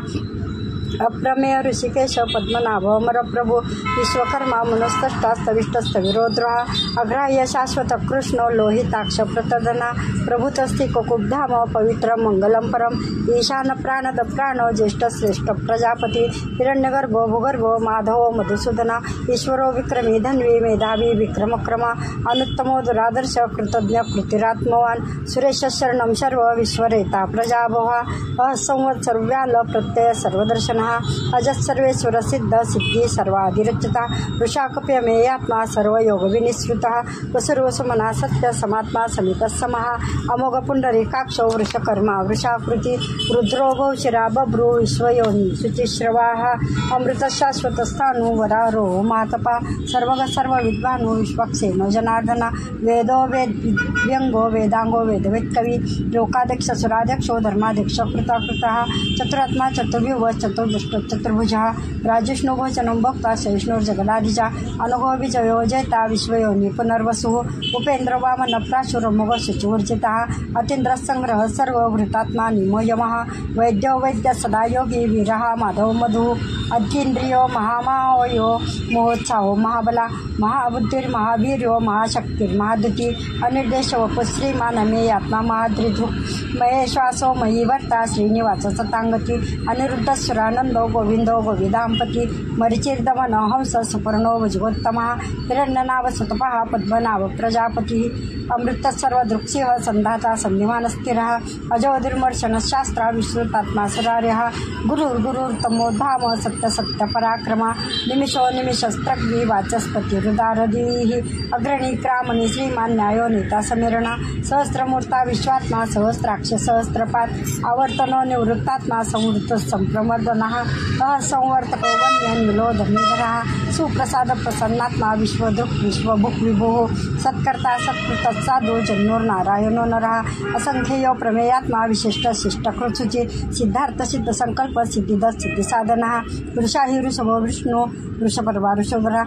अप्रमेय ऋषिकेश पद्मनाभ अमरप्रभु विश्वकर्मा मनस्तष्टास्तविष्टस्तविरोद्रः अग्राह्य शाश्वत कृष्ण लोहिताक्ष प्रतदना प्रभुतस्ति कुकुब्धाम पवित्र मंगलम परम ईशान प्राणद प्राण ज्येष्ठ श्रेष्ठ प्रजापती हिरण्यगर्भो भूगर्भो माधवो मधुसूदना ईश्वरो विक्रमी धन्वी मेधावी विक्रमक्रमा अनुत्तमो दुरादर्श कृतज्ञ कृतिरात्मवान सुरेश शरणं सर्व विश्वरेता प्रजाभवा असंवत्सर व्याल प्रत्यय सर्वदर्शनः अजत् सर्वेश्वर सिद्ध सिद्धी सर्वाधिरचिता वृषाकप्यमेयात्मा सर्वयोग विनिश्रुतः वसुर्वसुमना सत्य समात्मा समित समः अमोघ पुंडरीकाक्षो वृषकर्मा वृषाकृति रुद्रो भौशिरा बभ्रू विश्वयोनि शुचिश्रवाः अमृत शाश्वत स्थाणु वरारो मातपा सर्वग सर्व विद्वानु विश्वक्सेनो जनार्दना वेदो व्यंगो वेदांगो वेदवेत्कवी लोकाध्यक्ष सुराध्यक्षो धर्माध्यक्ष कृताकृतः चतुरात्मा चतुर्व्यूह चतुर्दुष्ट चतुर्भुजः राजिष्णु भोजनं भक्ता सहिष्णुर्जगदाधिजा अनुगो विजयो जयता विश्वयोनि पुनर्वसुः उपेन्द्र वामन प्राशुरमुग शुचिवर्जितः अतीन्द्र संग्रह सर्वभृतात्मा निमो यमः वैद्यो वैद्य सदा योगी वीरः माधव मधु अतीन्द्रियो महामायो महोत्साहो महाबला महाबुद्धिर्महावीर्यो महाशक्तिर्महाद्युति अनिर्देश वपु श्रीमानमेयात्मा महाद्रिधृक् मये श्वासो मयि वर्ता श्रीनिवास सतांगती अनिरुद्ध सुरानंदो गोविंदो गोविदांपती मरिचिर्दमन हंस सुपर्णो भुजगोत्तमः हिरण्यनाभ सुतपः पद्मनाभ प्रजापती अमृत सर्वदृक्सिंह संधाता संधिमान स्थिरः अजोधिर्मर्शन शास्त्रा विश्रुतात्मा सुरार्यः गुरुर्गुरुर्तमो धाम सत्य सत्य पराक्रमा निमिषो निमिषस्त्रग्नि वाचस्पति हृदारधीः अग्रणी क्रामणी श्रीमान न्यायो नेता समीरणा सहस्रमूर्ता विश्वात्मा सहस्राक्ष सहस्रपात आवर्तनो निवृत्तात्मा संवृत्त संप्रमर्दनः असंवर्तको वन्यनिलो धर्मीधरः सुप्रसाद प्रसन्नात्मा विश्वदृक् विश्वभुक् विभुः सत्कर्ता सत्कृत साधु जन्मोर नारायणो नरः असंख्ययो प्रमेयात्मा विशिष्ट शिष्टकृत शुचि सिद्धार्थ सिद्ध संकल्प सिद्धिद सिद्धि साधनः वृषाहि वृषभो विष्णु वृषपर्वा वृषभरा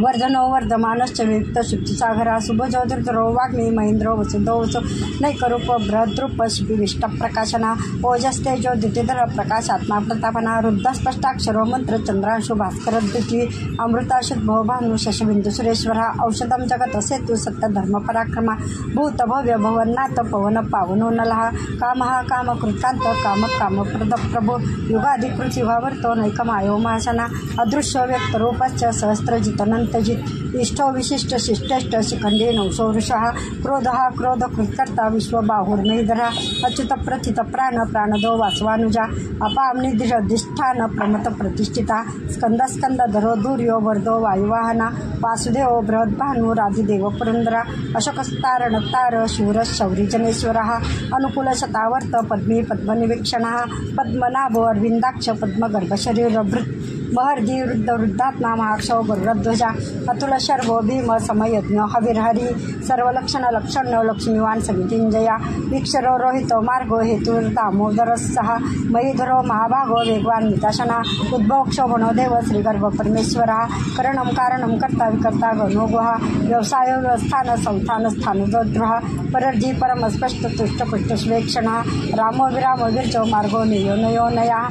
वर्धनो वर्धमानश्च वियुक्त शुद्धिसागरा शुभजो दुर्धरो वाग्मी महेंद्रो वसुधो वसु नैकरूप बृहद्रूप शिपिविष्ट प्रकाशना ओजस्तेजो द्युतिधर प्रकाशात्मा प्रतापना रुद्ध स्पष्टाक्षरो मंत्र चंद्रांशु भास्कर द्युति अमृताशुद्भो भानु शशबिंदु सुरेश्वर औषधम जगत सेतु सत्य धर्म पराक्रमा भूत भव्य भवन्नाथ पवन पावनो नलः कामः कामकृत्कांत काम कामप्रद प्रभु युगाधिकृत युगावर्तो नैकमायो महासना अदृश्य व्यक्त रूपश्च सहस्रजित अनंतजित इष्टो विशिष्ट शिष्टेष्ट शिखंडे नवसो वृषः क्रोधः क्रोध कृत्कर्ता विश्वबाहुर्महीधरः अच्युत प्रथित प्राण प्राणदो वासवानुजा अपाम निधिष्ठान प्रमत प्रतिष्ठिता स्कंद स्कंदधरो दूर्यो वर्धो वायुवाहना वासुदेव बृहद्भानुराधिदेव पुरंदरा अशोकस्तारणतार शूर शौरिजनेश्वरः अनुकूल शतावर्त पद्मी पद्मनिवीक्षणः पद्मनाभो अरविंदाक्ष पद्मगर्भशरीरभृत् महर्षि वृद्ध वृद्धात्मा महाक्षो गरुडध्वजा अतुल शर्वो भीम समयज्ञ हविर्हरि सर्वलक्षण लक्षण्यो लक्ष्मीवान समितिंजया वीक्षरो रोहितो मार्गो हेतुर्दामोदरस्सः मयीधरो महाभागो वेगवान निताशना उद्भवक्षोभनो देव श्रीगर्भ परमेश्वरः करणं कारणं कर्ता विकर्ता गणोगुहा व्यवसाय व्यवस्थान संस्थान स्थानोद्रः परर्धि परम स्पष्ट तुष्ट पुष्ट स्वेक्षणः रामो विरामो विर्जो मार्गो नयो नयो नया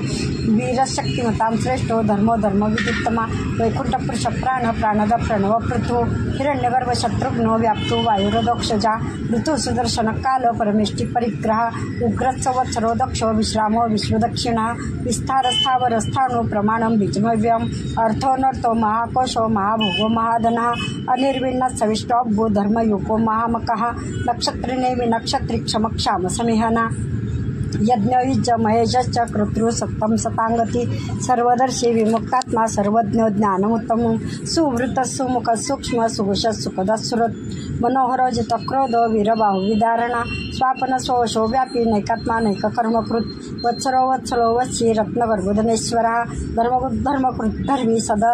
वीरशक्तिमतां श्रेष्ठो धर्मो धर्म विदित्तमा वैकुंठ पुरुष प्राण प्राणद प्रणव पृथु हिरण्यगर्भ शत्रुघ्नो व्याप्तो वायुरदोक्षजा ऋतु सुदर्शन काल परमेष्टि परिग्रह उग्रत्सवत्सरो दक्षो विश्रामो विश्वदक्षिणः विस्तार स्थावर स्थाणु प्रमाणं बीजमव्यम अर्थोनर्थो महाकोशो महाभोगो महाधनः अनिर्विण्ण सविष्टोब्भु धर्मयुको महामकः नक्षत्रिनेमि नक्षत्रि क्षमक्षाम समिहना यज्ञयुज महेशश्च कर्तृ सत्तम सतांगती सर्वदर्शी विमुक्तात्मा सर्वज्ञ ज्ञानमुत्तम सुवृत सुमुख सूक्ष्म सुघुष सुखद सुरत मनोहर जित क्रोध वीरबाहु विदारणा स्वापन सोशो व्यापी नैकात्मा नैक कर्मकृत वत्सरो वत्सलो वत्सी रत्नगर्भुधनेश्वरः धर्मकृत धर्मी सद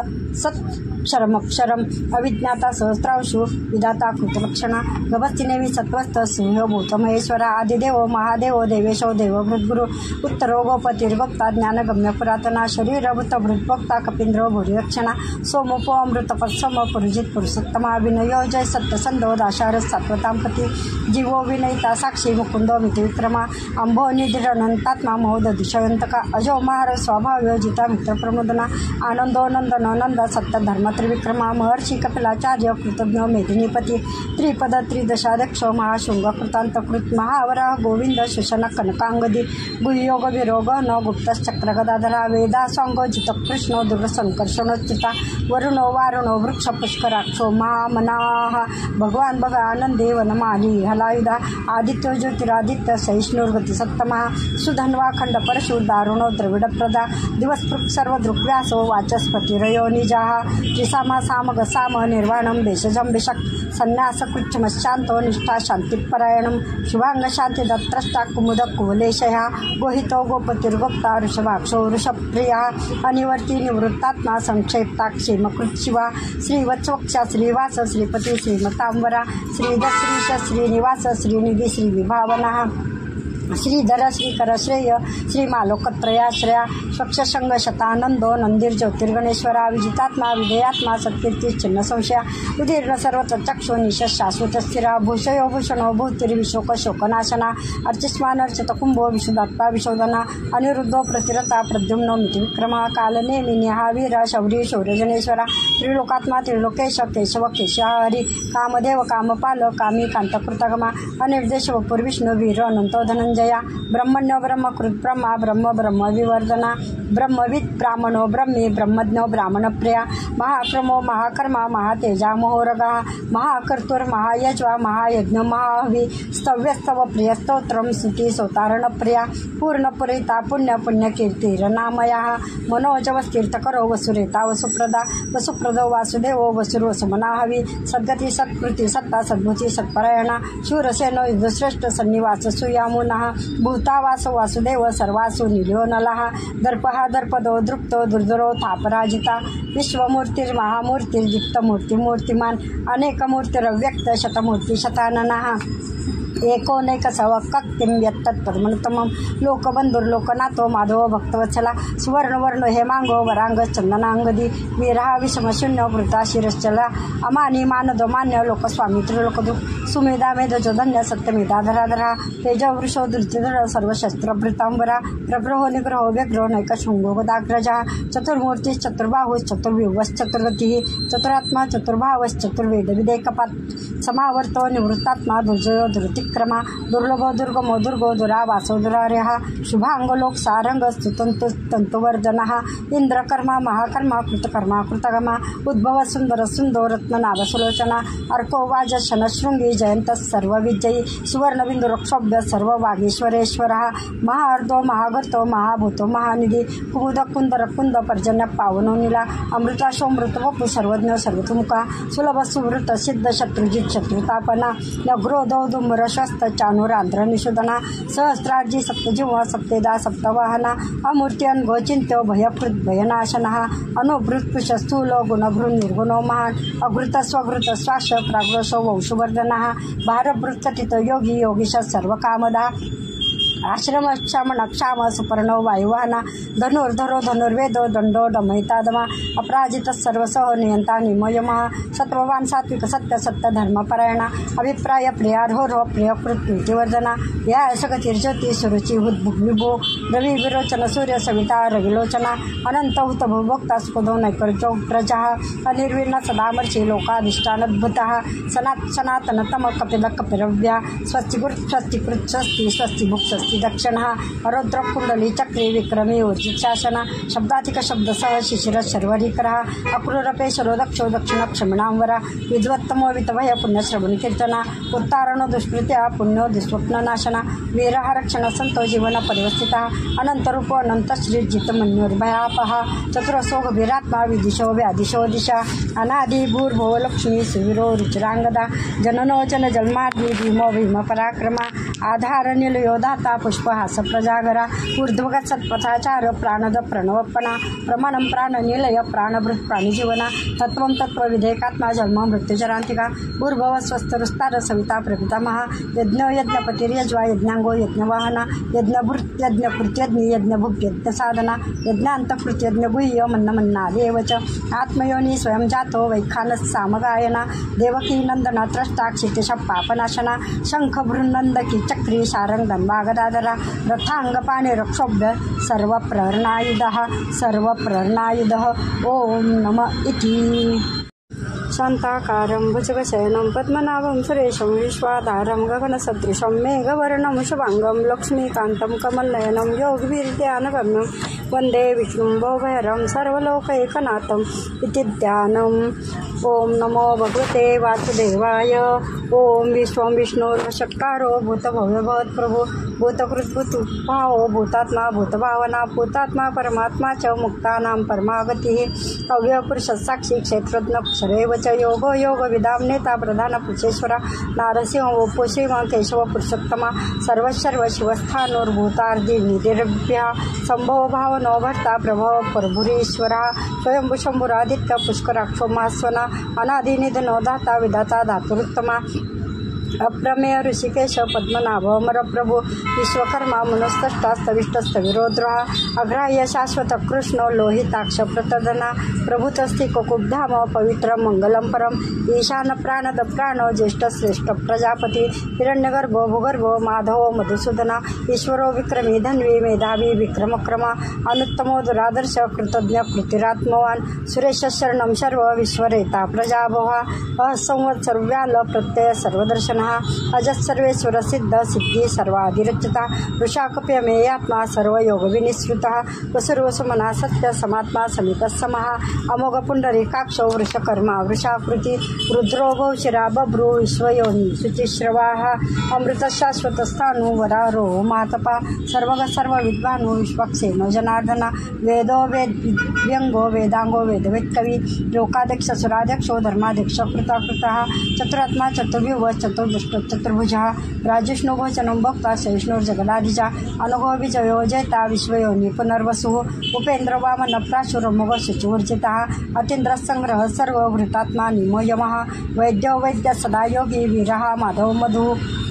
सत् क्षरमक्षरम अविज्ञाता सहस्रांशु विधाता कृतलक्षणा गभस्तिनेवी सत्वस्थ सिंहभूत महेश्वरा आदिदेव महादेव देवेशो देवभृद्गुरु उत्तरो गोपतिर्भक्ता ज्ञानगम्य पुरातना शरीरभूत भृद्भक्ता कपींद्रो भूरिरक्षणा सोमोपो अमृतपत्सम पुरुजित पुरुषोत्तमा विनयो जय सत्यसंधो दाशार सात्वतांपती जीवो विनयिता साक्षी मुकुंदो मित्रविक्रमा अंभो निधिरनंतात्मा महोदधिशयंतका अजो महार स्वभाव जिता मित्रप्रमोदना आनंदो नंदन नंद सत्य धर्म त्रिविक्रमा महर्षी कपिलाचार्य कृतज्ञ मेदिनीपती त्रिपद त्रिदशाध्यक्ष महाशृंग कृतांतकृत महावराह गोविंद शोषण कनकांगदी गुह्योग विरोग न गुप्तश्चक्र गदाधरा वेदा सांगो जित कृष्ण दुर्संकर्षणोचिता वरुणो वारुणो वृक्ष पुष्कराक्षो महामनाः भगवान भग आनंदे वनमाली हलायुधा आदित्यो ज्योतिरादित्य सहिष्णुर्गति सत्तमा सुधन्वा खंड परशु दारुणो द्रविड प्रदा दिवस्पृक् सर्व दृक्व्यासो वाचस्पतिरयो निजाः त्रिसामा सामग साम निर्वाणं भेषजं विषक् संन्यास कृच्छमशांतो निष्ठा शांतिपरायणं शुभांग शांति दत्त्रष्टा कुमुद कुवलेशया गोहितो गोपतिर्गोप्ता ऋषभाक्षो ऋषप्रियः अनिवर्ती निवृत्तात्मा संक्षेप्ता क्षेमकृत शिवा श्रीवत्सवक्षा श्रीवास श्रीपती श्रीमतांबरा श्रीधर श्रीनिवास श्रीनिधी श्रीविभावनः श्रीधर श्रीकर श्रेय श्रीमालोकत्रयाश्रया स्वक्षसंग शतानंदो नंदीर ज्योतिर्गणेश्वरा विजितात्मा विधेयात्मा सत्कीर्ती चिन्ह संशया विदीर्ण सर्वत्र चक्षु निश शाश्वत स्थिरा भूषयो भूषणो भूतिर्विशोक शोकनाशना अर्चिस्मानर्चित कुंभो विशुदात्मा विशोधना अनिरुद्धो प्रतिरता प्रद्युम्नो मितिविक्रमा कालनेमि निहावीर शौरी शौर्यजनेश्वरा त्रिलोकात्मा त्रिलोकेश केशव केशहरी कामदेव कामपाल कामी कांतकृतगमा अनिर्देश वपुर्विष्णु वीर अनंतो धनंजय ब्रह्मण्यो ब्रह्मकृत ब्रह्मा ब्रह्म ब्रह्म विवर्धना ब्रह्मविद ब्राह्मणो ब्रह्मी ब्रह्मज्ञो ब्राह्मण प्रिया महाक्रमो महाकर्मा महातेजा मोहोरगा महाकर्तुर महायज्वा महायज्ञ महाहवी स्तव्यस्तव प्रिय स्तोत्रम स्तुती सोतारण प्रिया पूर्णपुरिता पुण्य पुण्यकीर्तिरनामया मनोजवस्तीर्थकरो वसुरेता वसुप्रदा वसुप्रदो वासुदेवो वसुर्वसुमनाहवी सद्गती सत्कृती सत्ता सद्भूती सत्परायणा शूरसेनो युद्धश्रेष्ठ सन्निवास सुयामुनः भूतावास वासुदेव सर्वासु निलियो नलः दर्पहा दर्पदो दृप्तो दुर्धरो थापराजिता विश्वमूर्तिर्महामूर्तिर्दीप्तमूर्ति मूर्तिमान अनेकमूर्तिरव्यक्त शतमूर्ति शताननः एकोनैक सवक्तिं यत्तत्पद्मनुतमं लोकबंधुर्लोकनाथो माधव भक्तवत्सला सुवर्णवर्ण हेमांगो वरांग चंदनांगदी वीरहा विषमशून्य वृता शिरश्चला अमानी मानदो मान्य लोकस्वामी त्रिलोकदु सुमेधा मेधजो धन्य सत्यमेधा धराधरा तेज वृषो धृतिधर सर्वशस्त्रभृतांबरा प्रग्रहो निग्रहो व्यग्रो नैकशृंगो गदाग्रजा चतुर्मूर्ति चतुर्बाहुश्चतुर्व्यूहश्चतुर्गतिः चतुरात्मा चतुर्भावश्चतुर्वेद विदेकपात समावर्तो निवृत्तात्मा दुर्जयो धृतिक्रमा दुर्लभो दुर्गमो दुर्गो दुरा वासो दुरार्यः शुभांगलोक सारंग स्तुतंतु तंतुवर्धनः इंद्रकर्मा महाकर्मा कृतकर्मा कृतगमा उद्भव सुंदर सुंदो रत्ननाभ सुलोचना अर्को वाज शनशृंगी जयंत सर्वविजयी सुवर्णबिंदु रक्षोभ्य सर्व वागीश्वरेश्वरः महार्दो महागर्तो महाभूतो महानिधी कुमुद कुंदर कुंद पर्जन्य पावनो नीला अमृताशोमृत वपु सर्वज्ञ सर्वतुमुखा सुलभ सुवृत सिद्ध शत्रुजित शत्रुतापना नग्रोधो दुम्र शस्त चानुरांध्र निषुधना सहस्रार्जी सप्तजीव सप्तेदा सप्तवाहना अमूर्त्यन गोचिंत्यो भयकृत भयनाशनः अनुभृत स्थूलो गुणभृन निर्गुणो महान अघृत स्वघृत स्वाश प्राग्रशो वंशवर्धनः भारभृतकथित योगी योगीश सर्वकामदा आश्रम क्षमण क्षाम सुपर्णो वायुवाहना धनुर्धरो धनुर्वेदो दंडो डमहितादमा अपराजित सर्वसह नियंता निमयमः सत्ववान सात्विक सत्य सत्य धर्मपरायणा अभिप्राय प्रियार्हो प्रियकृत प्रीतिवर्धना या सगतिर्ज्योति सुरुचि विभो रवि विरोचन सूर्य सविता रविलोचना अनंत हुत भोक्ता सुखदो नैकर्जो प्रजा अनिर्विर्ण सदामर्षि लोकाधिष्ठानद्भुतः सनातनतम कपिल कपिरव्या स्वस्तिकृत स्वस्तिकृत स्वस्ति स्वस्ति भुक् स्वस्ति दक्षिणः अरुद्र कुंडली चक्री विक्रमी ऊर्जित शासन शब्दातिक शब्दसह शिशिर शर्वरीकरः अक्रूरपेशरो दक्षो दक्षिण क्षमिणांवरा विद्वत्तमो वितभय पुण्यश्रवण कीर्तना उत्तारणो दुष्कृत्या पुण्यो दुष्स्वप्ननाशना वीरः रक्षण संतो जीवन परिवस्थितः अनंतरूपो अनंत श्रीजित मन्योर्भयापः चतुरसो गभीरात्मा विदिशो व्यादिशो दिशा अनादि भूर्भो लक्ष्मी सुवीरो रुचिरांगदा जननो जन जन्मादि भीमो भीम पराक्रमा आधार निलयो दाता पुष्पहास प्रजागरा ऊर्ध्वगत सत्पथाचार प्राणद प्रणवपणा प्रमाणम प्राणनिलय प्राणभृत प्राणीजीवना तत्वं तत्वविधेकात्मा जन्म मृत्युचरांतिका भूर्भुव स्वस्तरुस्तार सविता प्रपितामहा यज्ञ यज्ञपतिर्यज्वा यज्ञांगो यज्ञवाहना यज्ञभृत यज्ञकृत्यज्ञ यज्ञभुक् यज्ञसाधना यज्ञान्तकृत यज्ञगुह्य मन्नमन्नादेव च आत्मयोनि स्वयं जातो वैखानस सामगायना देवकी नंदना त्रष्टा क्षितिश पापनाशना शंख भृन्नंदकी चक्री शारंगन वागदाधरा रथांगपाणे रक्षोभ्य सर्वप्रहरणायुधः ओम नमः इति। शांताकारं भुजगशयनं पद्मनाभं सुरेशं विश्वाधारं गगनसदृशं मेघवर्णं शुभांगं लक्ष्मीकान्तं कमलनयनं योगवीर्ध्यानगम्यं वन्दे विष्णुं भवभयहरं सर्वलोकैकनाथम् इति ध्यानम्। ओम नमो भगवते वासुदेवाय। ओम विश्वं विष्णुर्वषट्कारो भूतभव्यभवत् प्रभु भूतकृद्भूतभावो भूतात्मा भूतभावना भूतात्मा परमात्मा च मुक्तानां परमागतिः अव्ययपुरुषसाक्षी क्षेत्रज्ञ क्षरैव च योगो योगविदां नेता प्रधानपुरुषेश्वर नारसिंह वपु श्रीम केशव पुरुषोत्तमा सर्वशर्व शिवस्थानोर्भूतार्धि निधिर्भ्यः संभव भावनो भर्ता प्रभव प्रभुरीश्वरः स्वयंभू शंभुरादित्य पुष्कराक्षो महास्वना अनादिनिधनो दाता विधाता धातुरुत्तमा अप्रमेय ऋषिकेश पद्मनाभ अमर प्रभु विश्वकर्मा मनस्तष्टास्तविष्टस्तविरोद्रः अग्राह्य शाश्वत कृष्ण लोहिताक्ष प्रतदना प्रभुतस्ति कुकुब्धाम पवित्र मंगलम परम ईशान प्राणद प्राण ज्येष्ठ श्रेष्ठ प्रजापति हिरण्यगर्भ भूगर्भ माधव मधुसूदना ईश्वरो विक्रमी धन्वी मेधावी विक्रमक्रमा अनुत्तमो दुरादर्श कृतज्ञ कृतिरात्मवान सुरेश शरणं सर्व विश्वरेता प्रजाभवा असंवत्सर व्याल प्रत्यय सर्वदर्शन अजस्सर्वेश्वर सिद्ध सिद्धि सर्वाधिरचिता वृषाकप्यमेयात्मा सर्वयोग विनिश्रुतः वसुर्वसुमना सत्य समात्मा समितस्समः अमोघ पुंडरीकाक्षो वृषकर्मा वृषाकृति रुद्रो भौशिरा बभ्रू विश्वयोनि शुचिश्रवाः अमृत शाश्वत स्थाणु वरारो मातपा सर्वग सर्व विद्वानु विश्वक्सेनो जनार्दना वेदो व्यंगो वेदांगो वेदवेत्कवी लोकाध्यक्ष सुराध्यक्षो धर्माध्यक्ष कृताकृतः चतुरात्मा चतुर्व्यूह चतुर्भुजः राजिष्णुभोजनं भक्ता सहिष्णुर्जगदाधिजा अनुगो विजयो जयता विश्वयोनि पुनर्वसुः उपेन्द्र वामन प्राशुरमोघ शुचिवर्जितः अतीन्द्र संग्रह सर्वभृतात्मा निमो यमः वैद्यो वैद्य सदा योगी वीरः माधव मधु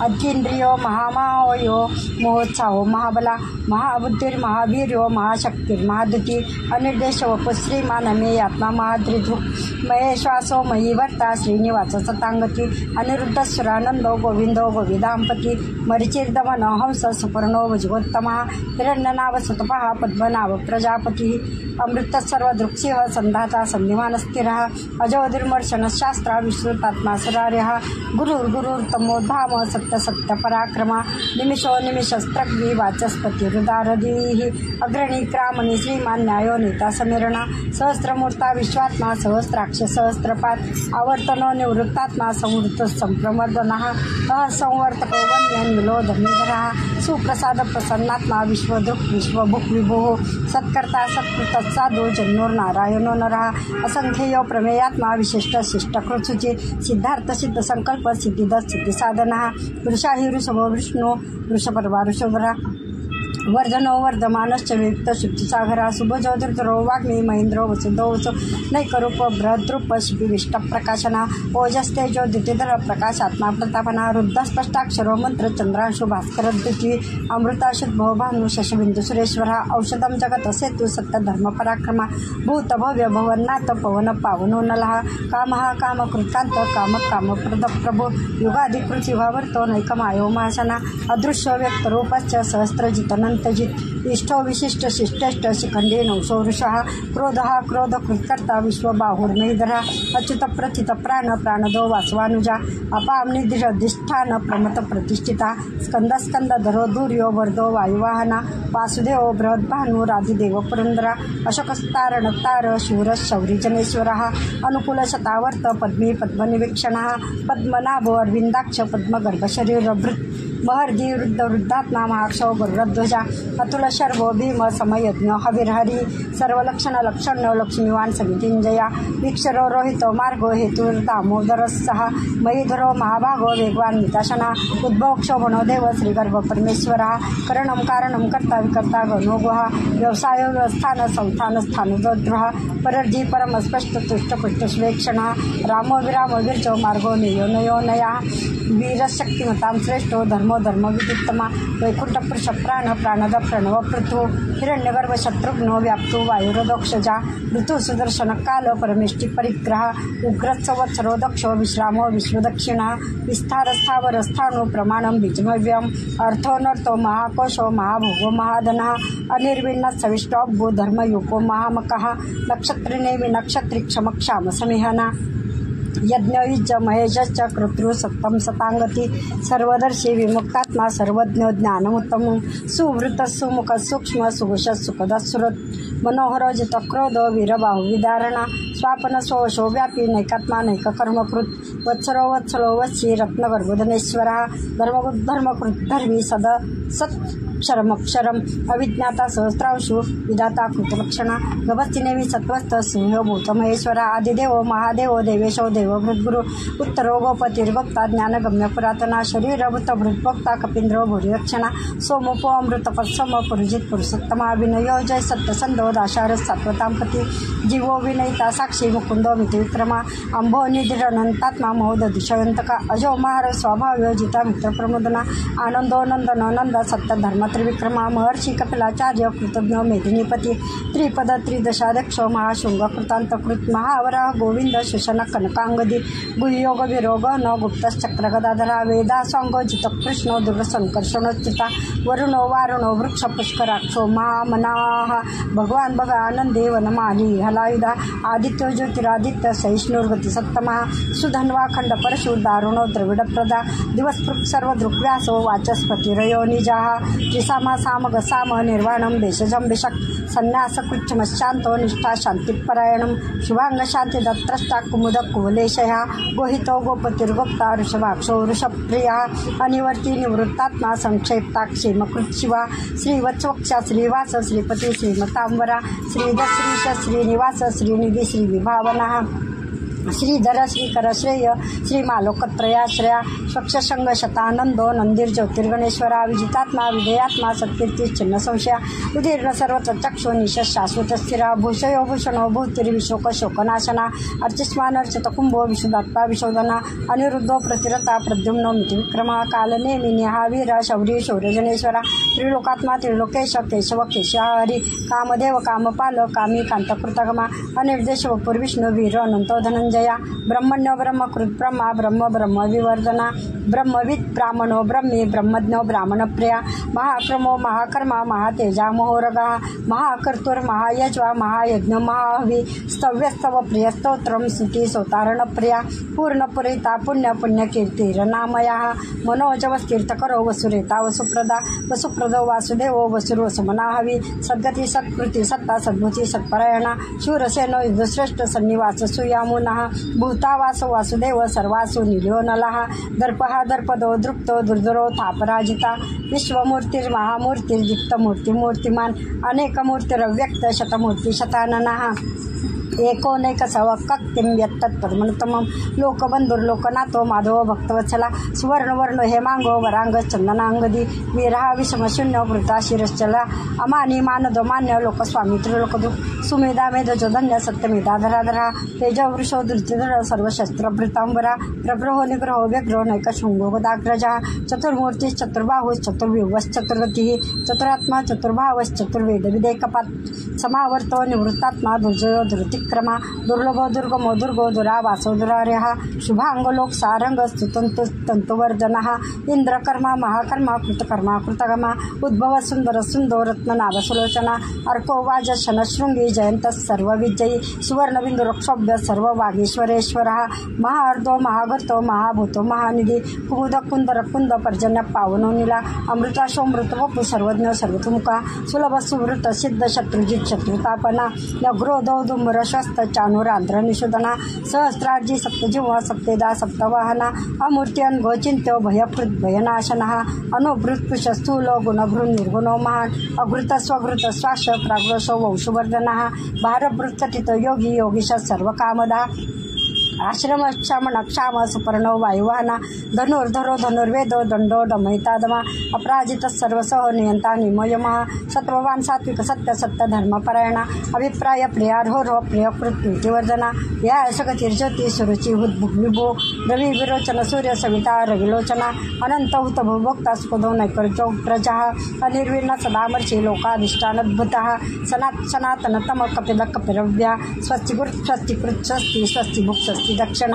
अतीन्द्रियो महामायो महोत्साहो महाबला महाबुद्धिर्महावीर्यो महाशक्तिर्महाद्युति अनिर्देश वपुश्रीमानमे आत्मा महाद्रिधृक् महेश्वासो मयि वर्ता श्रीनिवास सतांगती अनिरुद्ध सुरानंदो गोविंदो गोविदांपति मरिचिर्दमन हंस सुपर्णो भुजगोत्तमः हिरण्यनाभ सुतपः पद्मनाभ प्रजापति अमृत सर्वदृक्सिंह संधाता संधिमान स्थिरः अजोधिर्मर्शन शास्त्रा विश्रुतात्मा सुरार्यः गुरुर्गुरुर्तमो धाम सत्य सत्य पराक्रमा निमिषो निमिषस्त्रग्नि वाचस्पति हृदारधीः अग्रणी क्रामणी श्रीमान न्यायो नेता समीरणा सहस्रमूर्ता विश्वात्मा सहस्राक्ष सहस्रपाद आवर्तनो निवृत्तात्मा संवृत्त संप्रमर्दनः असंवर्तको वन्यन्मिलो धर्मीधरः सुप्रसाद प्रसन्नात्मा विश्वदृक् विश्वभुक् विभुः सत्कर्ता सत्कृत साधु जन्नोर्नारायणो नरः असंख्येयो प्रमेयात्मा विशिष्ट शिष्टकृत्सुचि सिद्धार्थ सिद्ध संकल्प सिद्धिद सिद्धिसाधनः वृषाहि वृषभो विष्णु वृषपर्वा वृषभरा वर्धनो वर्धमानश्च वियुक्त शुचिसागरा शुभजो धृतरो वाग्मी महेन्द्रो वसुधो वसु नैकरूप बृहद्रूप शिपिविष्ट प्रकाशना ओजस्तेजो द्युतिधर प्रकाशात्मा प्रतापना रुद्रस्पष्टाक्षरो मंत्र चंद्रांशु भास्कर द्विती अमृता शुद्भो भानु शशबिंदु सुरेश्वरा औषधम जगत सेतु सत्य धर्म पराक्रमा भूत भव्य भवन्नाथ पवन पावनो नलः कामः कामकृत्कांत काम कामप्रद प्रभु युगाधिकृति भावर्तो नैकमायो महाशना अदृश्य व्यक्त रूपश्च सहस्रजित अनंतजित इष्टो विशिष्ट शिष्टेष्ट शिखंडे नवसो वृषः क्रोधः क्रोध कृत्कर्ता विश्वबाहुर्मेधरः अच्युत प्रथित प्राण प्राणदो वासवानुजा अपाम निधिष्ठान प्रमत प्रतिष्ठिता स्कंद स्कंदधरो दूर्यो वर्धो वायुवाहना वासुदेव बृहद्भानु राधिदेव पुरंदरा अशोकस्तार नक्तार शूर शौरी जनेश्वरः अनुकूल शतावर्त पद्मी पद्मनिवीक्षणः पद्मनाभो अरविंदाक्ष पद्मगर्भ शरीरभृत् महर्दी वृद्ध वृद्धात्मा महाक्षौ गुरुध्वजा अतुल शर्व भीम समयज्ञ हविर्हरी सर्वलक्षण लक्षण्य लक्ष्मीवान समितिंजया वीक्षरो रोहितो मार्गो हेतुर दामोदर सहा मयीधरो महाभागो वेगवान मिताशना उद्भव क्षोभनो देव श्रीगर्भ परमेश्वरा करणं कारणं कर्ता विकर्ता गणो गुहा व्यवसाय व्यवस्थान संस्थान स्थान जोद्रहा परर्धी परम स्पष्ट तुष्ट पुष्ट स्वेक्षणा रामो विरामो विरचो मार्गो नियो नयो नया वीरशक्तिमतां श्रेष्ठो धर्मो धर्म विदित्तमा वैकुंठ पुरुष प्राण प्राणद प्रणव पृथु हिरण्यगर्भ शत्रुघ्नो व्याप्तो वायुरदोक्षजा ऋतु सुदर्शन काल परमेष्टि परिग्रह उग्र संवत्सरो दक्षो विश्रामो विश्वदक्षिणा विस्तार स्थावर स्थाणु प्रमाणं बीजमव्यम अर्थोनर्थो महाकोशो महाभोगो महाधनः अनिर्विण्ण सविष्टोऽब्बो धर्मयुको महामकः नक्षत्रिनेमि नक्षत्रि क्षमक्षाम समिहना यज्ञयुज महेशश्च कृतृ सत्तम सतांगती सर्वदर्शी विमुक्तात्मा सर्वज्ञ ज्ञानमुत्तम सुवृत सुमुख सूक्ष्म सुघोष सुखद सुरत मनोहर जित क्रोध वीरबाहु विदारणा स्वापन स्वशो व्यापी नैकात्मा नैक कर्मकृत वत्सरो वत्सलो वत्सी रत्नगर्भोधनेश्वरा धर्मकृत धर्मी सद सत्क्षरमक्षरम अविज्ञाता सहस्रांशु विधाता कृतलक्षणा गभस्तिनेमि सत्वस्थ सिंहो भूतमहेश्वरा आदिदेवो महादेवो देवेशो देवभृद्गुरु उत्तरो गोपतिर्गोप्ता ज्ञानगम्य पुरातना शरीरभूत भृद्भोक्ता कपींद्रो भूरिरक्षणा सोमोपो अमृतपत्सम पुरुजित पुरुषोत्तमा विनयो जय सत्यसंधो दाशार सात्वतांपती जीवो विनयिता साक्षी मुकुंदो मितिविक्रमा अंभो निधिरनंतात्मा महोद दिशयंतका अजो महार स्वभाव जिता मित्रप्रमोदना आनंदो नंदनो नंद सत्य धर्म त्रिविक्रमा महर्षि कपिलाचार्य कृतज्ञ मेदिनीपती त्रिपद त्रिदशाध्यक्षो महाशृंग कृतांतकृत महावराह गोविंद शोषण कनकांगदी गुह्योग विरोग न गुप्तश्चक्र गदाधरा वेदा सांगो जित कृष्णो दुर्गसंकर्षणोच्युता वरुणो वारुणो वृक्ष पुष्कराक्षो महामनाः भगवान भग आनंदे वनमाली हलायुधा आदित्यो ज्योतिरादित्य सहिष्णुर्गति सत्तमा सुधन्वा खंड परशु दारुणो द्रविड प्रदा दिवसपृक् सर्व दृक्व्यासो वाचस्पति रयो निजाः त्रिसामा सामग साम निर्वाणं देशजं विशक् संन्यास कृच्छमशांतो निष्ठा शांतिपरायणं शुभांग शांति दत्त्रष्टा कुमुद कुवलेशया गोहितो गोपतिर्गोप्ता ऋषभाक्षो वृषप्रिया अनिवर्ती निवृत्तात्मा संक्षेप्ता क्षेमकृत शिवा श्रीवत्सवक्षा श्रीवास श्रीपती श्रीमतांबरा श्रीदश्रीश श्रीनिवास श्रीनिधि श्रीविभावना श्रीधर श्रीकर श्रेय श्रीमालोकत्रयाश्रया स्वक्षसंग शतानंदो नंदीर ज्योतिर्गणेश्वरा विजितात्मा विधेयात्मा सत्कीर्ती चिन्ह संशया उदीर्ण सर्वत्र चक्षु निशस् शाश्वत स्थिरा भूषयो भूषणो भूतिर्विशोक शोकनाशना अर्चिस्मान अर्चित कुंभो विशुदात्मा विशोधना अनिरुद्धो प्रतिरता प्रद्युम्नो मितिविक्रमा कालनेमि निहावीर शौरी शौर्यजनेश्वरा त्रिलोकात्मा त्रिलोकेश केशव केशहरी कामदेव कामपाल कामी कांतकृतगमा अनिर्देश वपुर्विष्णु वीर अनंतो धनंजया ब्रह्मण्यो ब्रह्मकृत ब्रह्मा ब्रह्म ब्रह्म विवर्धना ब्रह्मविद ब्राह्मणो ब्रह्मी ब्रह्मज्ञो ब्राह्मणप्रिया महाक्रमो महाकर्मा महातेजा मोहोरगा महाकर्तुर महायज्वा महायज्ञ महाहवी स्तव्यस्तव प्रिय स्तोत्रम स्तुती सोतारणप्रिया पूर्णपुरिता पुण्य पुण्यकीर्तिरनामया मनोजवस्तीर्थकरो वसुरेता वसुप्रदा वसुप्रदो वासुदेवो वसुर्वसुमनाहवी सद्गती सत्कृती सत्ता सद्भुती सत्परायणा शूरसेनो युद्धश्रेष्ठ सन्निवास सुयामुनः भूतावासो वासुदेव सर्वासु निल्यो नलः दर्पः दर्पदो दृप्तो दुर्धरो थापराजिता विश्वमूर्तिर्महामूर्तिर्जिप्तमूर्तिमूर्तिमान् अनेकमूर्तिरव्यक्त शतमूर्ति शताननः एकोनैक सवक्तिं यत्तत्पद्मनुत्तमं लोकबंधुर्लोकनाथो माधव भक्तवत्सला सुवर्णवर्ण हेमांगो वरांग चंदनांगदी वीरहा विषमशून्य वृता शिरश्चला अमानी मानदो मान्य लोकस्वामी त्रिलोकदु सुमेधा मेधजो धन्य सत्यमेधा धराधरा तेजवृषो धृतिधर सर्वशस्त्रभृतांबरा प्रग्रहो निग्रहो व्यग्रो नैकशृंगो गदाग्रजा चतुर्मूर्तिश्चतुर्बाहुश्चतुर्व्यूहश्चतुर्गतिः चतुरात्मा चतुर्भावश्चतुर्वेद विदेकपात् समावर्तो निवृत्तात्मा दुर्जयो दुर्तिक्रमा दुर्लभो दुर्गमो दुर्गो दुरावासो दुरार्यः शुभांगलोक सारंग स्तुतंतुवर्धनः इंद्रकर्मा महाकर्मा कृतकर्मा कृतगमा उद्भव सुंदर सुंदो रत्ननाभसुलोचना अर्को वाज शनशृंगी जयंत सर्वविजयी सुवर्णबिंदु रक्षोभ्य सर्व वागीश्वरेश्वरः महार्दो महागर्तो महाभूतो महानिधि कुमुद कुंदर कुंद पर्जन्य पावनो नीला अमृताशोमृत वपु सर्वज्ञ सर्वतुमुखा सुलभ सुवृत सिद्ध शत्रुजित शत्रुतापना नग्रोधो दुंबर विश्वस्त चानुरांध्र निषुधना सहस्रार्जी सप्तजिह्वा सप्तेदा सप्तवाहना अमूर्त्यन गोचिंत्यो भयकृत भयनाशनः अनुभृत्पुष स्थूल गुणभृ निर्गुणो महान अघृत स्वघृत श्वास प्राग्रसो वंशवर्धनः भारभृत्कथित योगी योगीश सर्वकामदा आश्रम क्षमण क्षाम सुपर्णो वायुवाहना धनुर्धरो धनुर्वेदो दंडो डमहितादमा अपराजित सर्वसह नियंता निमयमः सत्ववान सात्विक सत्य सत्य धर्मपरायणा अभिप्राय प्रियार्हो प्रियकृत्युतिवर्धना या सगतिर्ज्योती सुरुचि विभो रवि विरोचन सूर्य सविता रविलोचना अनंत हुत भोक्ता सुखदो नैकर्चो प्रजा अनिर्विण्ण सदामर्षि लोकाधिष्ठानद्भुतः सनातन तम कपिल कपिरव्या स्वस्ति गुरु स्वस्ति कृत स्वस्ति स्वस्ति भुक् स्वस्ति दक्षिण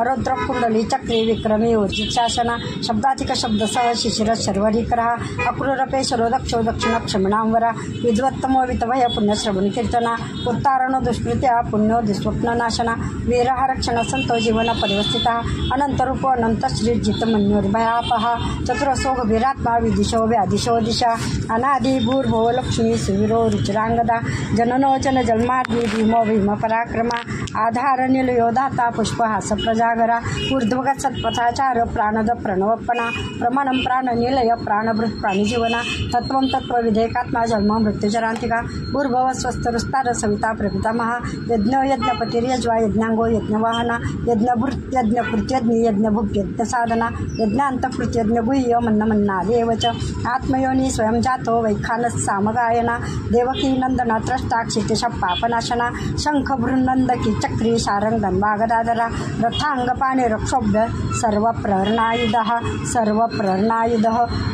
रुद्र कुंडली चक्री विक्रमी ऊर्जित शासन शब्दातिक शब्द सह शिशिर शर्वरीकर अक्रूरपेशरो दक्षो दक्षिण क्षमणांवरा विद्वत्तमो वितभय पुण्यश्रवण कीर्तना उत्तारणो दुष्कृत्या पुण्यो दुस्वप्न नाशना वीरः रक्षण संतो जीवन परिवस्थिता अनंतरूप अनंत श्रीजित मन्योर्भयापहा चतुरसो गभीरात्मा विदिशो व्यादिशो दिशा अनादि भूर्भुव लक्ष्मी सुवीरो रुचिरांगदा जननो जन जन्मादि भीमो भीम पराक्रमा आधार निलयो दाता पुष्पहास प्रजागरा ऊर्ध्वगत सत्पथाचार प्राणद प्रणवपणा प्रमाणम प्राण निलय प्राणभृत प्राणीजीवना तत्वं तत्व विधेयकात्मा जन्म मृत्युचरांतिका भूर्भव स्वस्थरुस्तार सविता प्रपितामह यज्ञ यज्ञपतिर्यज्वा यज्ञांगो यज्ञवाहना यज्ञभृत यज्ञकृत्यज्ञ यज्ञभुग यज्ञ साधना यज्ञांतकृत यज्ञ गुह्य मन्नमन्नादेव च आत्मयोनि स्वयं जातो वैखानस सामगायना देवकी नंदना त्रष्टा क्षितिश पापनाशना शंख भृन्नंदकी चक्री शारंग धन्वागदाधरा रथांगपाणि रक्षोभ्य सर्वप्रहरणायुधः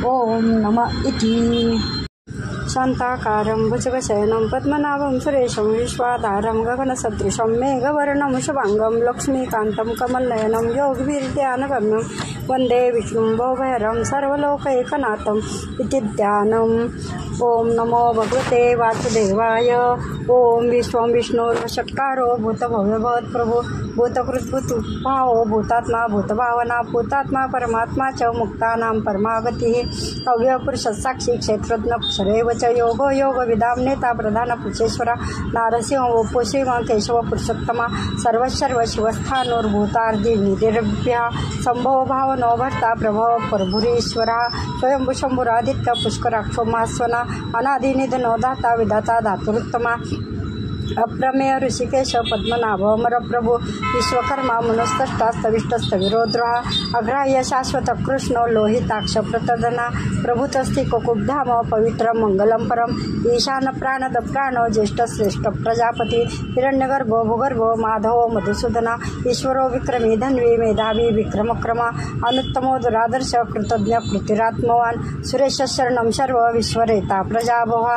ओम नमः इति। शांताकारं भुजगशयनं पद्मनाभं सुरेशं विश्वाधारं गगनसदृशं मेघवर्णं शुभांगं लक्ष्मीकान्तं कमलनयनं योगवीर्ध्यानगम्यं वन्दे विष्णुं भवभयहरं सर्वलोकैकनाथं इति ध्यानम्। ओम नमो भगवते वासुदेवाय। ओम विश्वं विष्णुर्वषट्कारो भूतभव्यभवत् प्रभु भूतकृद्भूतभावो भूतात्मा भूतभावना भूतात्मा परमात्मा च मुक्तानां परमागतिः अव्ययपुरुषसाक्षी क्षेत्रज्ञ क्षरेव च योगो योगविदां नेता प्रधान पुरुषेश्वरा नारसिंह वपुषिम केशव पुरुषोत्तमा सर्वशर्व शिवस्थानोर्भूतार्धि निधिर्भ्यः संभव भावनो भर्ता प्रभव प्रभुरीश्वरः स्वयंभू शंभुरादित्य पुष्कराक्षो महास्वना अनादिनिधनो दाता विधाता धातुरुत्तमा अप्रमेय ऋषिकेश पद्मनाभ अमर प्रभु विश्वकर्मा मनस्तष्टास्तविष्टस्तविरोद्रः अग्राह्य शाश्वत कृष्ण लोहिताक्ष प्रतदना प्रभुतस्ति कोकुब्धाम पवित्र मंगलम परम ईशान प्राणद प्राणो ज्येष्ठ श्रेष्ठ प्रजापति हिरण्यगर्भो भूगर्भो माधव मधुसूदना ईश्वरो विक्रमी धन्वी मेधावी विक्रमक्रमा अनुत्तमो दुरादर्श कृतज्ञ कृतिरात्मवान सुरेश शरणं सर्व विश्वरेता प्रजाभवा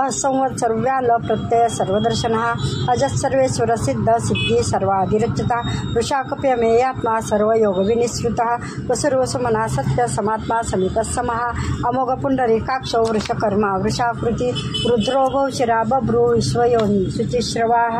असंवत्सर व्याल प्रत्यय सर्वदर्शन अजत सर्वेश्वर सिद्ध सिद्धि सर्वाधिरचिता वृषाकप्यमेयात्मा सर्वयोग विनिश्रुतः वसुर्वसुमना सत्य समात्मा समितः समः अमोघ पुंडरीकाक्षो वृषकर्मा वृषाकृति रुद्रो भौशिरा बभ्रू विश्वयोनि शुचिश्रवाः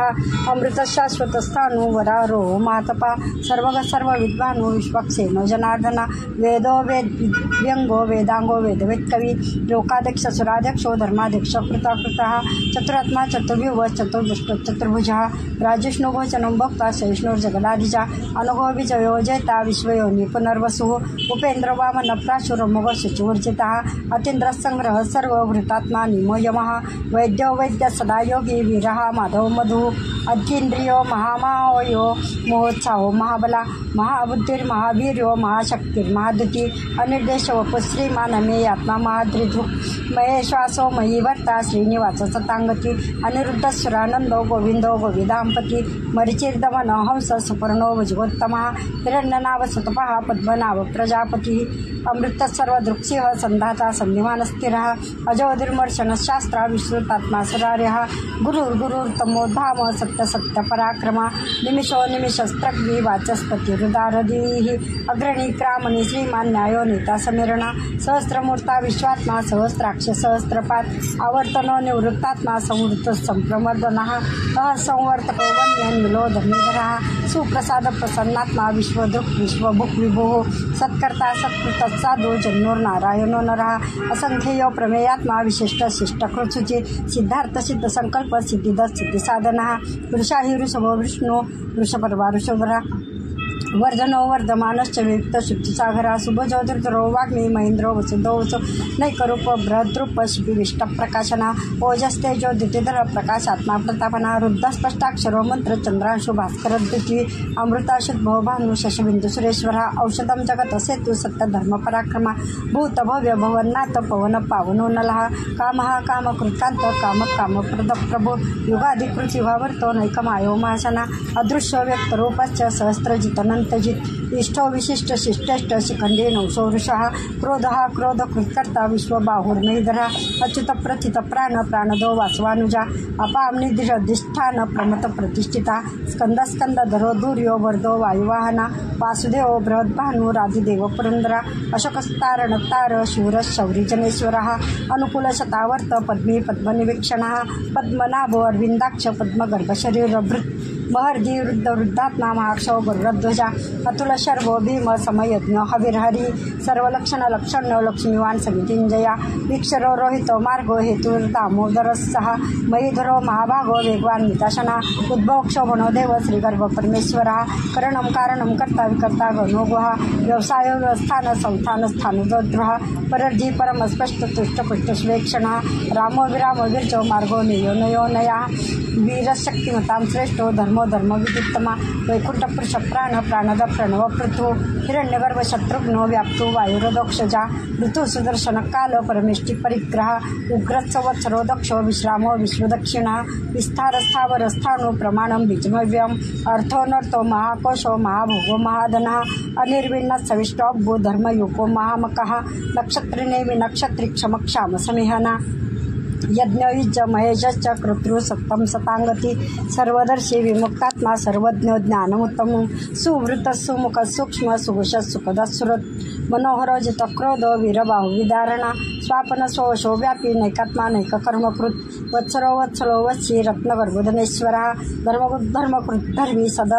अमृत शाश्वत स्थाणु वरारो मातपा सर्वग सर्वविद्वानो विश्वक्सेनो जनार्दना वेदो व्यंगो वेदांगो वेदवेत्कवी लोकाध्यक्ष सुराध्यक्षो धर्माध्यक्ष कृताकृतः चतुरात्मा चतुर्व्यूह चतुर्दुष्ट चतुर्भुजः राजिष्णुभोजनं भक्ता सहिष्णुर्जगदाधिजा अनुगो विजयो जयता विश्वयोनि पुनर्वसुः उपेन्द्र वामन प्राशुरमुग शुचिवर्जितः अतीन्द्र संग्रह सर्वभृतात्मा निमो यमः वैद्यो वैद्य सदा योगी वीरः माधव मधु अतीन्द्रियो महामायो महोत्साहो महाबला महाबुद्धिर्महावीर्यो महाशक्तिर्महाद्युति अनिर्देश वपुश्रीमान मे आत्मा महाद्रिधृक् महेश्वासो मयि वर्ता श्रीनिवास सतांगती अनिरुद्ध सुरानंदो गोविंदो गोविदांपति मरिचिर्दमन हंस सुपर्णो भुजगोत्तमः हिरण्यनाभ सुतपः पद्मनाभ प्रजापतिः अमृत सर्वदृक्सिंह संधाता संधिमान स्थिरः अजोधिर्मर्शन शास्त्रा विश्रुतात्मा सुरार्यः गुरुर्गुरुर्तमो धाम सत्य सत्य पराक्रमा निमिषो निमिषस्त्रग्नि वाचस्पतिरुदारधीः अग्रणी क्रामणी श्रीमान न्यायो नेता समीरणा सहस्रमूर्ता विश्वात्मा सहस्राक्ष सहस्त्रपाद आवर्तनो निवृत्तात्मा संवृत्त संप्रमर्दना संवर्तको वन्यन्मिलो धर्मीधरः सुप्रसाद प्रसन्नात्मा विश्वदृक् विश्वभुक् विभुः सत्कर्ता सत्कृतसाधु जन्मोर्नारायणो नरः असंख्येयो प्रमेयात्मा विशिष्ट शिष्टकृत्सुचि सिद्धार्थ सिद्ध संकल्प सिद्धिद सिद्धिसाधनः वृषाहि वृषभो विष्णु वृषपर्वा वृषभरा वर्धनो वर्धमानश्च वियुक्त शुद्धिसागरा शुभजो धृतरो वाग्मी महेंद्रो वसुधो वसु नैकरूप बृहद्रूप शिपिविष्टप्रकाशना ओजस्तेजो द्युतिधर प्रकाशात्मा प्रतापना रुद्रस्पष्टाक्षरो मंत्र चंद्रांशु भास्कर द्वितीय अमृता शुद्भो भानु शशबिंदु सुरेश्वरा औषधम जगत सेतु सत्य धर्म पराक्रमा भूत भव्य भवन्नाथ पवन पावनो नलः कामः कामकृत्कांत काम कामप्रद प्रभो युगाधिकृत युगावर्तो नैकमायो महासना अदृश्य व्यक्त रूपश्च सहस्रजित अनंतजित इष्टो विशिष्ट शिष्टेष्ट शिखंडे नवसो वृषः क्रोधः क्रोध कृत्कर्ता विश्वबाहुर्महीधरः अच्युत प्रथित प्राण प्राणदो वासवानुजा अपामनिधिष्ठान प्रमत प्रतिष्ठिता स्कंद स्कंदधरो दूर्यो वर्धो वायुवाहना वासुदेव बृहद्भानुराधिदेव पुरंदरा अशोकस्तारण तार शूर शौरी जनेश्वरः अनुकूल शतावर्त पद्मी पद्मनिवीक्षणः पद्मनाभो अरविंदाक्ष पद्मगर्भशरीरभृत् महर्षि वृद्ध वृद्धात्मा महाक्षो गरुडध्वजा अतुल शर्वो भीम समयज्ञ हविर्हरी सर्वलक्षण लक्षण लक्ष्मीवान समितिंजया वीक्षरो रोहितो मार्गो हेतु दामोदरस्सः महीधरो महाभागो वेगवान मिताशना उद्भव क्षोभनो देव श्रीगर्भ परमेश्वरः करणं कारणं कर्ता विकर्ता गणो गुहा व्यवसाय स्थान संस्थान स्थानोद्रोह परर्धी परम स्पष्ट तुष्ट पुष्ट स्वेक्षणः रामो विरामो विर्जो मार्गो नयो नयो नया वीरशक्तिमतां श्रेष्ठो धर्मो धर्म विदित्तमा वैकुंठ पुरुष प्राण प्राणद प्रणव पृथु हिरण्यगर्भ शत्रुघ्नो व्याप्तो वायुरदोक्षजा ऋतु सुदर्शन काल परमेष्टि परिग्रह उग्रत्स वत्सरो दक्षो विश्रामो विश्वदक्षिणा विस्तार स्थावर स्थाणु प्रमाणं बीजमव्यम अर्थोनर्थो महाकोशो महाभोगो महाधनः अनिर्विण्ण सविष्टो धर्मयुको महामकः नक्षत्रिणे विनक्षत्रि क्षमक्षाम समिहना यज्ञयुज महेशश्च कर्तृ सत्तम सतांगति सर्वदर्शी विमुक्तात्मा सर्वज्ञ ज्ञानमुत्तम सुवृत सुमुख सूक्ष्म सुघुष सुखद सुरत मनोहर जित क्रोध वीरबाहु विदारणा स्वापन सोशो व्यापी नैकात्मा नैक कर्मकृत वत्सरो वत्सलो वत्सी रत्नगर्भोधनेश्वरा धर्मकृत धर्मी सद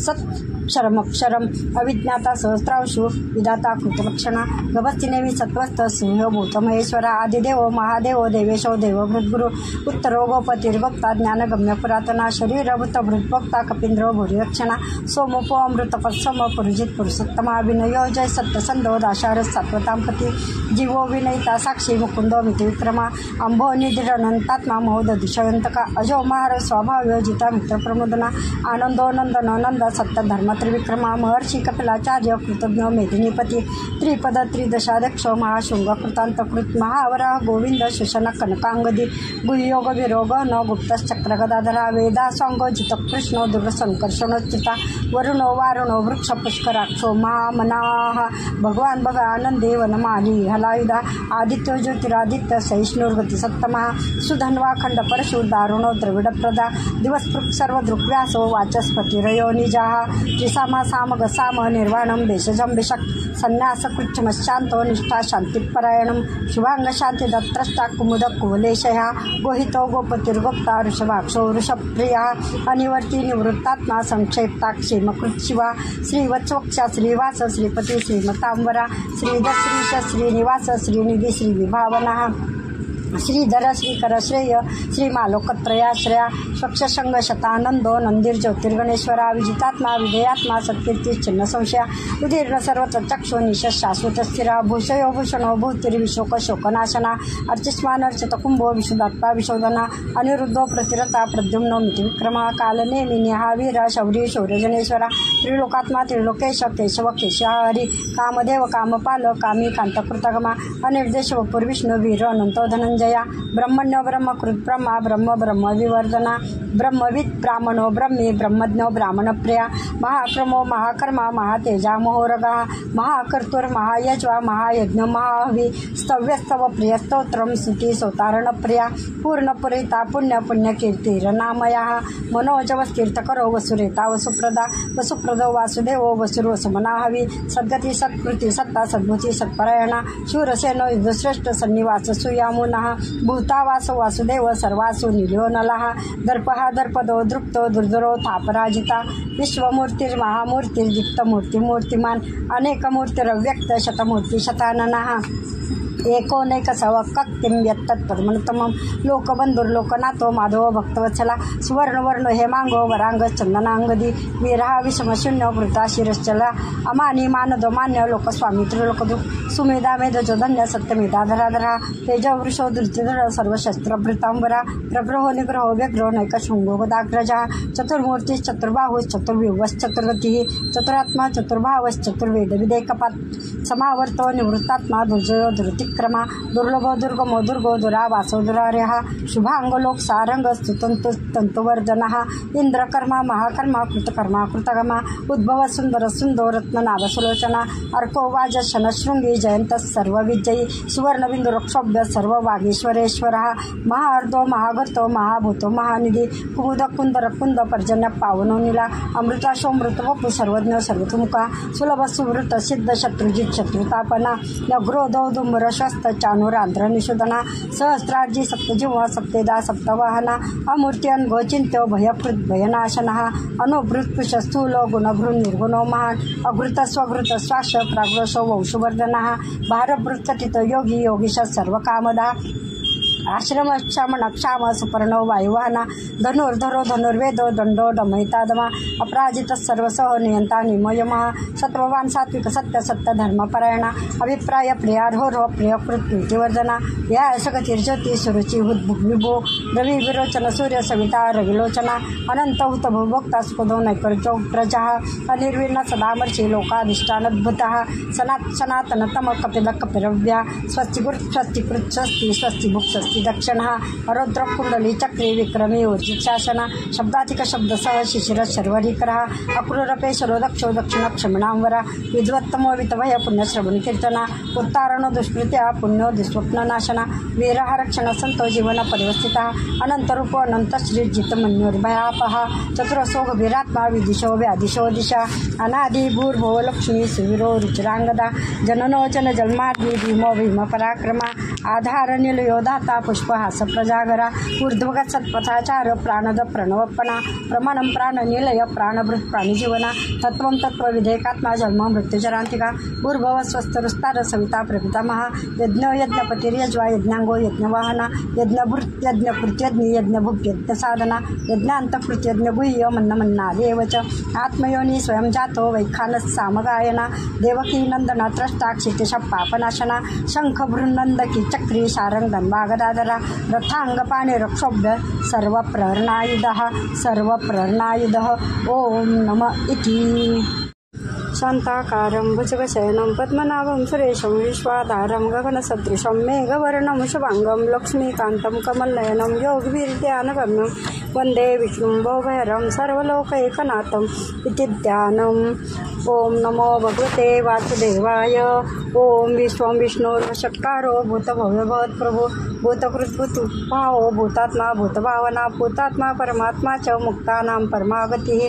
सत् क्षरमक्षरम अविज्ञाता सहस्रांशु विधाता कृतलक्षणा गभस्तिनेवी सत्वस्थ सिंह भूतमहेश्वरा आदिदेवो महादेवो देवेशो देवभृद्गुरु उत्तरो गोपतिर्भक्ता ज्ञानगम्य पुरातना शरीरभूत भृद्भक्ता कपींद्रो भूरिरक्षणा सोमोपो अमृतपत्सम पुरुजित पुरुषोत्तमा विनयो जय सत्यसंधो दाशार सात्वतांपती जीवो विनयिता साक्षी मुकुंदो मिति विक्रमा अंभो निधिरनंतात्मा महोद दिशयंतका अजो महार स्वभाव्यो जिता मित्र प्रमोदना आनंदो नंदन नंद सत्य धर्म त्रिविक्रमा महर्षि कपिलाचार्य कृतज्ञ मेदिनीपती त्रिपद त्रिदशाध्यक्षो महाशृंग कृतांतकृत महावराह गोविंद शोषण कनकांगदी गुह्योग विरोग न गुप्तश्चक्र गदाधरा वेदा सांगो जित कृष्णो दुर्संकर्षणोच्चिता वरुणो वारुणो वृक्ष पुष्कराक्षो महामनाः भगवान भग आनंदे वनमाली हलायुधा आदित्यो ज्योतिरादित्य सहिष्णुर्गति सत्तमा सुधन्वा खंड परशु दारुणो द्रविड प्रदा दिवसपृक् सर्वदृक्व्यासो वाचस्पतिरयो निजाः त्रिसामा सामग साम निर्वाणम भेषजम भिषक संन्यास कृच्छमशांतो निष्ठा शांतिपरायणम शुभांग शांति दत्त्रष्टा कुमुद कुवलेशया गोहितो गोपतिर्गोप्ता ऋषभाक्षो ऋषभप्रिया अनिवर्ती निवृत्तात्मा संक्षेप्ता क्षेमकृत शिवा श्रीवत्सवक्षा श्रीवास श्रीपती श्रीमतांबरा श्रीदश्रीश श्रीनिवास श्रीनिधि श्रीविभावना श्रीधर श्रीकर श्रेय श्रीमालोकत्रयाश्रया स्वक्षसंग शतानंदो नंदीर ज्योतिर्गणेश्वरा विजितात्मा विधेयात्मा सत्कीर्ती चिन्ह संशया उदीर्ण सर्वत्र चक्षु निश शाश्वत स्थिरा भूषयो भूषणो भूतिर्विशोक शोकनाशना अर्चिस्मान अर्चित कुंभो विशुदात्मा विशोधना अनिरुद्धो प्रतिरता प्रद्युम्नो मिति विक्रमा कालनेमि निहावीर शौरी शौर्यजनेश्वरा त्रिलोकात्मा त्रिलोकेश केशव केशहरी कामदेव कामपाल कामी कांतकृतगमा अनिर्देश वपुर विष्णु वीर अनंतो धनंजय ब्रह्मण्यो ब्रह्मकृत ब्रह्मा ब्रह्म ब्रह्म विवर्धना ब्रह्मविद ब्राह्मणो ब्रह्मी ब्रह्मज्ञो ब्राह्मण प्रिया महाक्रमो महाकर्मा महातेजा मोहरगा महाकर्तुर महायज्वा महायज्ञ महाहवी स्तव्यस्तव प्रिय स्तोत्रम स्तुति सोतारण प्रिया पूर्णपुरिता पुण्य पुण्यकीर्तिरनामया मनोजवस्तीर्थकरो वसुरेता वसुप्रदा वसुप्रदो वासुदेवो वसुर्वसुमनाहवी सद्गति सत्कृति सत्ता सद्भुति सत्परायणा शूरसेनो युद्धश्रेष्ठ सन्निवास सुयामुनः भूतावासो वासुदेव सर्वासु निलयो नलः दर्पः दर्पदो दृप्तो दुर्धरो थापराजिता विश्वमूर्तिर्महामूर्तिर्जित्तमूर्तिमूर्तिमान् अनेकमूर्तिरव्यक्त शतमूर्ति शताननः एकोनैकसवक्तिं यत्तत्पद्मनुत्तमं लोकबंधुर्लोकनाथो माधव भक्तवत्सला सुवर्णवर्ण हेमांगो वरांग चंदनांगदी वीरहा विषमशून्य वृता शिरश्चला अमानी मानदो मान्य लोकस्वामी त्रिलोकदु सुमेधा मेधजो धन्य सत्यमेधा धराधरा तेज वृषो दुर्जधर सर्वशस्त्रभृतांबरा प्रभ्रहो निग्रहो व्यग्रो नैकशृंगो गदाग्रजा चतुर्मूर्तिश्चतुर्बाहुश्चतुर्व्यूहश्चतुर्गतिः चतुरात्मा चतुर्भावश्चतुर्वेद विदेकपात् समावर्तो निवृत्तात्मा दुर्जयो दुर्तिक्रमा दुर्लभो दुर्गमो दुर्गो दुरावासो दुरार्यः शुभांगो लोक सारंग तंतुवर्धनः इंद्रकर्मा महाकर्मा कृतकर्मा कृतगमा उद्भव सुंदर सुंदो रत्ननाभ सुलोचना अर्को वाज शनशृंगी जयंत सर्वविजयी सुवर्णबिंदु रक्षोभ्य सर्व वागीश्वरेश्वरः महार्दो महागर्तो महाभूतो महानिधी कुमुद कुंदर कुंद पर्जन्य पावनो नीला अमृताशोमृत वपु सर्वज्ञ सर्वतुमुखा सुलभ सुवृत सिद्ध शत्रुजित शत्रुतापना नग्रोधो दुंबर शस्त चानुरांध्र निषुधना सहस्रार्जी सप्तजिह्वा सप्तेदा सप्तवाहना अमूर्ति अनघोचिंत्यो भयकृत भयनाशनः अनुभृत स्थूलो गुणभृ निर्गुणो महान अघृत स्वघृत स्वाश प्राग्रसो वंशुवर्धनः भारभृत कथित योगी योगीश सर्वकामदा आश्रम क्षाम क्षाम सुपर्णो वायुवाहना धनुर्धरो धनुर्वेदो दंडो दमयितादमा अपराजित सर्वसह नियंता निमयमः सत्ववान सात्विक सत्य सत्य धर्मपरायणा अभिप्राय प्रियार्हो प्रियकृत प्रीतिवर्धना या सगतिर्ज्योति सुरुचि विभो रवि विरोचन सूर्य सविता रविलोचना अनंत हुत भोक्ता सुखदो नैकर्जो प्रजा अनिर्विर्ण सदामर्षि लोकाधिष्ठानद्भुतः सनातन तम कपिल कपिरव्या स्वस्तिकृत स्वस्तिकृत स्वस्ति स्वस्ति भुक् स्वस्ति दक्षिणः रौद्र कुंडली चक्री विक्रमी ऊर्जित शासन शब्दाधिक शब्द सह शिशिर शर्वरीकरः अक्रूरपेशरो दक्षो दक्षिण क्षमिणांवरा विद्वत्तमो वितभय पुण्यश्रवण कीर्तना उत्तारणो दुष्कृत्या पुण्यो दुस्वप्ननाशना वीरः रक्षण संतो जीवन परिवस्थितः अनंतरूपो अनंत श्री जितमन्योर्भयापः चतुरसो गभीरात्मा विदिशो व्यादिशो दिशा अनादि भूर्भुव लक्ष्मी सुवीरो रुचिरांगदा जननो जन जन्मादि भीमो भीम पराक्रमा आधार निलयो दाता पुष्पहास प्रजागरा ऊर्ध्वगत सत्पथाचार प्राणद प्रणवपणा प्रमाणम प्राण निलय प्राणभृत प्राणीजीवना तत्वं तत्व विधेयकात्मा जन्म मृत्युजरांतिका भूर्भव स्वस्थरुस्तार सविता प्रपितामह यज्ञ यज्ञपतिर्यज्वा यज्ञांगो यज्ञवाहना यज्ञभृत यज्ञकृत्यज्ञ यज्ञभुक् यज्ञसाधना यज्ञान्तकृत यज्ञगुह्य मन्नमन्नादेव च आत्मयोनि स्वयं जातो वैखानस सामगायना देवकी नंदना त्रष्टा क्षितिश पापनाशना शंख बृन्नंदकी चक्री सारंग धन्वागदाधरा रथांगपाणे रक्षोभ्य सर्वप्रहरणायुधः ओम नमः इति शांताकारं भुजगशयनं पद्मनाभं सुरेशं विश्वाधारं गगनसदृशं मेघवर्णं शुभांगं लक्ष्मीकान्तं कमलनयनं योगवीर्ध्यानगम्यं वन्दे विष्णुं भवभयहरं सर्वलोकैकनाथम् इति ध्यानम्। ओम नमो भगवते वासुदेवाय। ओम विश्वं विष्णुर्वशक्कारो भूतभव्यभवत्प्रभो भूतकृद्भूतभावो भूतात्मा भूतभावना भूतात्मा परमात्मा च मुक्तानां परमागतिः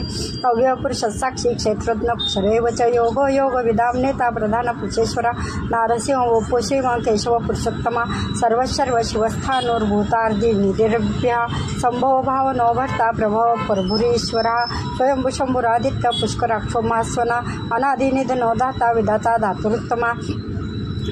अव्ययपुरुषसाक्षी क्षेत्रज्ञ क्षरैव च योगो योगविदां नेता प्रधानपुरुषेश्वर नारसिंहो श्रीम केशव पुरुषोत्तमा सर्वशर्व शिवस्थानोर्भूतार्दिनिधिर्भ्यः संभव भावनो भर्ता प्रभव प्रभुरीश्वरः स्वयंभू शंभुरादित्य पुष्कराक्षो महास्वना अनादिनिधनो दाता विधाता धातुरुत्तमा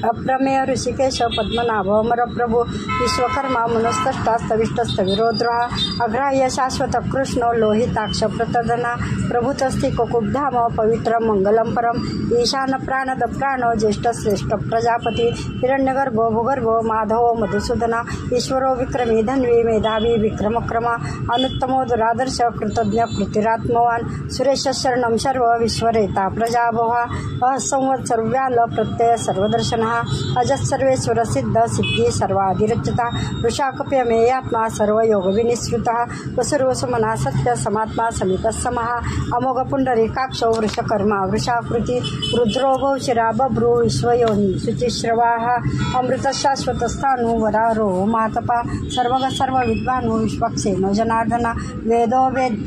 अप्रमेय ऋषिकेश पद्मनाभ अमरप्रभु विश्वकर्मा मनस्तष्टास्तविष्टस्तविरोद्रः अग्राह्य शाश्वत कृष्ण लोहिताक्ष प्रतदना प्रभुतस्ति कुकुब्धाम पवित्र मंगलम परम ईशान प्राणद प्राणो ज्येष्ठ श्रेष्ठ प्रजापति हिरण्यगर्भो भूगर्भो माधवो मधुसूदना ईश्वरो विक्रमी धन्वी मेधावी विक्रमक्रमा अनुत्तमो दुरादर्श कृतज्ञ कृतिरात्मवान सुरेश शरणं सर्व विश्वरेता प्रजाभवा असंवत्सर व्याल प्रत्यय सर्वदर्शन अजत सर्वेश्वर सिद्ध सिद्धि सर्वाधिरचिता वृषाकप्यमेयात्मा सर्वयोग विनिश्रुतः वसुर्वसुमना सत्य समात्मा समित समः अमोघ पुंडरीकाक्षो वृषकर्मा वृषाकृति रुद्रो भौशिरा बभ्रू विश्वयोनि शुचिश्रवाः अमृत शाश्वत स्थाणु वरारो मातपा सर्वग सर्व विद्वानु विश्वक्सेनो जनार्दना वेदो वेद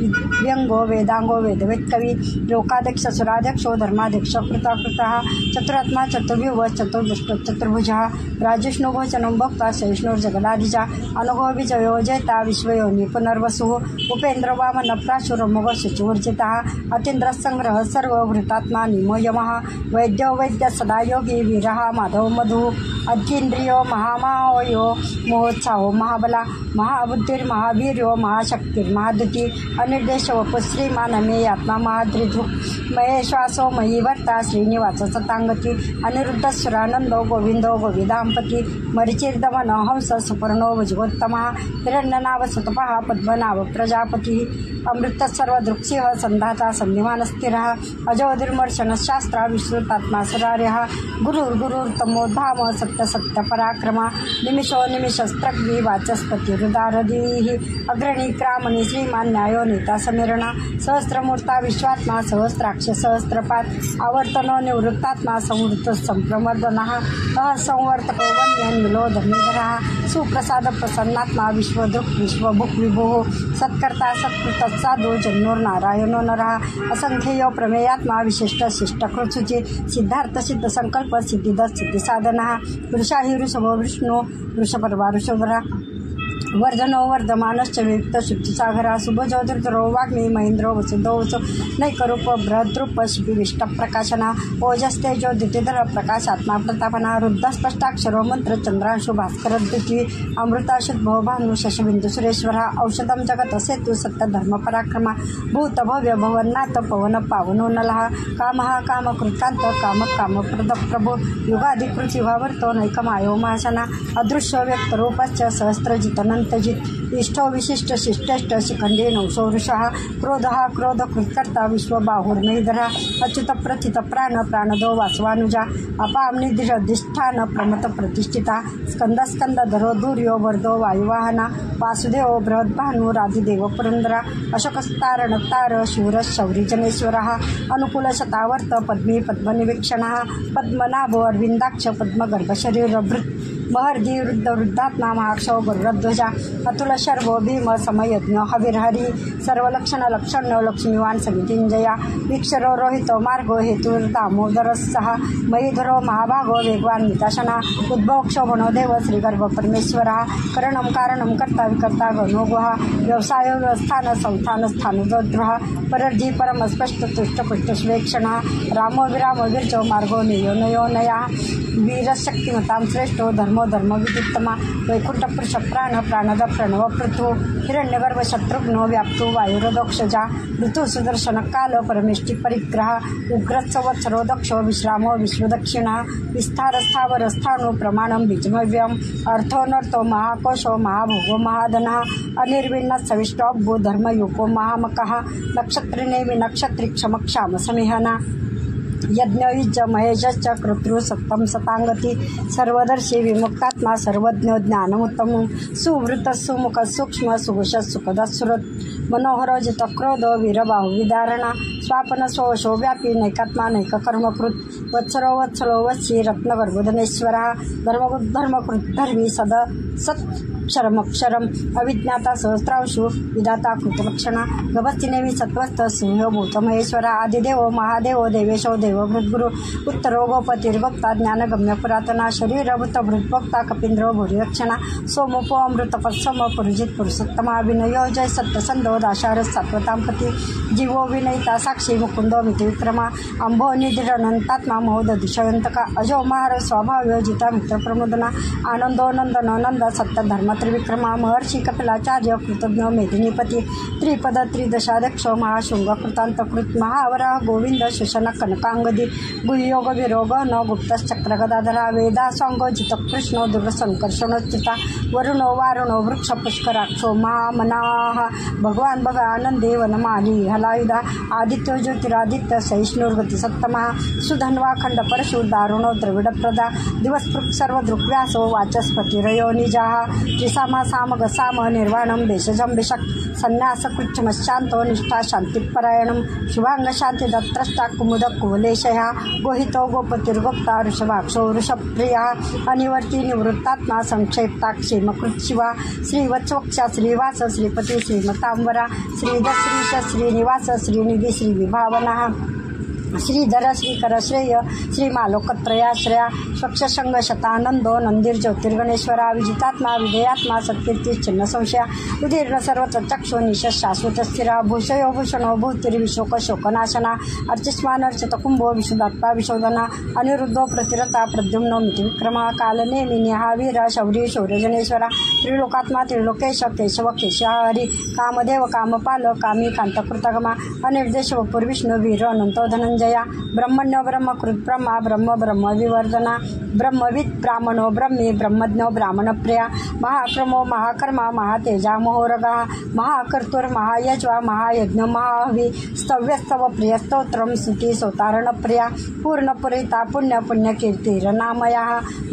व्यंगो वेदांगो वेदवेत्कवि लोकाध्यक्ष सुराध्यक्षो धर्माध्यक्ष कृताकृतः चतुरात्मा चतुर्व्यूह चतुर् विष्णु चतुर्भुजः राजिष्णु भोजनं भक्ता सहिष्णुर्जगदाधिजा अनुगो विजयो जयता विश्वयोनि पुनर्वसुः उपेन्द्र वामन प्राशुरमुग शुचिवर्जितः अतीन्द्र संग्रह सर्वभृतात्मा निमो यमः वैद्यो वैद्य सदा योगी वीरः माधव मधुः अतीन्द्रियो महामायो महोत्साहो महाबला महाबुद्धिर्महावीर्यो महाशक्तिर्महाद्युति अनिर्देश वपु श्रीमानमेयात्मा महाद्रिधुः मये श्वासो मयि वर्ता श्रीनिवास सतांगती अनिरुद्ध सुरानंदो गोविंदो गोविदांपती मरिचिर्दमन हंस सुपर्णो भुजगोत्तमः हिरण्यनाभ सुतपः पद्मनाभ प्रजापती अमृत सर्वदृक्सिंह संधाता संधिमान स्थिरः अजोधिर्मर्शन शास्त्रा विश्रुतात्मा सरार्यः गुरुर्गुरुर्तमो धाम सत्य सत्य पराक्रमा निमिषो निमिषस्त्रग्नि वाचस्पति हृदारधीः अग्रणी क्रामणी श्रीमान न्यायो नेता समीरणा सहस्रमूर्ता विश्वात्मा सहस्राक्ष सहस्रपात आवर्तनो निवृत्तात्मा संवृत्त संप्रमर्दनः असंवर्तको वन्यन्विलो धर्मीधरः सुप्रसाद प्रसन्नात्मा विश्वदृक् विश्वभुक् विभुः सत्कर्ता सत्कृत साधु जन्मोर नारायणो नरः असंख्ययो प्रमेयात्मा विशिष्ट शिष्टकृत्सुचि सिद्धार्थ सिद्ध संकल्प सिद्धिद सिद्धी साधनः वृषाहि वृषभो विष्णु वृषपर्वा वृषभरा वर्धनो वर्धमानश्च वियुक्त शुद्धिसागरः शुभजो धृतरो वाग्मी महेन्द्रो वसुधो वसु नैकरूप बृहद्रूप शिपिविष्ट प्रकाशना ओजस्तेजो द्युतिधर प्रकाशात्मा प्रतापना रुद्ध स्पष्टाक्षरो मंत्र चंद्रांशु भास्कर द्युति अमृताशुद्भो भानु शशबिंदु सुरेश्वरः औषधं जगत सेतु सत्य धर्म पराक्रमा भूत भव्य भवन्नाथ पवन पावनो नलः कामः कामकृतांत काम कामप्रद प्रभु युगाधिकृति भावर्तो नैकमायो महासना अदृश्य व्यक्त रूपश्च सहस्रजित अनंतजित इष्टो विशिष्ट शिष्टेष्ट शिखंडे नवसो वृषः क्रोधः क्रोध कृत्कर्ता विश्वबाहुर्महीधरः अच्युत प्रथित प्राण प्राणदो वासवानुजा अपाम निधिष्ठान प्रमत प्रतिष्ठिता स्कंद स्कंदधरो दूर्यो वर्धो वायुवाहना वासुदेव बृहद्भानु राधिदेव पुरंदरा अशोकस्तार नक्तार शूर शौरी जनेश्वरः अनुकूल शतावर्त पद्मी पद्मनिवीक्षणः पद्मनाभो अरविंदाक्ष पद्मगर्भशरीरभृत् महर्दि वृद्ध वृद्धात्मा महाक्षो गरुडध्वजा अतुल शर्वो भीम समयज्ञ हविर्हरि सर्वलक्षण लक्षण्यो लक्ष्मीवान समितिंजया वीक्षरो रोहितो मार्गो हेतुर्दामोदरस्सः मयीधरो महाभागो वेगवान निताशना उद्भवक्षोभनो देव श्रीगर्भ परमेश्वरः करणं कारणं कर्ता विकर्ता गणो गुहा व्यवसाय व्यवस्थान संस्थान स्थानोद्रः परर्धि परम स्पष्ट तुष्ट पुष्ट स्वेक्षणः रामो विरामो विर्जो मार्गो नयो नयो नया वीरशक्तिमतां श्रेष्ठो धर्मो धर्म विदित्तमा वैकुंठ पुरुष प्राण प्राणद प्रणव पृथु हिरण्यगर्भ शत्रुघ्नो व्याप्तो वायुरदोक्षजा ऋतु सुदर्शन काल परमेष्टि परिग्रह उग्रत्सवत्सरो दक्षो विश्रामो विश्वदक्षिणः विस्तार स्थावर स्थाणु प्रमाणं बीजमव्यम अर्थोनर्थो महाकोशो महाभोगो महाधनः अनिर्विण्ण सविष्टोभ्भो धर्मयुको महामकः नक्षत्रिनेमि नक्षत्रि क्षमक्षाम समिहना यज्ञयुज महेशश्च कर्तृ सत्तम सतांगती सर्वदर्शी विमुक्तात्मा सर्वज्ञ ज्ञानमुत्तम सुवृत सुमुख सूक्ष्म सुघुष सुखद सुरत मनोहर जित क्रोध वीरबाहु विदारणा स्वापन सोशो व्यापी नैकात्मा नैक कर्मकृत वत्सरो वत्सलो वत्सी रत्नगर्भोधनेश्वरः धर्मकृत धर्मी सद सत्क्षरमक्षरम अविज्ञाता सहस्रांशु विधाता कृतलक्षणा गभस्तिनेमि सत्वस्थ सिंहो भूतमहेश्वरा आदिदेवो महादेवो देवेशो देवभृद्गुरु उत्तरो गोपतिर्भक्ता ज्ञानगम्य पुरातना शरीरभूत भृद्भक्ता कपीन्द्रो भूरिरक्षणा सोमोपो अमृतपत्सम पुरुजित पुरुषोत्तमा विनयो जय सत्यसंधो दाशार सात्वतांपति जीवो विनयिता साक्षी मुकुंदो मित्रविक्रमा अंभो निधिरनंतात्मा महोद दिशयंतका अजो महार स्वभाव जिता मित्र प्रमोदना आनंदो नंदन नंद सत्य धर्म त्रिविक्रमा महर्षि कपिलाचार्य कृतज्ञ मेदिनीपति त्रिपद त्रिदशाध्यक्षो महाशृंग कृतांतकृत महावराह गोविंद शोषण कनकांगदी गुह्योग विरोग न गुप्तश्चक्र गदाधरा वेदा सांगो जित कृष्णो दुर्संकर्षणोच्युता वरुणो वारुणो वृक्ष पुष्कराक्षो महामनाः भगवान भग आनंदे वनमाली हलायुधा आदित्यो ज्योतिरादित्य सहिष्णुर्गति सत्तमा सुधन्वा खंड परशु दारुणो द्रविड प्रदा दिवसपृक् सर्वदृक्व्यासो वाचस्पतिरयो निजाः त्रिसामा सामग साम निर्वाणं भेषजं भिषक् संन्यास कृच्छमशान्तो निष्ठा शान्तिपरायणं शुभांग शांति दत्त्रष्टा कुमुद कुवलेशया गोहितो गोपतिर्गोप्ता ऋषभाक्षो ऋषप्रियः अनिवर्ती निवृत्तात्मा संक्षेप्ता क्षेमकृत शिवा श्रीवत्सवक्षा श्रीवास श्रीपति श्रीमतांबरा श्रीदश्रीश श्रीनिवास श्रीनिधि श्रीविभावनः श्रीधर श्रीकर श्रेय श्रीमालोकत्रयाश्रया स्वक्षसंग शतानंदो नंदीर ज्योतिर्गणेश्वरा विजितात्मा विधेयात्मा सत्कीर्ती चिन्ह संशया विधीर्ण सर्वत्र चक्षु निशस् शाश्वत स्थिरा भूषयो भूषणो भूतिर्विशोक शोकनाशना अर्चिस्मान अर्चित कुंभो विशुदात्मा विशोधना अनिरुद्धो प्रतिरता प्रद्युम्नो मितिविक्रमा कालनेमिनी हा वीर शौरी शौर्यजनेश्वरा त्रिलोकात्मा त्रिलोकेश केशव केशहरी कामदेव कामपाल कामी कांतकृतगमा अनिर्देश वपुर विष्णु वीर अनंतो धनंजया ब्रह्मण्यो ब्रह्मकृत ब्रह्मा ब्रह्म ब्रह्म विवर्धना ब्रह्मविद ब्राह्मणो ब्रह्मी ब्रह्मज्ञो ब्राह्मणप्रिया महाक्रमो महाकर्मा महातेजा महोरगा महाकर्तुर महायज्वा महायज्ञ महाहवी स्तव्यस्तव प्रिय स्तोत्रम स्तुती सोतारणप्रिया पूर्णपुरिता पुण्य पुण्यकीर्तिरनामया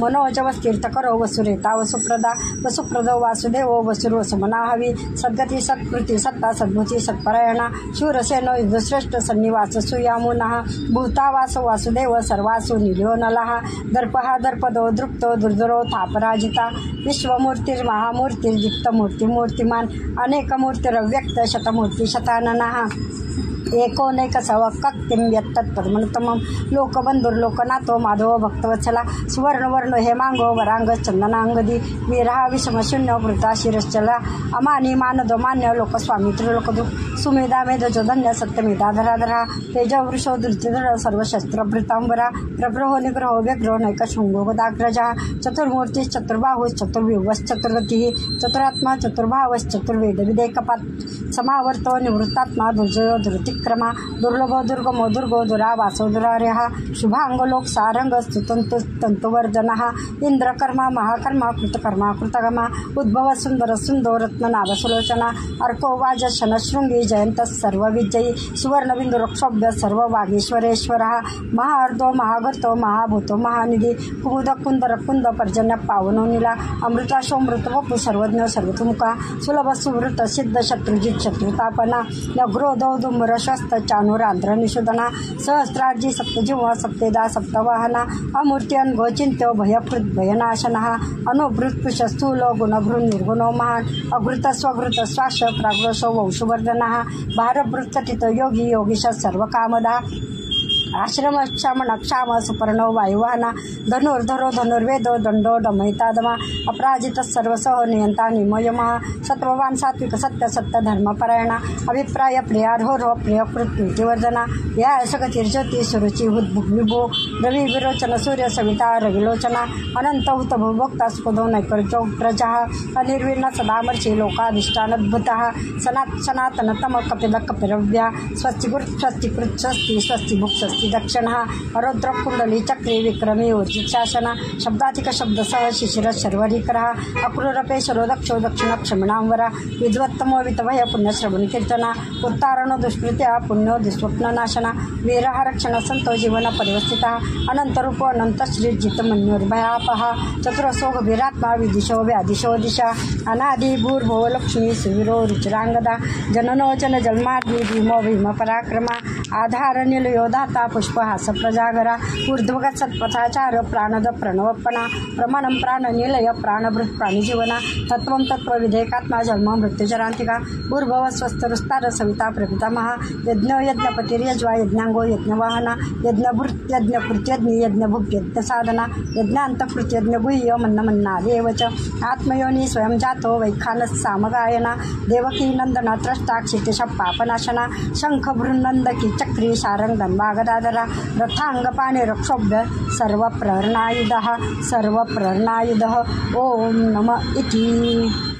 मनोजवस्तीर्थकरो वसुरेता वसुप्रदा वसुप्रदो वासुदेवो वसुर वसुमनाहवी सद्गती सत्कृती सत्ता सद्भुती सत्परायणा शूरसेनो युद्धश्रेष्ठ सन्निवास सुयामुनः भूतावास वासुदेव सर्वासु निलयो नलः दर्पः दर्पदो दृप्तो दुर्धरो थापराजिता विश्वमूर्तिर्महामूर्तिर्दीप्तमूर्ति मूर्तिमान अनेकमूर्तिरव्यक्त शतमूर्ति शताननः एकोनैक सवक्तिं यत्तत्पद्मनुत्तमं लोकबंधुर्लोकनाथो माधव भक्तवत्सला सुवर्णवर्ण हेमांगो वरांग चंदनांगदी वीरहा विषमशून्य वृता शिरश्चला अमानी मानदो मान्य लोकस्वामी त्रिलोकदु सुमेधा मेधजो धन्य सत्यमेधा धराधरा तेज वृषो धृतिधर सर्वशस्त्रभृतांबरा प्रग्रहो निग्रहो व्यग्रो नैकशृंगो गदाग्रजा चतुर्मूर्ति चतुर्बाहुश्चतुर्व्यूहश्चतुर्गतिः चतुरात्मा चतुर्भावश्चतुर्वेद विदेकपात समावर्तो निवृत्तात्मा दुर्जयो धृतिक्रमा दुर्लभो दुर्गमो दुर्गो दुरा वासो दुरार्यः शुभांगलोक सारंग स्तुतंतु तंतुवर्धनः इंद्रकर्मा महाकर्मा कृतकर्मा कृतगमा उद्भव सुंदर सुंदो रत्ननाभ सुलोचना अर्को वाज शनशृंगी जयंत सर्व विजयी सुवर्णबिंदु रक्षोभ्य सर्व वागीश्वरेश्वरः महार्दो महागर्तो महाभूतो महानिधी कुमुद कुंदर कुंद पर्जन्य पावनो नीला अमृताशो मृतवपु सर्वज्ञ सर्वतुमुखा सुलभ सुवृत सिद्ध शत्रुजित शत्रुतापना यग्रोधो दुंबर शस्त चानुरांध्र निषुधना सहस्रार्जी सप्तजीव सप्तेदा सप्तवाहना अमूर्त्यन गोचिंत्यो भयकृत भयनाशनः अनुभृत स्थूलो गुणभृन निर्गुणो महान अघृत स्वघृत श्वास प्राग्रसो वंशवर्धनः भारभृत कथित योगी योगीश सर्वकामदा आश्रम क्षमण क्षाम सुपर्णो वायुवाहना धनुर्धरो धनुर्वेदो दंडो डमहितादमा अपराजित सर्वसह नियंता निमयमः सत्ववान सात्विक सत्य सत्य धर्मपरायणा अभिप्राय प्रियार्हो प्रियकृत कीर्तिवर्धना या सगतिर्ज्योति सुरुचि विभो रवि विरोचन सूर्य सविता रविलोचना अनंत हुत भोक्ता सुखदो नैकर्जो प्रजा अनिर्विण्ण सदामर्षि लोकाधिष्ठानद्भुतः सनातनतम कपिल कपिरव्या स्वस्तिकृत स्वस्तिकृत स्वस्ति स्वस्ति भुक् स्वस्ति दक्षिणः अरुद्र कुंडली चक्री विक्रमी ऊर्जित शासना शब्दातिक शब्दसह शिशिर शर्वरीकरः अक्रूरपेशरो दक्षो दक्षिण क्षमिणांवरा विद्वत्तमो वितभय पुण्यश्रवण कीर्तना उत्तारणो दुष्कृत्या पुण्यो दुष्स्वप्ननाशना वीरः रक्षण संतो जीवन परिवस्थितः अनंतरूपो अनंत श्रीजित मन्योर्भयापः चतुरसो गभीरात्मा विदिशो व्यादिशो दिशा अनादि भूर्भुव लक्ष्मी सुवीरो रुचिरांगदा जननो जन जन्मादि भीमो भीम पराक्रमा आधार निलयो दाता पुष्पहास प्रजागरा ऊर्ध्वगत सत्पथाचार प्राणद प्रणवपणा प्रमाणम प्राण निलय प्राणभृत प्राणीजीवना तत्व तत्व विधेयकात्मा जन्म मृत्युचरांतिका भूर्भव स्वस्थरुस्तार सविता प्रपितामह यज्ञ यज्ञपतिर्यज्वा यज्ञांगो यज्ञवाहना यज्ञभृत यज्ञकृत्यज्ञ यज्ञभुग यज्ञ साधना यज्ञांतकृत यज्ञ गुह्य मन्नमन्नादेव च आत्मयोनि स्वयं जातो वैखानस सामगायना देवकी नंदना त्रष्टा क्षितिश पापनाशना शंख भृन्नंदकी चक्री सारंग गदाधरा रथांगपाणे रक्षोभ्य सर्व प्रहरणायुधः ओम नमः इति।